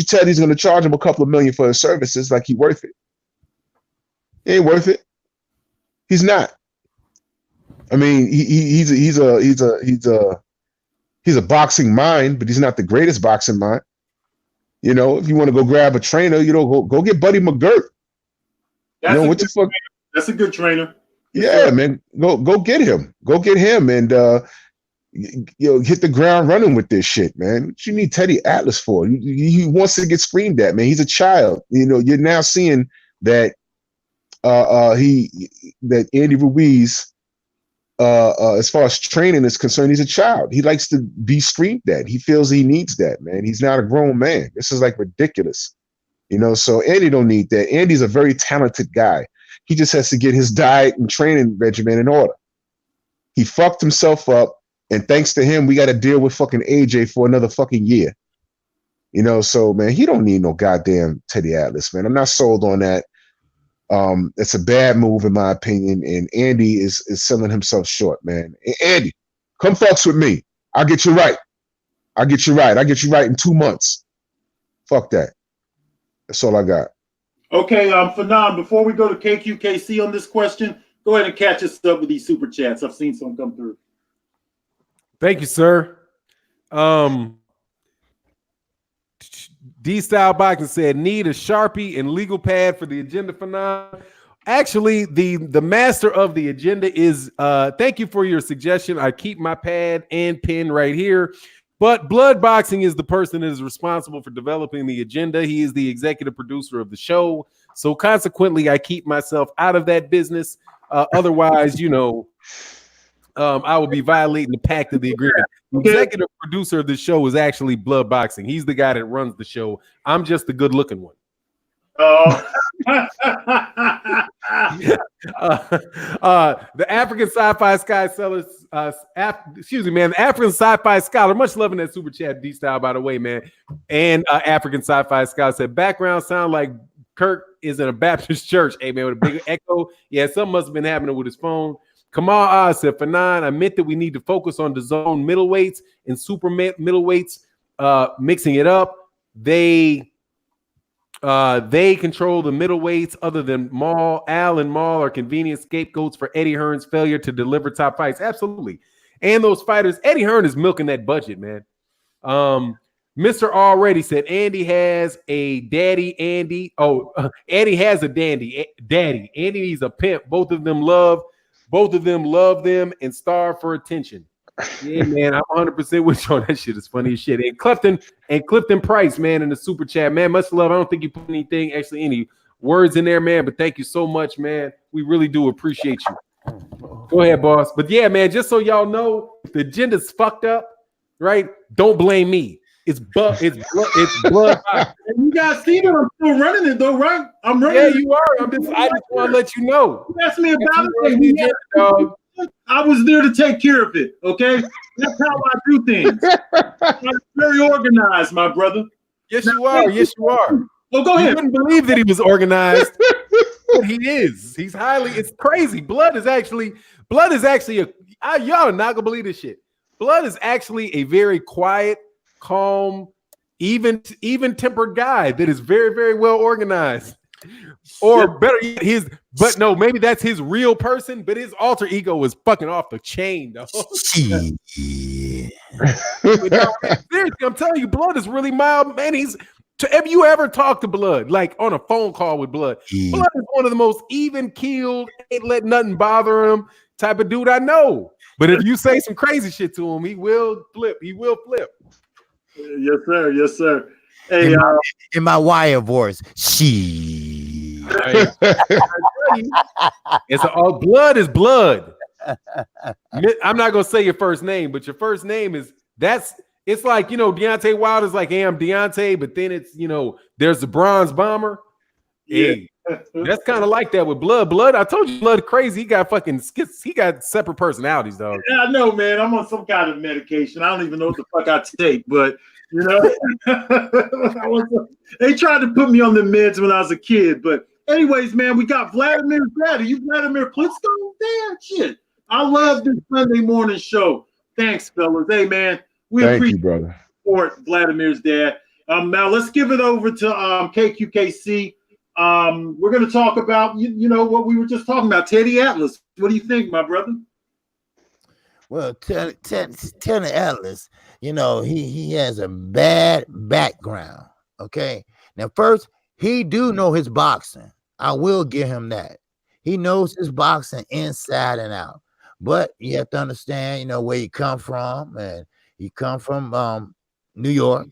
Speaker 2: Teddy's gonna charge him a couple of million for his services. Like he worth it. He ain't worth it. He's not. I mean, he's a boxing mind, but he's not the greatest boxing mind. If you want to go grab a trainer, go get Buddy McGirt. What the fuck?
Speaker 3: That's a good trainer.
Speaker 2: Yeah, man, go get him. Go get him, and hit the ground running with this shit, man. What you need Teddy Atlas for? He wants to get screamed at, man. He's a child. You're now seeing that that Andy Ruiz, as far as training is concerned, he's a child. He likes to be screamed at. He feels he needs that, man. He's not a grown man. This is like ridiculous, So Andy don't need that. Andy's a very talented guy. He just has to get his diet and training regimen in order. He fucked himself up, and thanks to him, we got to deal with fucking AJ for another fucking year. So, man, he don't need no goddamn Teddy Atlas, man. I'm not sold on that. It's a bad move, in my opinion, and Andy is selling himself short, man. Andy, come fucks with me. I'll get you right. I'll get you right in 2 months. Fuck that. That's all I got.
Speaker 3: Okay, Fanon, before we go to KQKC on this question, go ahead and catch us up with these super chats. I've seen some come through.
Speaker 4: Thank you, sir. D-Style Boxing said, need a Sharpie and legal pad for the agenda, Fanon. Actually, the master of the agenda is, thank you for your suggestion. I keep my pad and pen right here. But Blood Boxing is the person that is responsible for developing the agenda. He is the executive producer of the show. So consequently, I keep myself out of that business. Otherwise, I would be violating the pact of the agreement. The executive producer of the show is actually Blood Boxing. He's the guy that runs the show. I'm just the good looking one. The African sci-fi sky sellers, excuse me, man. The African sci-fi scholar, much love in that super chat, D style, by the way, man. And African sci-fi scholar said, background sound like Kirk is in a Baptist church. Hey, man, with a big echo. Yeah, something must have been happening with his phone. Kamal Oz said, for 9, I meant that we need to focus on the zone middleweights and super middleweights, mixing it up. They control the middleweights other than Maul. Al and Maul are convenient scapegoats for Eddie Hearn's failure to deliver top fights. Absolutely. And those fighters, Eddie Hearn is milking that budget, man. Mr. Already said Andy has a daddy. Andy has a daddy. Andy needs a pimp. Both of them love them and starve for attention. Yeah, man, I'm 100% with you on that shit. It's funny as shit. And Clifton Price, man, in the super chat, man, much love. I don't think you put any words in there, man, but thank you so much, man. We really do appreciate you. Go ahead, boss. But yeah, man, just so y'all know, if the agenda's fucked up, right? Don't blame me. It's blood.
Speaker 3: And you guys see that I'm still running it though, right? I'm running.
Speaker 4: Yeah, you are. I just want to let you know.
Speaker 3: You asked me about it. Dog. I was there to take care of it. Okay, that's how I do things. I'm very organized, my brother.
Speaker 4: Yes, you are. Yes, you are.
Speaker 3: Well, go ahead.
Speaker 4: You wouldn't believe that he was organized. But he is. He's highly. It's crazy. Blood is actually y'all are not gonna believe this shit. Blood is actually a very quiet, calm, even-tempered guy that is very, very well organized. Or better yet, maybe that's his real person, but his alter ego is fucking off the chain, though. Seriously, I'm telling you, Blood is really mild, man. Have you ever talked to Blood, like on a phone call with Blood? Blood is one of the most even-keeled, ain't let nothing bother him type of dude I know. But if you say some crazy shit to him, he will flip.
Speaker 3: Yes, sir. Yes, sir. Hey,
Speaker 5: in my wire voice,
Speaker 4: it's all blood is blood. I'm not gonna say your first name, but your first name is it's like, Deontay Wilder's like, hey, I'm Deontay, but then it's, there's the Bronze Bomber.
Speaker 3: Yeah.
Speaker 4: Hey, that's kind of like that with Blood. Blood, I told you, Blood crazy. He got he got separate personalities, dog.
Speaker 3: Yeah, I know, man. I'm on some kind of medication. I don't even know what the fuck I take, but they tried to put me on the meds when I was a kid. But anyways, man, we got Vladimir's dad. Are you Vladimir Klitschko? Damn shit. I love this Sunday morning show. Thanks, fellas. Hey, man, we appreciate you, brother. Support Vladimir's dad. Now let's give it over to KQKC. We're going to talk about, what we were just talking about, Teddy Atlas. What do you think, my brother?
Speaker 5: Well, Teddy Atlas, he has a bad background. Okay. Now, first, he do know his boxing. I will give him that. He knows his boxing inside and out. But you have to understand, where he come from. And he come from New York.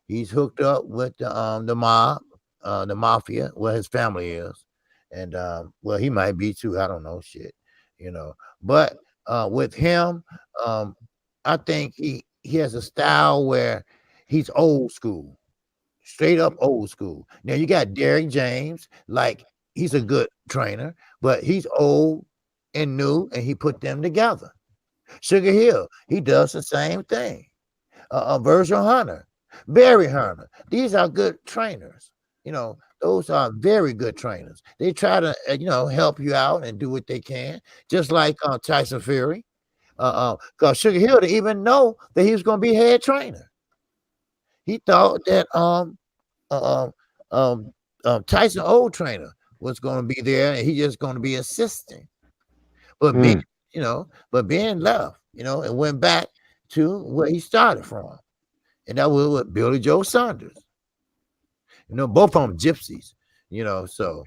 Speaker 5: He's hooked up with the mob. The mafia, where his family is, and he might be too. I don't know, shit, But with him, I think he has a style where he's old school, straight up old school. Now you got Derrick James, like he's a good trainer, but he's old and new, and he put them together. Sugar Hill, he does the same thing. Virgil Hunter, Barry Hunter, these are good trainers. Those are very good trainers. They try to, help you out and do what they can, just like Tyson Fury. Because Sugar Hill didn't even know that he was going to be head trainer. He thought that Tyson, old trainer, was going to be there, and he just going to be assisting. But being left, and went back to where he started from, and that was with Billy Joe Saunders. Both of them gypsies, so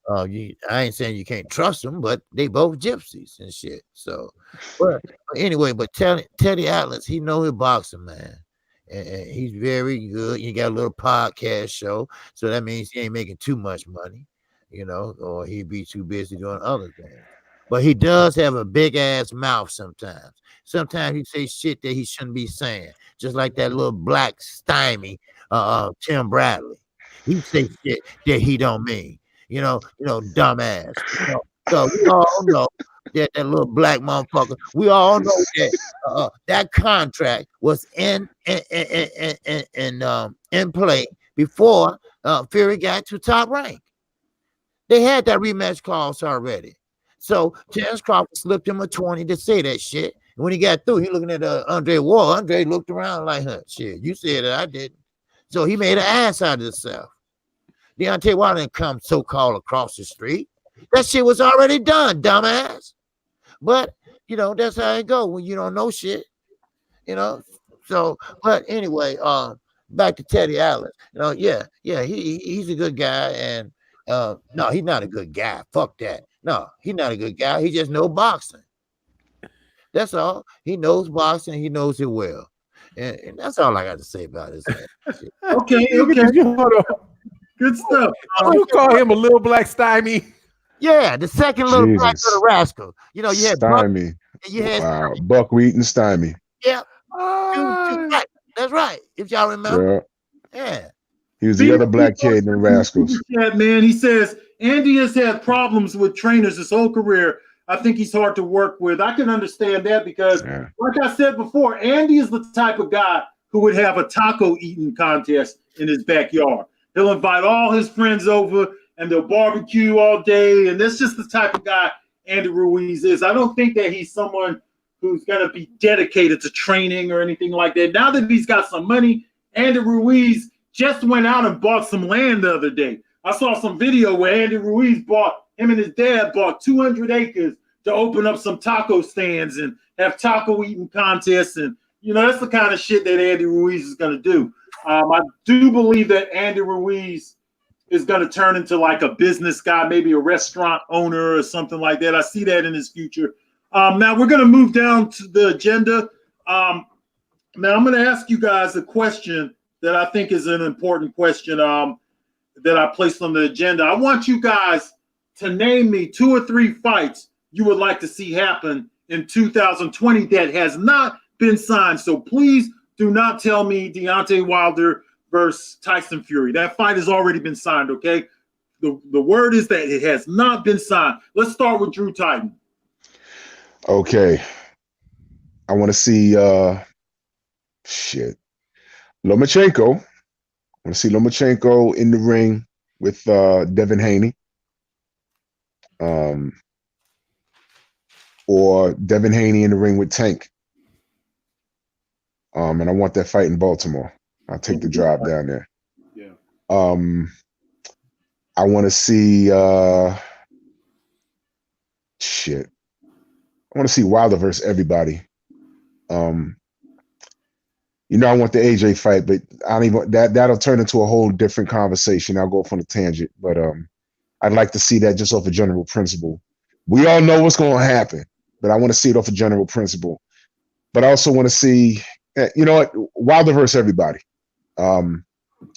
Speaker 5: I ain't saying you can't trust them, but they both gypsies and shit. So, but anyway, Teddy Atlas, he know his boxing, man. And he's very good. He got a little podcast show, so that means he ain't making too much money, or he'd be too busy doing other things. But he does have a big ass mouth sometimes. Sometimes he say shit that he shouldn't be saying, just like that little black stymie, Tim Bradley. He say shit that he don't mean. dumbass. So we all know that little black motherfucker. We all know that that contract was in play before Fury got to Top Rank. They had that rematch clause already. So Terrence Crawford slipped him a 20 to say that shit. And when he got through, he looking at Andre Ward. Andre looked around like, shit, you said it, I didn't. So he made an ass out of himself. Deontay Wilder didn't come so-called across the street. That shit was already done, dumbass. But, that's how it go when you don't know shit. So, but anyway, back to Teddy Allen. He's a good guy. And no, he's not a good guy. Fuck that. No, he's not a good guy. He just knows boxing. That's all. He knows boxing. He knows it well. And that's all I got to say about this.
Speaker 3: Okay. Good stuff.
Speaker 4: You call him a little black stymie?
Speaker 5: Yeah, the second little black little rascal. You had
Speaker 2: Stymie. Buckwheat and Stymie.
Speaker 5: Yeah. That's right. If y'all remember. Yeah.
Speaker 2: He was the other black kid in the Rascals.
Speaker 3: Man, he says Andy has had problems with trainers his whole career. I think he's hard to work with. I can understand that because, like I said before, Andy is the type of guy who would have a taco eating contest in his backyard. He'll invite all his friends over and they'll barbecue all day. And that's just the type of guy Andy Ruiz is. I don't think that he's someone who's going to be dedicated to training or anything like that. Now that he's got some money, Andy Ruiz just went out and bought some land the other day. I saw some video where Andy Ruiz him and his dad bought 200 acres to open up some taco stands and have taco eating contests. And, that's the kind of shit that Andy Ruiz is going to do. I do believe that Andy Ruiz is going to turn into like a business guy, maybe a restaurant owner or something like that. I see that in his future. Now we're going to move down to the agenda. Now I'm going to ask you guys a question that I think is an important question that I placed on the agenda. I want you guys to name me 2 or 3 fights you would like to see happen in 2020 that has not been signed. So please do not tell me Deontay Wilder versus Tyson Fury. That fight has already been signed, okay? The word is that it has not been signed. Let's start with Drew Titan.
Speaker 2: Okay. I want to see Lomachenko. I want to see Lomachenko in the ring with Devin Haney. Or Devin Haney in the ring with Tank. And I want that fight in Baltimore. I'll take the drive down there.
Speaker 3: Yeah.
Speaker 2: I want to see I want to see Wilder versus everybody. I want the AJ fight, but I don't even that'll turn into a whole different conversation. I'll go off on a tangent, but I'd like to see that just off a general principle. We all know what's going to happen, but I want to see it off a general principle. But I also want to see, Wilder versus everybody, in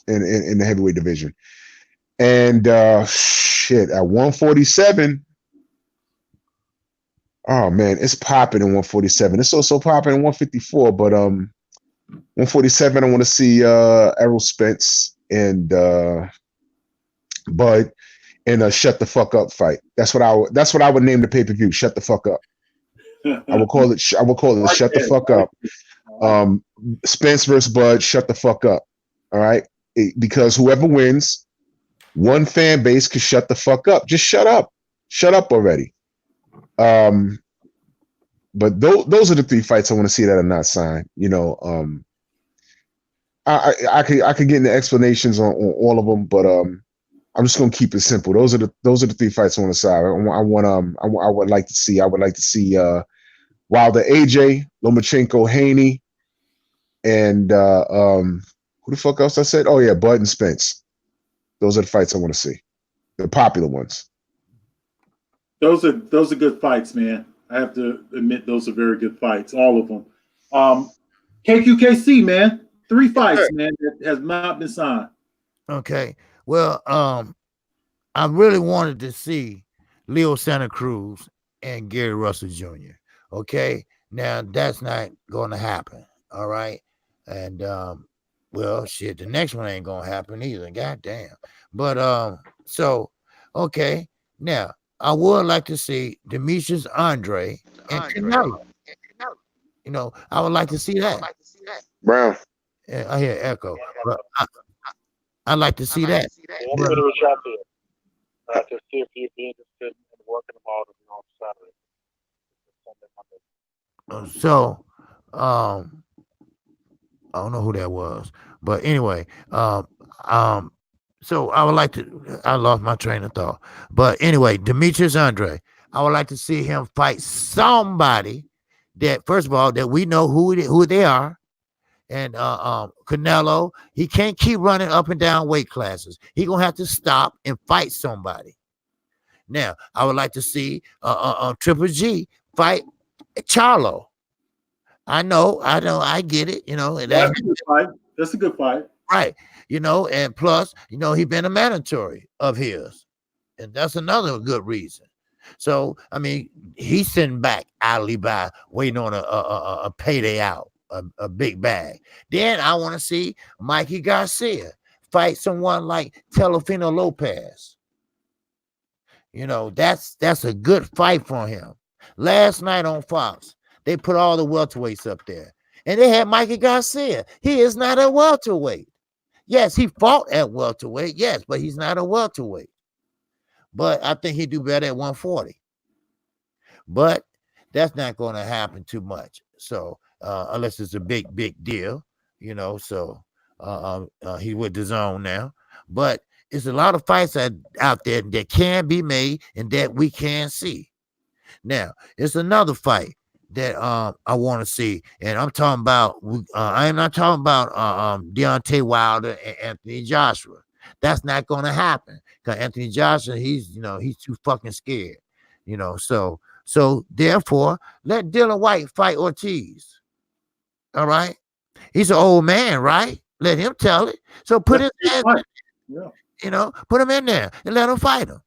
Speaker 2: the heavyweight division, and at 147. Oh man, it's popping in 147. It's also popping in 154, but 147. I want to see Errol Spence and Bud in a shut the fuck up fight. That's what I would name the pay-per-view. Shut the fuck up. I will call it shut the fuck up. Spence versus Bud. Shut the fuck up. All right, because whoever wins, one fan base can shut the fuck up. Just shut up. Shut up already. But those are the 3 fights I want to see that are not signed. I could get into explanations on all of them, but I'm just gonna keep it simple. Those are the 3 fights I want to sign. I would like to see Wilder, AJ, Lomachenko, Haney, and who the fuck else I said? Oh yeah, Bud and Spence. Those are the fights I want to see. The popular ones.
Speaker 3: Those are good fights, man. I have to admit those are very good fights, all of them. KQKC, man, 3 fights, man, that has not been signed.
Speaker 5: Okay. Well, I really wanted to see Leo Santa Cruz and Gary Russell Jr. Okay. Now that's not going to happen. All right. And the next one ain't gonna happen either. God damn. But Okay. Now, I would like to see Demetrius Andre and Canelo. You know, I would like to see that.
Speaker 2: Brown.
Speaker 5: Yeah, I hear echo, but I'd like to see that.
Speaker 6: We'll give it a shot there. To see if you'd be interested in working them out on Saturday.
Speaker 5: So, I don't know who that was, but anyway, so I would like to. I lost my train of thought, but anyway, Demetrius Andre, I would like to see him fight somebody that, first of all, that we know who they are. And Canelo, he can't keep running up and down weight classes. He gonna have to stop and fight somebody. Now, I would like to see Triple G fight Charlo. I know, I get it. You know,
Speaker 3: That's a good fight. That's a good fight,
Speaker 5: right? You know, and plus, you know, he been a mandatory of his, and that's another good reason. So, I mean, he's sitting back idly by, waiting on a payday out. A big bag. Then I want to see Mikey Garcia fight someone like Telefino Lopez. You know, that's a good fight for him. Last night on Fox, they put all the welterweights up there, and they had Mikey Garcia. He is not a welterweight. Yes, he fought at welterweight. Yes, but he's not a welterweight. But I think he'd do better at 140. But that's not going to happen too much. So. Unless it's a big deal, you know. So he with DAZN now, but it's a lot of fights out there that can be made and that we can see. Now, it's another fight that I want to see, and I'm talking about. I am not talking about Deontay Wilder and Anthony Joshua. That's not going to happen because Anthony Joshua, he's too fucking scared, you know. So therefore, let Dylan White fight Ortiz. All right, he's an old man, right? Let him tell it. So put his ass, you know, put him in there and let him fight him.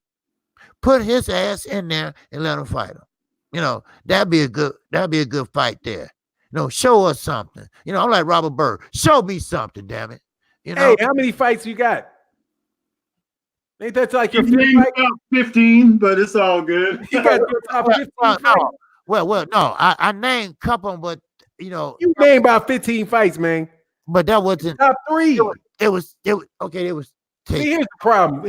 Speaker 5: Put his ass in there and let him fight him. You know, that'd be a good fight there. You know, show us something. You know, I'm like Robert Bird. Show me something, damn it. You know,
Speaker 4: hey, how many fights you got? Ain't that like your
Speaker 3: about 15, but it's all good.
Speaker 4: You got your top 15 fights?
Speaker 5: Well, no, I named a couple, but. You know,
Speaker 4: you named about 15 fights, man.
Speaker 5: But that wasn't
Speaker 4: top 3.
Speaker 5: It was okay. It was.
Speaker 4: See, here's the problem.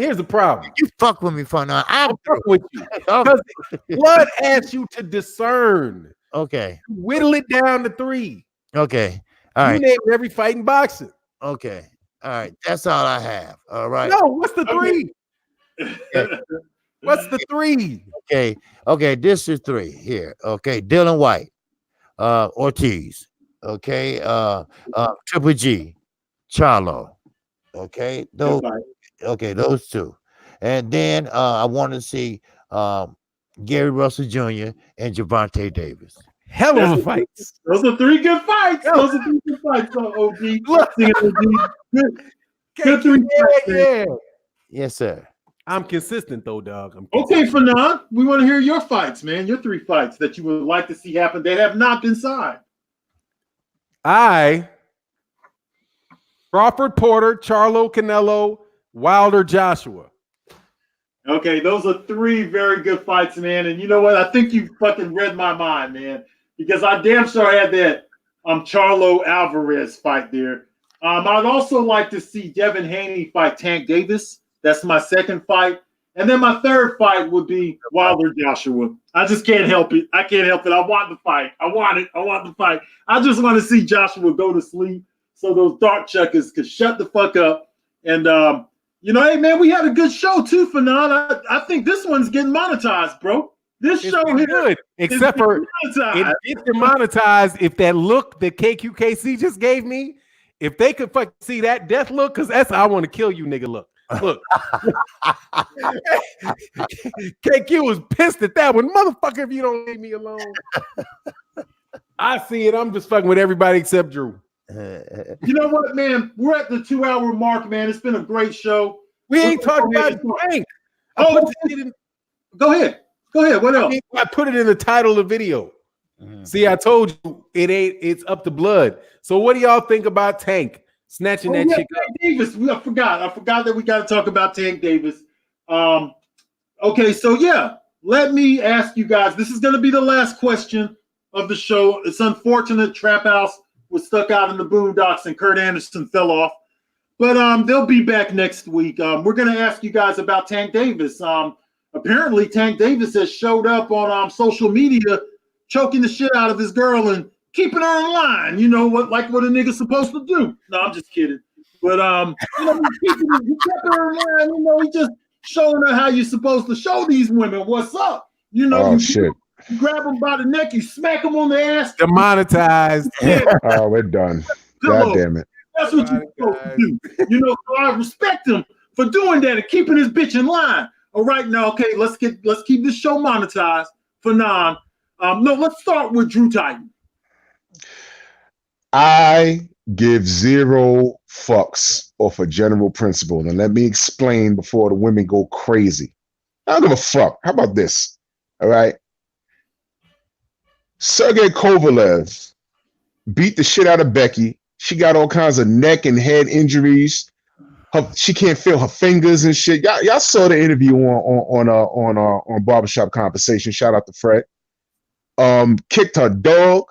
Speaker 5: You fuck with me for now. I'm
Speaker 4: fuck with you because blood asks you to discern.
Speaker 5: Okay.
Speaker 4: Whittle it down to 3.
Speaker 5: Okay. All right.
Speaker 4: You named every fight in boxing.
Speaker 5: Okay. All right. That's all I have. All right.
Speaker 4: No, what's the 3? Okay. What's the 3?
Speaker 5: Okay. This is 3 here. Okay. Dylan White. Ortiz, okay, Triple G, Charlo, okay, those 2, and then I want to see Gary Russell Jr. and Gervonta Davis.
Speaker 4: Hell of a fights.
Speaker 3: Those are 3 good fights. Those are 3 good fights. OG. Good 3 fights.
Speaker 4: Yeah.
Speaker 5: Yes, sir.
Speaker 4: I'm consistent though, dog.
Speaker 3: Okay, Fanon, we want to hear your fights, man. Your 3 fights that you would like to see happen that have not been signed.
Speaker 4: Crawford Porter, Charlo Canelo, Wilder Joshua.
Speaker 3: Okay, those are 3 very good fights, man. And you know what? I think you fucking read my mind, man, because I damn sure had that Charlo Alvarez fight there. I'd also like to see Devin Haney fight Tank Davis. That's my second fight. And then my third fight would be Wilder Joshua. I just can't help it. I can't help it. I want the fight. I want it. I want the fight. I just want to see Joshua go to sleep so those dark chuckers could shut the fuck up. And, you know, hey, man, we had a good show too, Fanon. I think this one's getting monetized, bro. This show here
Speaker 4: good, except for it gets demonetized if that look that KQKC just gave me, if they could fucking see that death look, because that's how I want to kill you, nigga. Look, KQ was pissed at that one, motherfucker. If you don't leave me alone, I see it. I'm just fucking with everybody except Drew.
Speaker 3: You know what, man? We're at the 2-hour mark, man. It's been a great show.
Speaker 4: We ain't talking about Frank.
Speaker 3: Go ahead. What else?
Speaker 4: I put it in the title of the video. See, I told you it's up to blood. So what do y'all think about Tank snatching that chick up?
Speaker 3: Davis. I forgot that we got to talk about Tank Davis. Okay, so yeah, let me ask you guys. This is going to be the last question of the show. It's unfortunate Trap House was stuck out in the boondocks and Kurt Anderson fell off, but they'll be back next week. We're going to ask you guys about Tank Davis. Apparently, Tank Davis has showed up on social media, choking the shit out of his girl and keeping her in line. You know what, like what a nigga's supposed to do. No, I'm just kidding. But you know, he kept her in line. You know, he just showing her how you're supposed to show these women what's up. You know,
Speaker 2: shit.
Speaker 3: You grab them by the neck, you smack them on the ass.
Speaker 4: Demonetized.
Speaker 3: Yeah.
Speaker 2: Oh, we're done. God damn it.
Speaker 3: That's what you're supposed to do. You know, so I respect him for doing that and keeping his bitch in line. All right, now, okay, let's keep this show monetized for non. No, let's start with Drew Titan.
Speaker 2: I give zero fucks off a general principle. And let me explain before the women go crazy. I don't give a fuck. How about this? All right. Sergey Kovalev beat the shit out of Becky. She got all kinds of neck and head injuries. She can't feel her fingers and shit. Y'all saw the interview on Barbershop Conversation. Shout out to Fred. Kicked her dog.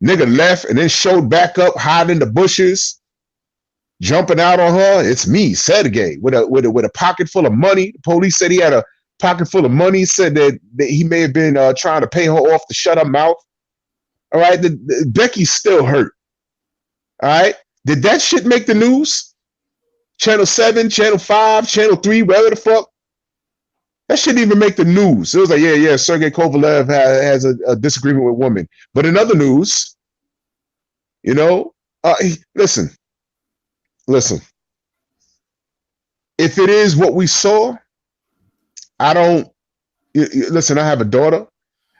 Speaker 2: Nigga left and then showed back up, hiding in the bushes, jumping out on her. It's me, Sergey, with a pocket full of money. The police said he had a pocket full of money. Said that he may have been trying to pay her off to shut her mouth. All right, Becky's still hurt. All right, did that shit make the news? Channel 7, Channel 5, Channel 3, wherever the fuck. That shouldn't even make the news. It was like, yeah, Sergey Kovalev has a disagreement with women. But in other news, you know, listen. If it is what we saw, listen, I have a daughter.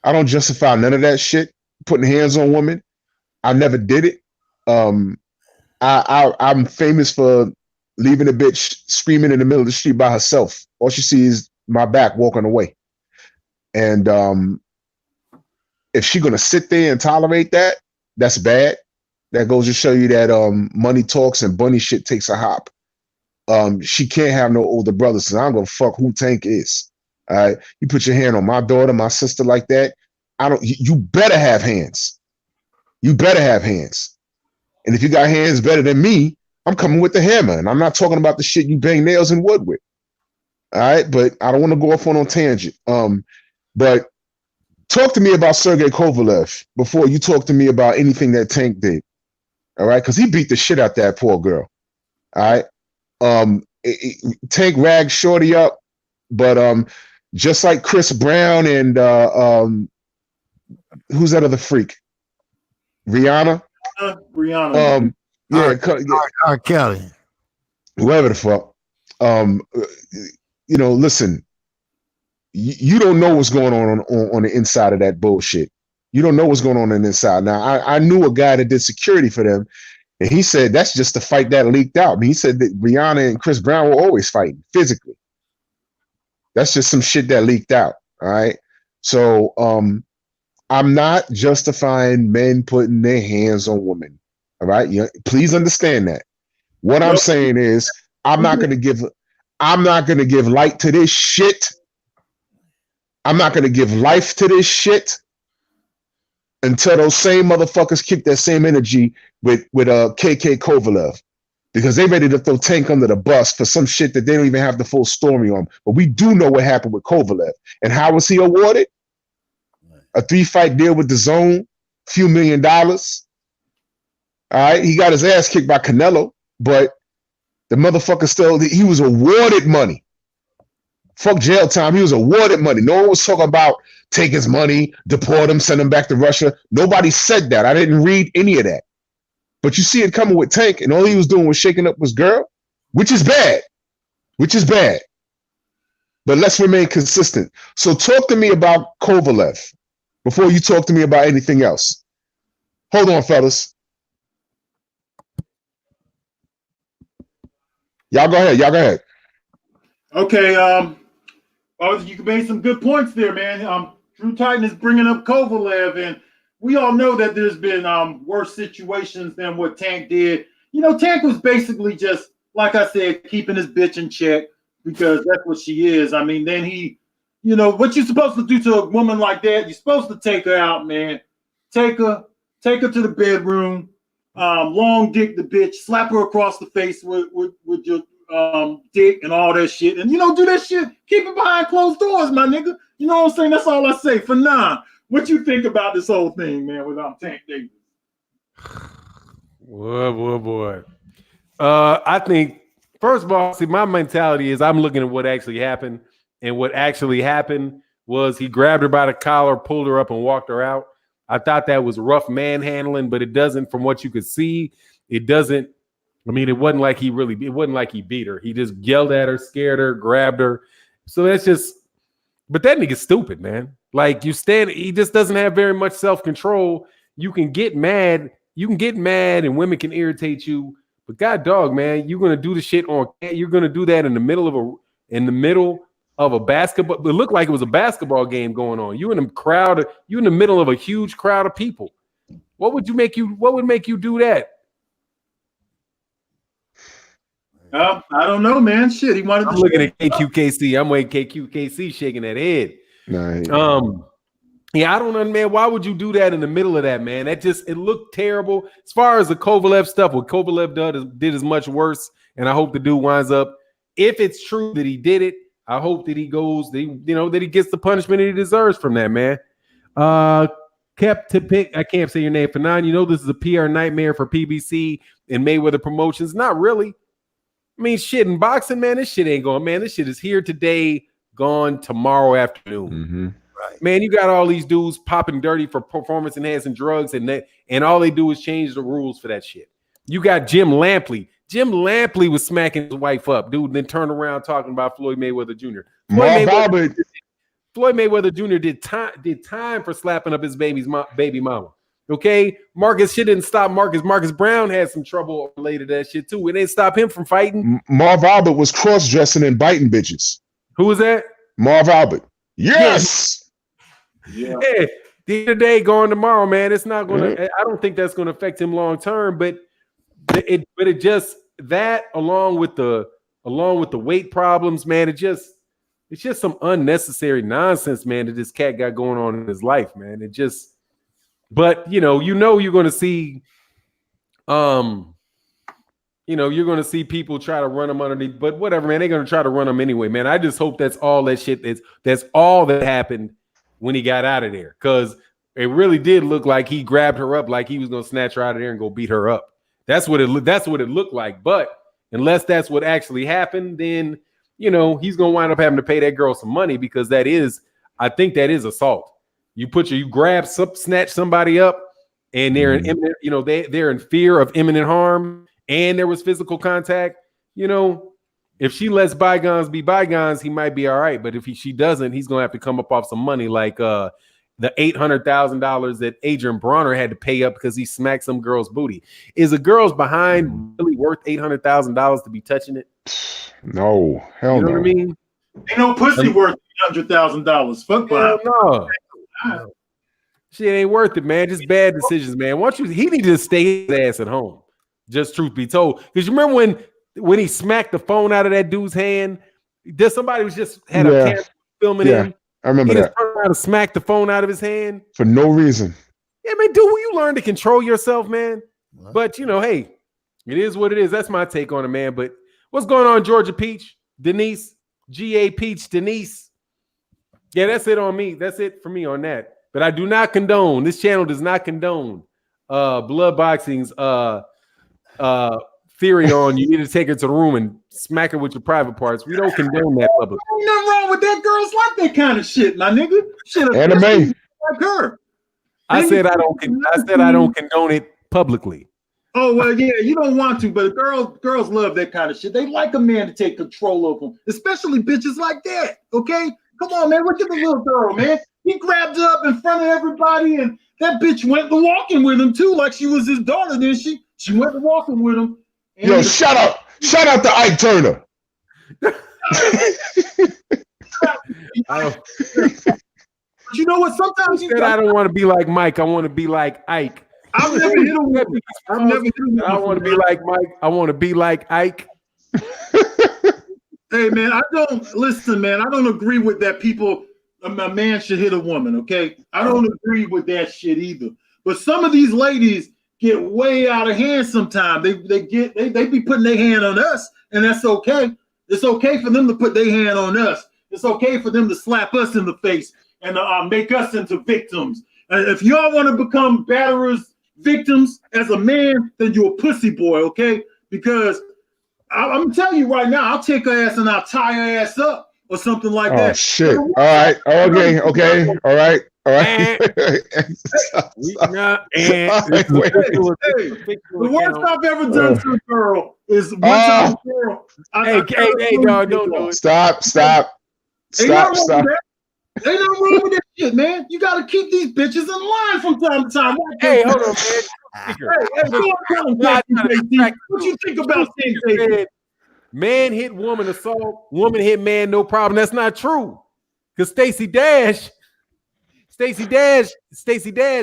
Speaker 2: I don't justify none of that shit, putting hands on women. I never did it. I'm famous for leaving a bitch screaming in the middle of the street by herself. All she sees my back walking away. And if she's gonna sit there and tolerate that, that's bad. That goes to show you that money talks and bunny shit takes a hop. She can't have no older brothers, so I don't give a fuck who Tank is. All right, you put your hand on my daughter, my sister like that. You better have hands. You better have hands. And if you got hands better than me, I'm coming with the hammer. And I'm not talking about the shit you bang nails in wood with. All right, but I don't want to go off on a tangent. But talk to me about Sergey Kovalev before you talk to me about anything that Tank did. All right, because he beat the shit out that poor girl. All right, Tank ragged Shorty up, but just like Chris Brown and who's that other freak? Rihanna.
Speaker 3: Rihanna.
Speaker 5: R. Kelly.
Speaker 2: Whoever the fuck. You know, listen, you don't know what's going on the inside of that bullshit. You don't know what's going on the inside. Now, I knew a guy that did security for them, and he said that's just the fight that leaked out. I mean, he said that Rihanna and Chris Brown were always fighting physically. That's just some shit that leaked out. All right. So I'm not justifying men putting their hands on women. All right. Please understand that. What I'm saying is I'm not going to give light to this shit. I'm not going to give life to this shit until those same motherfuckers kick that same energy with KK Kovalev, because they ready to throw Tank under the bus for some shit that they don't even have the full story on. But we do know what happened with Kovalev. And how was he awarded? A 3-fight deal with DAZN, few $1 million. All right, he got his ass kicked by Canelo, but the motherfucker he was awarded money. Fuck jail time. He was awarded money. No one was talking about take his money, deport him, send him back to Russia. Nobody said that. I didn't read any of that. But you see it coming with Tank, and all he was doing was shaking up his girl, which is bad. But let's remain consistent. So talk to me about Kovalev before you talk to me about anything else. Hold on, fellas. Y'all go ahead.
Speaker 3: Okay, you made some good points there, man. Drew Titan is bringing up Kovalev, and we all know that there's been worse situations than what Tank did. You know, Tank was basically just, like I said, keeping his bitch in check, because that's what she is. I mean, then he, you know, what you're supposed to do to a woman like that, you're supposed to take her out, man. Take her to the bedroom, long dick the bitch, slap her across the face with your dick and all that shit. And, you know, do that shit, keep it behind closed doors, my nigga. You know what I'm saying? That's all I say. For now, what you think about this whole thing, man, with Tank Davis?
Speaker 4: Boy. I think, first of all, see, my mentality is I'm looking at what actually happened. And what actually happened was he grabbed her by the collar, pulled her up, and walked her out. I thought that was rough manhandling, but it doesn't, from what you could see, it doesn't. I mean, it wasn't like he beat her. He just yelled at her, scared her, grabbed her. So that's just, but that nigga's stupid, man. Like, he just doesn't have very much self-control. You can get mad, and women can irritate you. But God dog, man, you're gonna do the shit you're gonna do that in the middle of a basketball. It looked like it was a basketball game going on. You in the middle of a huge crowd of people. What would make you do that?
Speaker 3: I don't know, man. Shit, he wanted.
Speaker 4: I'm looking at KQKC. I'm waiting KQKC shaking that head.
Speaker 2: Nice.
Speaker 4: Yeah, I don't know, man. Why would you do that in the middle of that, man? It looked terrible. As far as the Kovalev stuff, what Kovalev did is much worse, and I hope the dude winds up. If it's true that he did it, I hope that he goes, that he gets the punishment he deserves from that, man. Kept to pick. I can't say your name for nine. You know this is a PR nightmare for PBC and Mayweather Promotions. Not really. I mean, shit, in boxing, man, this shit ain't going, man. This shit is here today, gone tomorrow afternoon.
Speaker 2: Mm-hmm.
Speaker 5: Right.
Speaker 4: Man, you got all these dudes popping dirty for performance-enhancing drugs, and all they do is change the rules for that shit. You got Jim Lampley. Jim Lampley was smacking his wife up, dude, and then turned around talking about Floyd Mayweather Jr. Floyd Mayweather Jr. did time for slapping up his baby mama. Okay, Marcus shit didn't stop Marcus. Marcus Brown had some trouble related to that shit too. It didn't stop him from fighting.
Speaker 2: Marv Albert was cross-dressing and biting bitches.
Speaker 4: Who was that?
Speaker 2: Marv Albert. Yes.
Speaker 3: Yeah.
Speaker 4: Hey, the other day going tomorrow, man. It's not gonna. I don't think that's gonna affect him long term, but it just that along with the weight problems, man. It's just some unnecessary nonsense, man, that this cat got going on in his life, man. It just. But you're going to see, you're going to see people try to run him underneath. But whatever, man, they're going to try to run him anyway, man. I just hope that's all that shit. That's all that happened when he got out of there, because it really did look like he grabbed her up, like he was going to snatch her out of there and go beat her up. That's what it looked like. But unless that's what actually happened, then he's going to wind up having to pay that girl some money, because I think that is assault. You snatch somebody up, and they're in imminent, they're in fear of imminent harm, and there was physical contact. If she lets bygones be bygones, he might be all right. But if she doesn't, he's gonna have to come up off some money, like the $800,000 that Adrian Bronner had to pay up because he smacked some girl's booty. Is a girl's behind really worth $800,000 to be touching it?
Speaker 2: No, hell no.
Speaker 4: You know what I mean?
Speaker 3: Ain't no pussy worth $800,000. Fuck
Speaker 4: hell no. Shit ain't worth it, man. Just bad decisions, man. He need to stay his ass at home. Just truth be told, because you remember when he smacked the phone out of that dude's hand? Somebody was just had a camera filming him.
Speaker 2: I remember
Speaker 4: he
Speaker 2: that.
Speaker 4: Just turned around and smacked the phone out of his hand
Speaker 2: for no reason.
Speaker 4: Yeah, man, dude, you learn to control yourself, man. But hey, it is what it is. That's my take on it, man. But what's going on, Georgia Peach, Denise, GA Peach, Denise? Yeah, that's it on me. That's it for me on that. But I do not condone. This channel does not condone blood boxing's theory on you need to take her to the room and smack her with your private parts. We don't condone that publicly.
Speaker 3: Ain't nothing wrong with that. Girls like that kind of shit, my nigga. Shit,
Speaker 2: anime.
Speaker 3: Like her.
Speaker 4: I said I don't condone it publicly.
Speaker 3: Oh well, yeah, you don't want to, but girls love that kind of shit. They like a man to take control of them, especially bitches like that. Okay. Come on, man. Look at the little girl, man. He grabbed her up in front of everybody, and that bitch went to walking with him too, like she was his daughter. Then she went to walking with him.
Speaker 2: Yo, shut up! Shout out to Ike Turner.
Speaker 3: But you know what? Sometimes
Speaker 4: you said I don't want to be like Mike. I want to be like Ike.
Speaker 3: I've never hit a woman. I
Speaker 4: want to be like Mike. I want to be like Ike.
Speaker 3: Hey man, I don't agree with that. A man should hit a woman. Okay, I don't agree with that shit either. But some of these ladies get way out of hand. Sometimes they be putting their hand on us, and that's okay. It's okay for them to put their hand on us. It's okay for them to slap us in the face and make us into victims. If y'all want to become batterers, victims as a man, then you're a pussy boy. Okay, because I'm telling you right now, I'll take her ass and I'll tie her ass up or something like that.
Speaker 2: Oh shit! All right, okay, all right.
Speaker 3: The worst I've ever done to a girl is one time a girl.
Speaker 4: Hey, dog, don't do it.
Speaker 2: Stop.
Speaker 3: Ain't nothing wrong with that shit, man. You got to keep these bitches in line from time to time.
Speaker 4: Hey, hold on, man.
Speaker 3: What you think about things?
Speaker 4: Man hit woman, assault, woman hit man, no problem. That's not true. Because Stacey Dash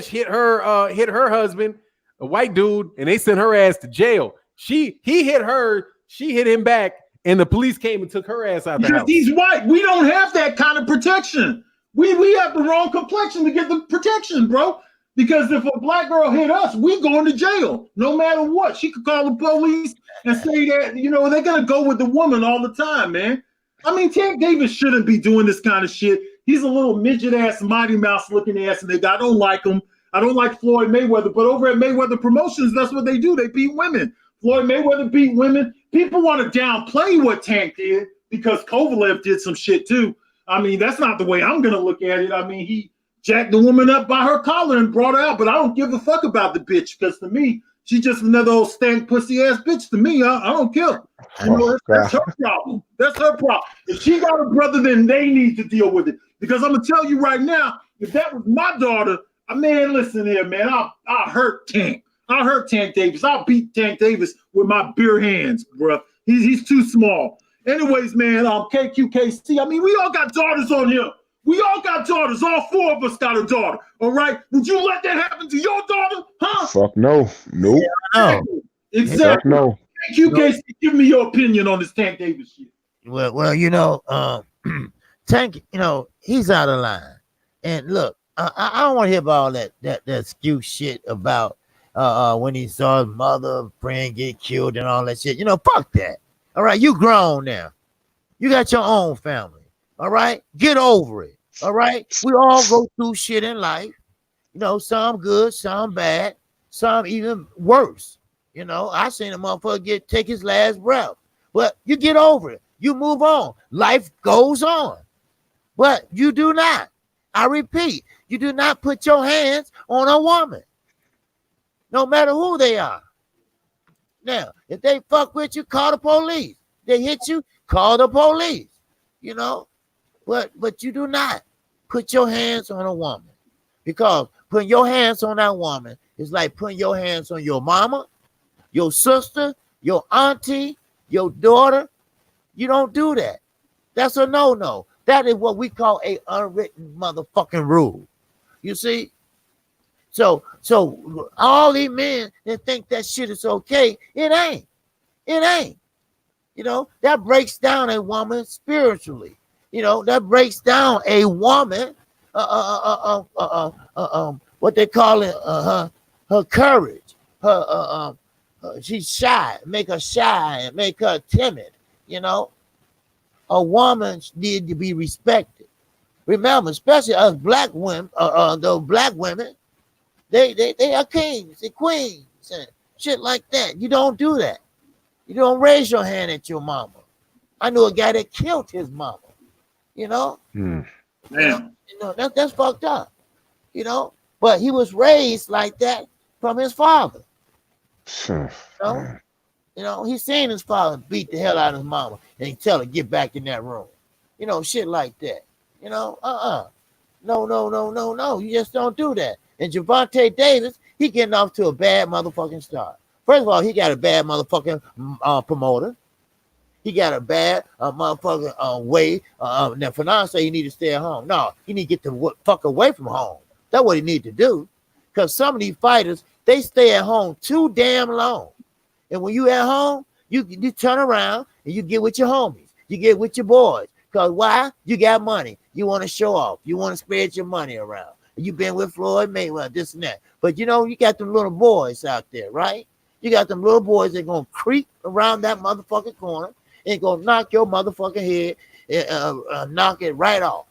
Speaker 4: hit her husband, a white dude, and they sent her ass to jail. He hit her, she hit him back, and the police came and took her ass out the house.
Speaker 3: He's white. We don't have that kind of protection. We have the wrong complexion to get the protection, bro. Because if a black girl hit us, we going to jail no matter what. She could call the police and say that, they're going to go with the woman all the time, man. I mean, Tank Davis shouldn't be doing this kind of shit. He's a little midget ass, Mighty Mouse looking ass nigga. I don't like him. I don't like Floyd Mayweather, but over at Mayweather Promotions, that's what they do. They beat women. Floyd Mayweather beat women. People want to downplay what Tank did because Kovalev did some shit too. I mean, that's not the way I'm going to look at it. I mean, he jacked the woman up by her collar and brought her out, but I don't give a fuck about the bitch because to me, she's just another old stank pussy ass bitch to me. I don't care. That's her problem. That's her problem. If she got a brother, then they need to deal with it. Because I'm going to tell you right now, if that was my daughter, man, listen here, man, I'll hurt Tank. I'll hurt Tank Davis. I'll beat Tank Davis with my bare hands, bro. He's too small. Anyways, man, KQKC, I mean, we all got daughters on here. We all got daughters. All four of us got a daughter. All right? Would you let that happen to your daughter? Huh?
Speaker 2: Fuck no. Nope.
Speaker 3: Yeah, exactly.
Speaker 2: Fuck no.
Speaker 3: KQKC, give me your opinion on this Tank Davis shit.
Speaker 5: Well, Tank, he's out of line. And look, I don't want to hear about all that excuse shit about when he saw his mother, friend get killed and all that shit. Fuck that. All right, you grown now. You got your own family. All right, get over it. All right, we all go through shit in life. Some good, some bad, some even worse. I seen a motherfucker take his last breath. But you get over it. You move on. Life goes on. But you do not. I repeat, you do not put your hands on a woman, no matter who they are. Now, if they fuck with you, call the police. They hit you, call the police. But you do not put your hands on a woman, because putting your hands on that woman is like putting your hands on your mama, your sister, your auntie, your daughter. You don't do that. That's a no-no. That is what we call a unwritten motherfucking rule. You see? So all these men that think that shit is okay, it ain't. It ain't. That breaks down a woman spiritually. That breaks down a woman, what they call it, her courage. She's shy, make her shy and make her timid. A woman need to be respected. Remember, especially us black women, those black women, they are kings and queens and shit like that. You don't do that. You don't raise your hand at your mama. I knew a guy that killed his mama.
Speaker 3: Man.
Speaker 5: That's fucked up. But he was raised like that from his father. He seen his father beat the hell out of his mama and he tell her, get back in that room. Shit like that. No. You just don't do that. And Javante Davis, he getting off to a bad motherfucking start. First of all, he got a bad motherfucking promoter. He got a bad motherfucking way. Now, Fernand say he need to stay at home. No, he need to get the fuck away from home. That's what he need to do. Because some of these fighters, they stay at home too damn long. And when you at home, you turn around and you get with your homies. You get with your boys. Because why? You got money. You want to show off. You want to spread your money around. You've been with Floyd Mayweather, this and that. But you know, you got them little boys out there, right? You got them little boys that going to creep around that motherfucking corner and going to knock your motherfucking head, knock it right off.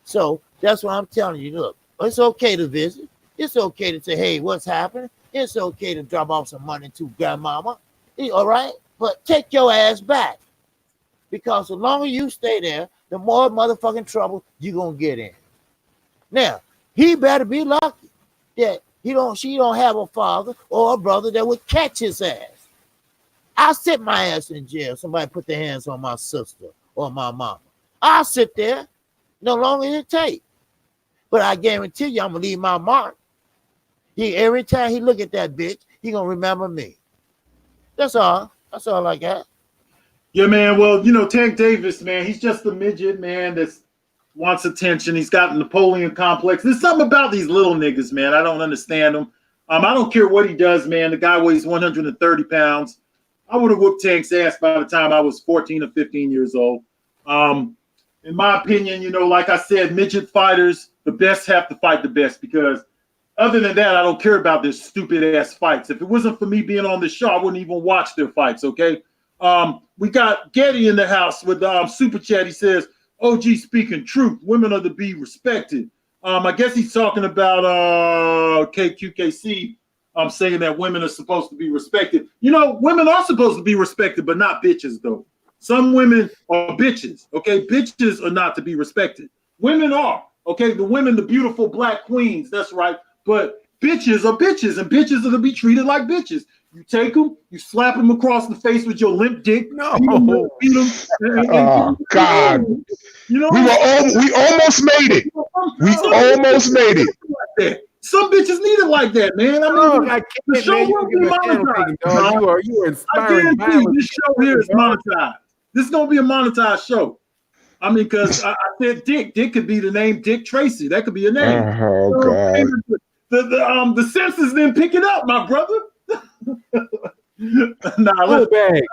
Speaker 5: So that's what I'm telling you. Look, it's okay to visit. It's okay to say, hey, what's happening? It's okay to drop off some money to grandmama. All right? But take your ass back. Because the longer you stay there, the more motherfucking trouble you're going to get in. Now, he better be lucky that she don't have a father or a brother that would catch his ass. I'll sit my ass in jail. Somebody put their hands on my sister or my mama. I'll sit there. No longer it take. But I guarantee you I'm going to leave my mark. Every time he look at that bitch, he going to remember me. That's all. That's all I got.
Speaker 3: Yeah, man. Well, you know, Tank Davis, man, he's just a midget, man, that wants attention. He's got a Napoleon complex. There's something about these little niggas, man. I don't understand them. I don't care what he does, man. The guy weighs 130 pounds. I would have whooped Tank's ass by the time I was 14 or 15 years old. In my opinion, you know, like I said, midget fighters, the best have to fight the best, because other than that, I don't care about their stupid ass fights. If it wasn't for me being on this show, I wouldn't even watch their fights, okay? We got Getty in the house with Super Chat. He says, OG speaking truth. Women are to be respected. I guess he's talking about KQKC. Saying that women are supposed to be respected. You know, women are supposed to be respected, but not bitches, though. Some women are bitches, okay? Bitches are not to be respected. Women are, okay? The women, the beautiful black queens, that's right. But bitches are bitches, and bitches are to be treated like bitches. You take them, you slap them across the face with your limp dick.
Speaker 4: No.
Speaker 3: Beat them,
Speaker 2: Oh, God.
Speaker 3: You know,
Speaker 2: We almost made it. We almost made it.
Speaker 3: Like some bitches need it like that, man. I mean,
Speaker 4: I
Speaker 3: the show won't be monetized.
Speaker 4: You are
Speaker 3: I
Speaker 4: inspiring.
Speaker 3: guarantee you, this show here is monetized. This is gonna be a monetized show. I mean, because I said Dick. Dick could be the name Dick Tracy. That could be a name.
Speaker 2: Oh, God.
Speaker 3: The censors didn't pick it up, my brother. Nah, let's
Speaker 4: go ahead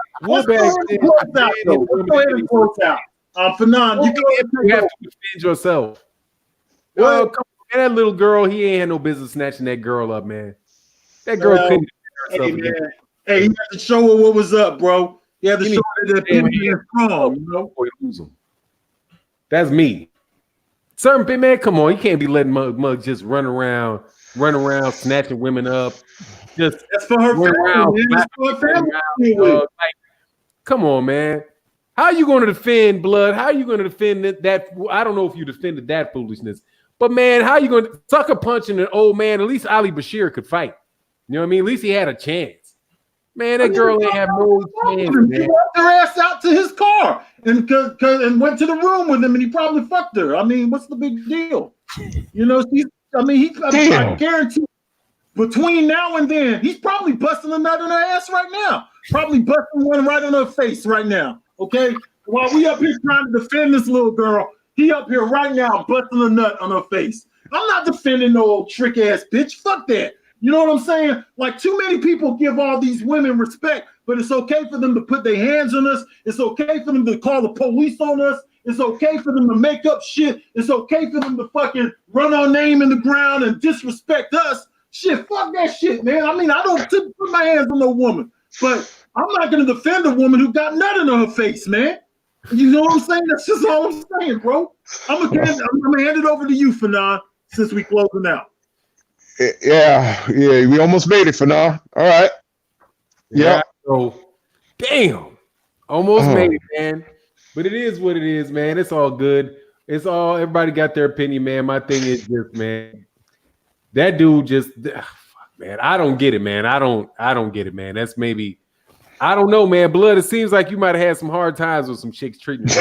Speaker 3: and close out. Fanon,
Speaker 4: you have to defend yourself. Oh, come on, man, that little girl, he ain't had no business snatching that girl up, man. That girl couldn't defend herself.
Speaker 3: Hey, he had to show her what was up, bro. He had to show her that people are strong, you know?
Speaker 4: Lose them. That's me. Certain big man, come on, you can't be letting Mug just run around, snatching women up. Just
Speaker 3: that's for her family, man. For her family.
Speaker 4: Like, come on, man. How are you going to defend blood? How are you going to defend that? I don't know if you defended that foolishness, but man, how are you going to sucker punching an old man? At least Ali Bashir could fight. You know what I mean? At least he had a chance. Man, that girl ain't have no chance.
Speaker 3: He walked her ass out to his car and went to the room with him, and he probably fucked her. I mean, what's the big deal? You know, I guarantee. Between now and then, he's probably busting a nut in her ass right now. Probably busting one right on her face right now. Okay? While we up here trying to defend this little girl, he up here right now busting a nut on her face. I'm not defending no old trick ass bitch. Fuck that. You know what I'm saying? Like, too many people give all these women respect, but it's okay for them to put their hands on us. It's okay for them to call the police on us. It's okay for them to make up shit. It's okay for them to fucking run our name in the ground and disrespect us. Shit, fuck that shit, man. I mean, I don't put my hands on no woman, but I'm not going to defend a woman who got nothing on her face, man. You know what I'm saying? That's just all I'm saying, bro. I'm gonna hand it over to you, Fanon, since we closing out.
Speaker 2: Yeah, we almost made it, Fanon. All right. Yeah.
Speaker 4: So, damn, almost made it, man. But it is what it is, man. It's all good. It's all, everybody got their opinion, man. My thing is just, man, that dude just, man, I don't get it, man. I don't get it, man. That's maybe, I don't know, man. Blood, it seems like you might have had some hard times with some chicks treating you.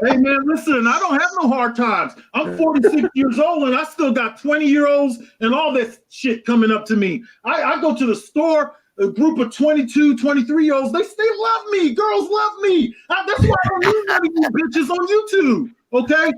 Speaker 3: Hey, man, listen, I don't have no hard times. I'm 46 years old, and I still got 20-year-olds and all that shit coming up to me. I go to the store, a group of 22, 23-year-olds, they love me. Girls love me. That's why I don't need none of you bitches on YouTube, okay?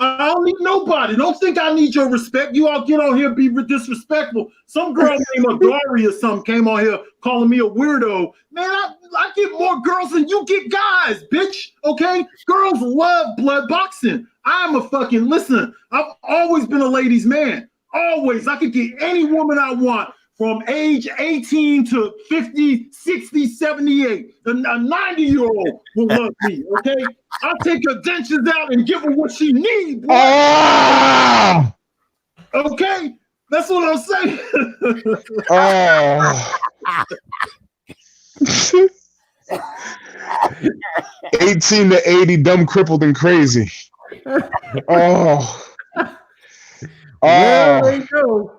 Speaker 3: I don't need nobody. Don't think I need your respect. You all get on here and be disrespectful. Some girl named Adari or something came on here calling me a weirdo. Man, I get more girls than you get guys, bitch. Okay? Girls love blood boxing. I'm a fucking, listen, I've always been a ladies' man. Always. I could get any woman I want from age 18 to 50, 60, 78. A 90-year-old will love me, okay? I'll take her dentures out and give her what she needs.
Speaker 2: Ah!
Speaker 3: Okay? That's what I'm saying.
Speaker 2: Oh. 18 to 80, dumb, crippled, and crazy. Oh.
Speaker 4: Well, there you go.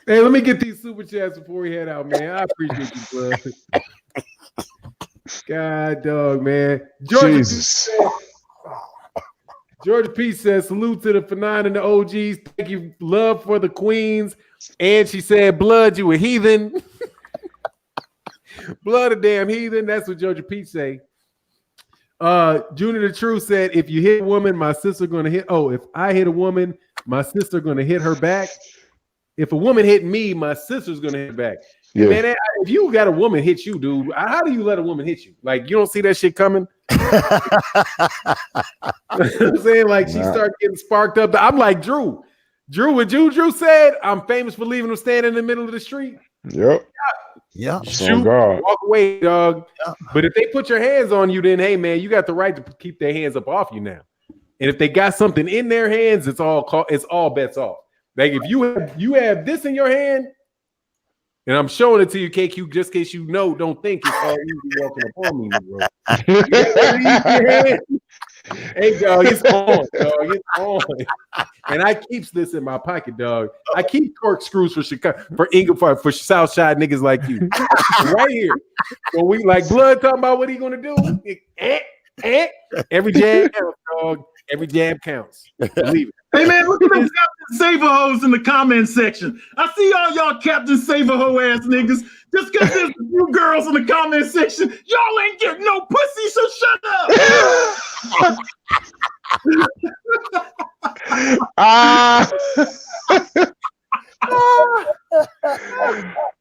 Speaker 4: Hey, let me get these super chats before we head out, man. I appreciate you, bro. God, dog, man.
Speaker 2: Jesus.
Speaker 4: Georgia P says, salute to the Phenon and the OGs. Thank you. Love for the queens. And she said, blood, you a heathen. Blood, a damn heathen. That's what Georgia P say. Junior the True said, if you hit a woman, my sister going to hit. Oh, if I hit a woman, my sister going to hit her back. If a woman hit me, my sister's going to hit back. Yeah. Man, if you got a woman hit you, dude, how do you let a woman hit you? Like, you don't see that shit coming? You know what I'm saying? Like, she started getting sparked up. I'm like, Drew, what Drew said, I'm famous for leaving them standing in the middle of the street.
Speaker 2: Yep.
Speaker 5: Yeah.
Speaker 4: Shoot, walk away, dog. Yeah. But if they put your hands on you, then, hey, man, you got the right to keep their hands up off you now. And if they got something in their hands, it's all bets off. Like, if you have this in your hand, and I'm showing it to you, KQ, just in case you know, don't think it's all easy walking up on me, bro. Hey, dog, it's on, dog. It's on. And I keeps this in my pocket, dog. I keep corkscrews for Chicago, for South Side niggas like you. Right here. So we like blood talking about what he gonna do. Every jab counts, dog. Every jab counts. Believe it.
Speaker 3: Hey man, look at them Captain Saver hoes in the comment section. I see all y'all Captain Saver hoe ass niggas. Just because there's a few girls in the comment section, y'all ain't getting no pussy, so shut
Speaker 2: up.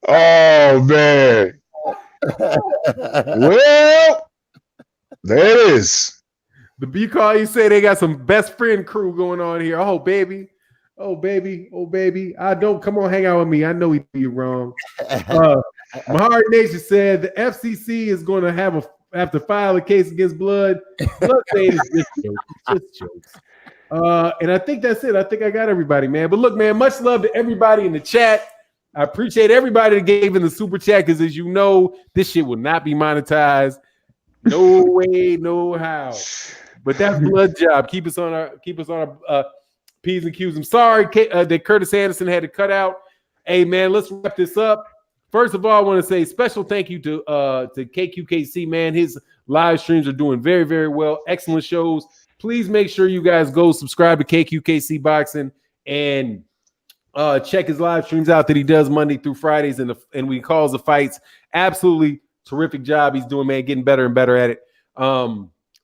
Speaker 2: Oh man. Well, there it is.
Speaker 4: The B call, you say they got some best friend crew going on here. Oh baby, oh baby, oh baby. I don't come on, hang out with me. I know he did you wrong. Mahari Nation said the FCC is going to have to file a case against Blood. Blood saying it's just jokes. And I think that's it. I think I got everybody, man. But look, man, much love to everybody in the chat. I appreciate everybody that gave in the super chat because, as you know, this shit will not be monetized. No way, no how. But that's Blood job. Keep us on our P's and Q's. I'm sorry that Curtis Anderson had to cut out. Hey man, let's wrap this up. First of all, I want to say special thank you to KQKC, man. His live streams are doing very, very well. Excellent shows. Please make sure you guys go subscribe to KQKC Boxing and check his live streams out that he does Monday through Fridays and when he calls the fights. Absolutely terrific job he's doing, man. Getting better and better at it.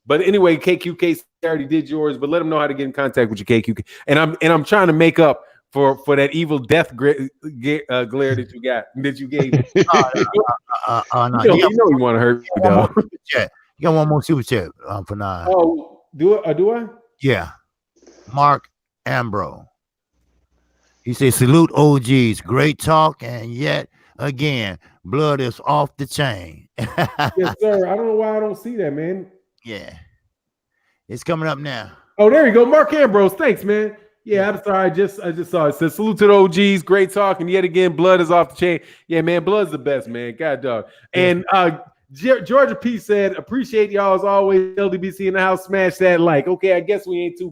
Speaker 4: But anyway, KQK already did yours, but let them know how to get in contact with your KQK. And I'm trying to make up for that evil death glare that you gave me. No, you know you want to hurt me, though.
Speaker 5: You got one more super chat for now.
Speaker 4: Oh, do I?
Speaker 5: Yeah. Mark Ambro. He says, salute OGs. Great talk, and yet again, Blood is off the chain.
Speaker 4: Yes, sir. I don't know why I don't see that, man.
Speaker 5: Yeah, it's coming up now.
Speaker 4: Oh, there you go, Mark Ambrose. Thanks, man. Yeah, I'm sorry. I just saw it. It says salute to the OGs. Great talk, and yet again, Blood is off the chain. Yeah, man, Blood's the best, man. God dog. And Georgia P said, appreciate y'all as always. LDBC in the house. Smash that like. Okay, I guess we ain't too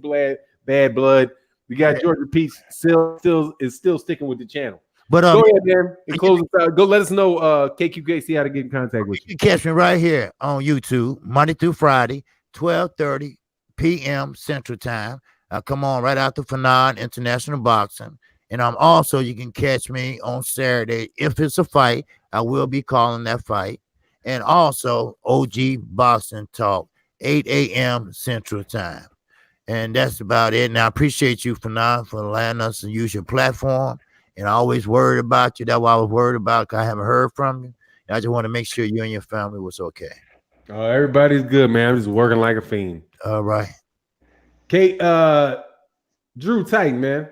Speaker 4: bad Blood. We got Georgia P still sticking with the channel. But go ahead, man, and close it out. Go let us know, KQKC, how to get in contact with you.
Speaker 5: You can catch me right here on YouTube, Monday through Friday, 12:30 p.m. Central Time. I come on right after Phenon International Boxing. And also, you can catch me on Saturday. If it's a fight, I will be calling that fight. And also, OG Boxing Talk, 8 a.m. Central Time. And that's about it. And I appreciate you for allowing us to use your platform. And I always worried about you. That's why I was worried about, because I haven't heard from you. And I just want to make sure you and your family was okay.
Speaker 4: Everybody's good, man. I'm just working like a fiend.
Speaker 5: All right.
Speaker 4: Kate, Drew Titan, man.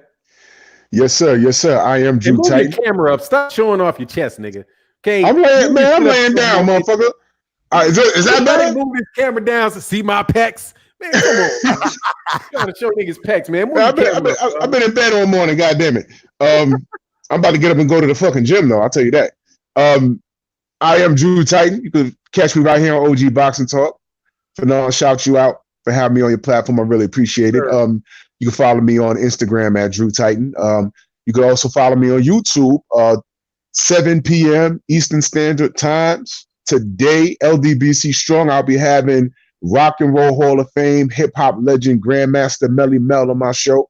Speaker 2: Yes, sir. Yes, sir. I am Drew
Speaker 4: move
Speaker 2: Titan.
Speaker 4: your camera up. Stop showing off your chest, nigga. Okay,
Speaker 2: I'm laying down, motherfucker. Is that better?
Speaker 4: Move this camera down to see my pecs. Man, come on. You gotta show niggas pecs, man.
Speaker 2: I've been in bed all morning, goddamn it. I'm about to get up and go to the fucking gym, though. I'll tell you that. I am Drew Titan. You can catch me right here on OG Boxing Talk. For now, I'll shout you out for having me on your platform. I really appreciate it. You can follow me on Instagram at Drew Titan. You can also follow me on YouTube, 7 p.m. Eastern Standard Times. Today, LDBC Strong, I'll be having Rock and Roll Hall of Fame, hip-hop legend, Grandmaster Melly Mel on my show.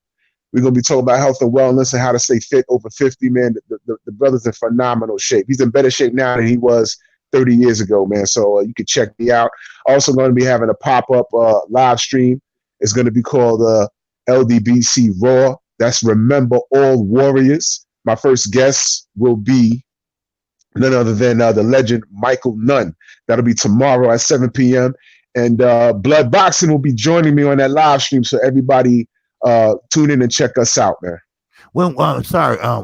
Speaker 2: We're going to be talking about health and wellness and how to stay fit over 50, man. The brother's in phenomenal shape. He's in better shape now than he was 30 years ago, man. So you can check me out. Also going to be having a pop-up live stream. It's going to be called LDBC Raw. That's Remember All Warriors. My first guest will be none other than the legend Michael Nunn. That'll be tomorrow at 7 p.m. And Blood Boxing will be joining me on that live stream. So everybody tune in and check us out, man.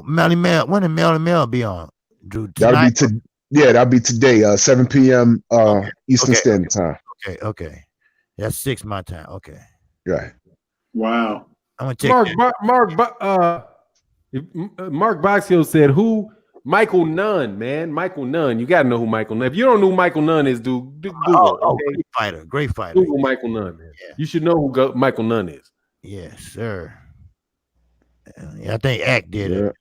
Speaker 5: Melly Mel. When did Melly Mel be on? Drew,
Speaker 2: that'll be today, 7 p.m. Eastern Standard Time.
Speaker 5: Okay. That's 6 my time. Okay.
Speaker 2: Right.
Speaker 3: Wow.
Speaker 5: I'm gonna check
Speaker 4: Mark Boxhill said, who? Michael Nunn, man. Michael Nunn. You got to know who Michael Nunn. If you don't know who Michael Nunn is, Google. Okay?
Speaker 5: Great fighter.
Speaker 4: Google Michael Nunn, man. Yeah. You should know who Michael Nunn is.
Speaker 5: Yes, sir. I think Act did it.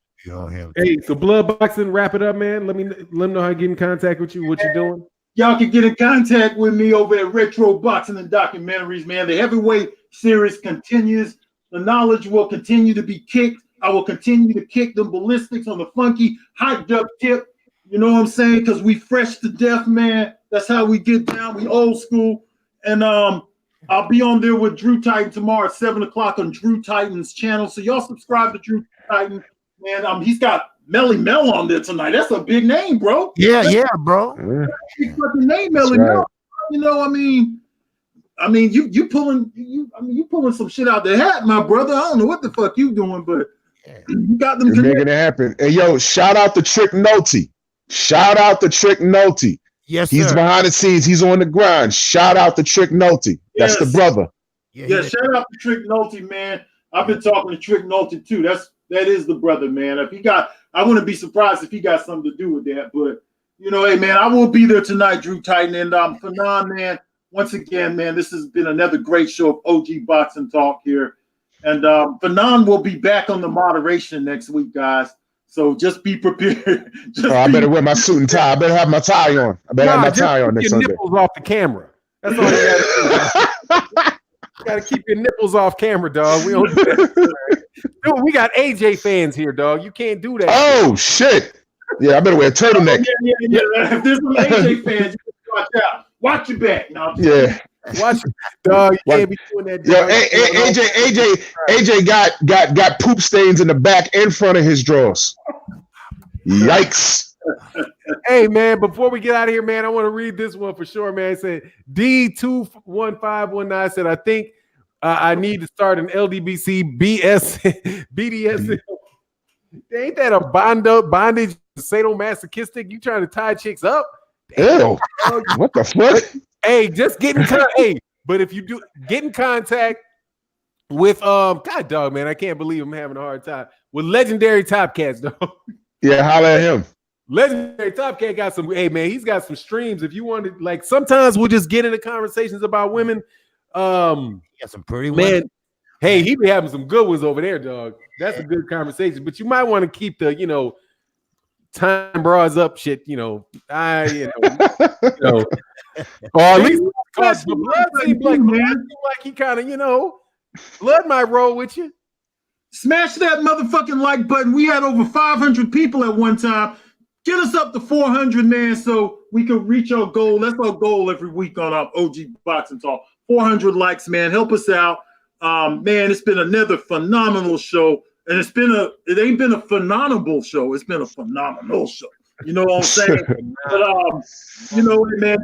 Speaker 4: Hey, so Blood Boxing, wrap it up, man. Let them know how to get in contact with you, what you're doing.
Speaker 3: Y'all can get in contact with me over at Retro Boxing and Documentaries, man. The heavyweight series continues. The knowledge will continue to be kicked. I will continue to kick them ballistics on the funky, hyped up tip. You know what I'm saying? Because we fresh to death, man. That's how we get down. We old school. And I'll be on there with Drew Titan tomorrow at 7 o'clock on Drew Titan's channel. So y'all subscribe to Drew Titan. Man, he's got Melly Mel on there tonight. That's a big name, bro.
Speaker 5: Yeah, bro.
Speaker 3: Big fucking name, Melly Mel. You know, I mean, you pulling some shit out the hat, my brother. I don't know what the fuck you doing, but you got them
Speaker 2: making it happen. Hey, yo, shout out to Trick Nolte.
Speaker 5: Yes,
Speaker 2: he's
Speaker 5: sir.
Speaker 2: Behind the scenes. He's on the grind. Shout out to Trick Nolte. That's the brother.
Speaker 3: Yeah, shout out to Trick Nolte, man. I've been talking to Trick Nolte too. That is the brother, man. I wouldn't be surprised if he got something to do with that. But you know, hey, man, I will be there tonight, Drew Titan, and Fanon, man. Once again, man, this has been another great show of OG Boxing Talk here. And Fanon will be back on the moderation next week, guys. So just be prepared.
Speaker 2: I better wear my suit and tie. I better have my tie on.
Speaker 4: Have my tie on next Sunday. Nipples off the camera. That's all you got to do. You got to keep your nipples off camera, dog. We don't do that. Dude, we got AJ fans here, dog. You can't do that.
Speaker 2: Oh, shit. Yeah, I better wear a turtleneck.
Speaker 3: Yeah. If there's some AJ fans, you watch out. Watch your back. No,
Speaker 4: watch it, dog. You can't be doing that.
Speaker 2: Yo, AJ got poop stains in the back and front of his drawers. Yikes.
Speaker 4: Hey, man, before we get out of here, man, I want to read this one for sure, man. It said D21519 said, I think I need to start an LDBC BDS. Ain't that a bondage sadomasochistic? You trying to tie chicks up?
Speaker 2: Ew. What the fuck?
Speaker 4: Hey, just get in contact. Hey, but if you do get in contact with God dog, man, I can't believe I'm having a hard time with legendary Top Cats, dog.
Speaker 2: Yeah, holla at him.
Speaker 4: Legendary Top Cat got some. Hey, man, he's got some streams. If you want to, like, sometimes we'll just get into conversations about women.
Speaker 5: He got some pretty
Speaker 4: man.
Speaker 5: women.
Speaker 4: Hey, he be having some good ones over there, dog. That's a good conversation. But you might want to keep the, time bras up shit, or at least because the blood seems like he kind of, blood might roll with you.
Speaker 3: Smash that motherfucking like button. We had over 500 people at one time. Get us up to 400, man, so we can reach our goal. That's our goal every week on our OG Boxing Talk. 400 likes, man. Help us out. Man, it's been another phenomenal show. And it ain't been a phenomenal show. It's been a phenomenal show. You know what I'm saying? But you know, man,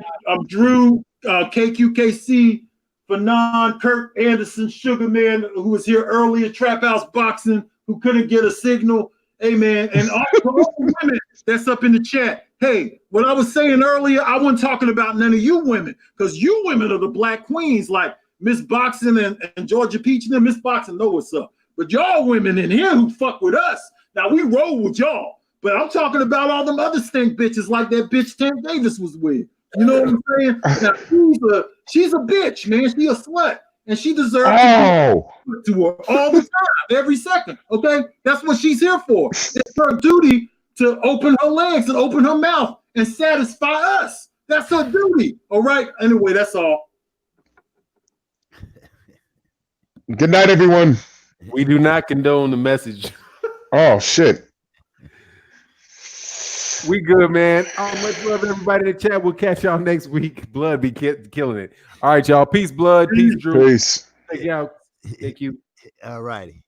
Speaker 3: Drew, KQKC, Fanon, Kurt Anderson, Sugar Man, who was here earlier, Trap House Boxing, who couldn't get a signal. Hey, man, and all the women that's up in the chat. Hey, what I was saying earlier, I wasn't talking about none of you women, because you women are the black queens, like Miss Boxing and Georgia Peach and them. Miss Boxing know what's up. But y'all women in here who fuck with us, now we roll with y'all. But I'm talking about all them other stink bitches like that bitch Tam Davis was with. You know what I'm saying? Now, she's a bitch, man. She a slut. And she deserves to her all the time, every second. Okay? That's what she's here for. It's her duty to open her legs and open her mouth and satisfy us. That's her duty. All right? Anyway, that's all.
Speaker 2: Good night, everyone.
Speaker 4: We do not condone the message.
Speaker 2: Oh, shit.
Speaker 4: We good, man. Much love, everybody in the chat. We'll catch y'all next week. Blood be killing it. All right, y'all. Peace, Blood. Peace, Drew.
Speaker 2: Peace.
Speaker 4: Take you out. Thank you.
Speaker 5: All righty.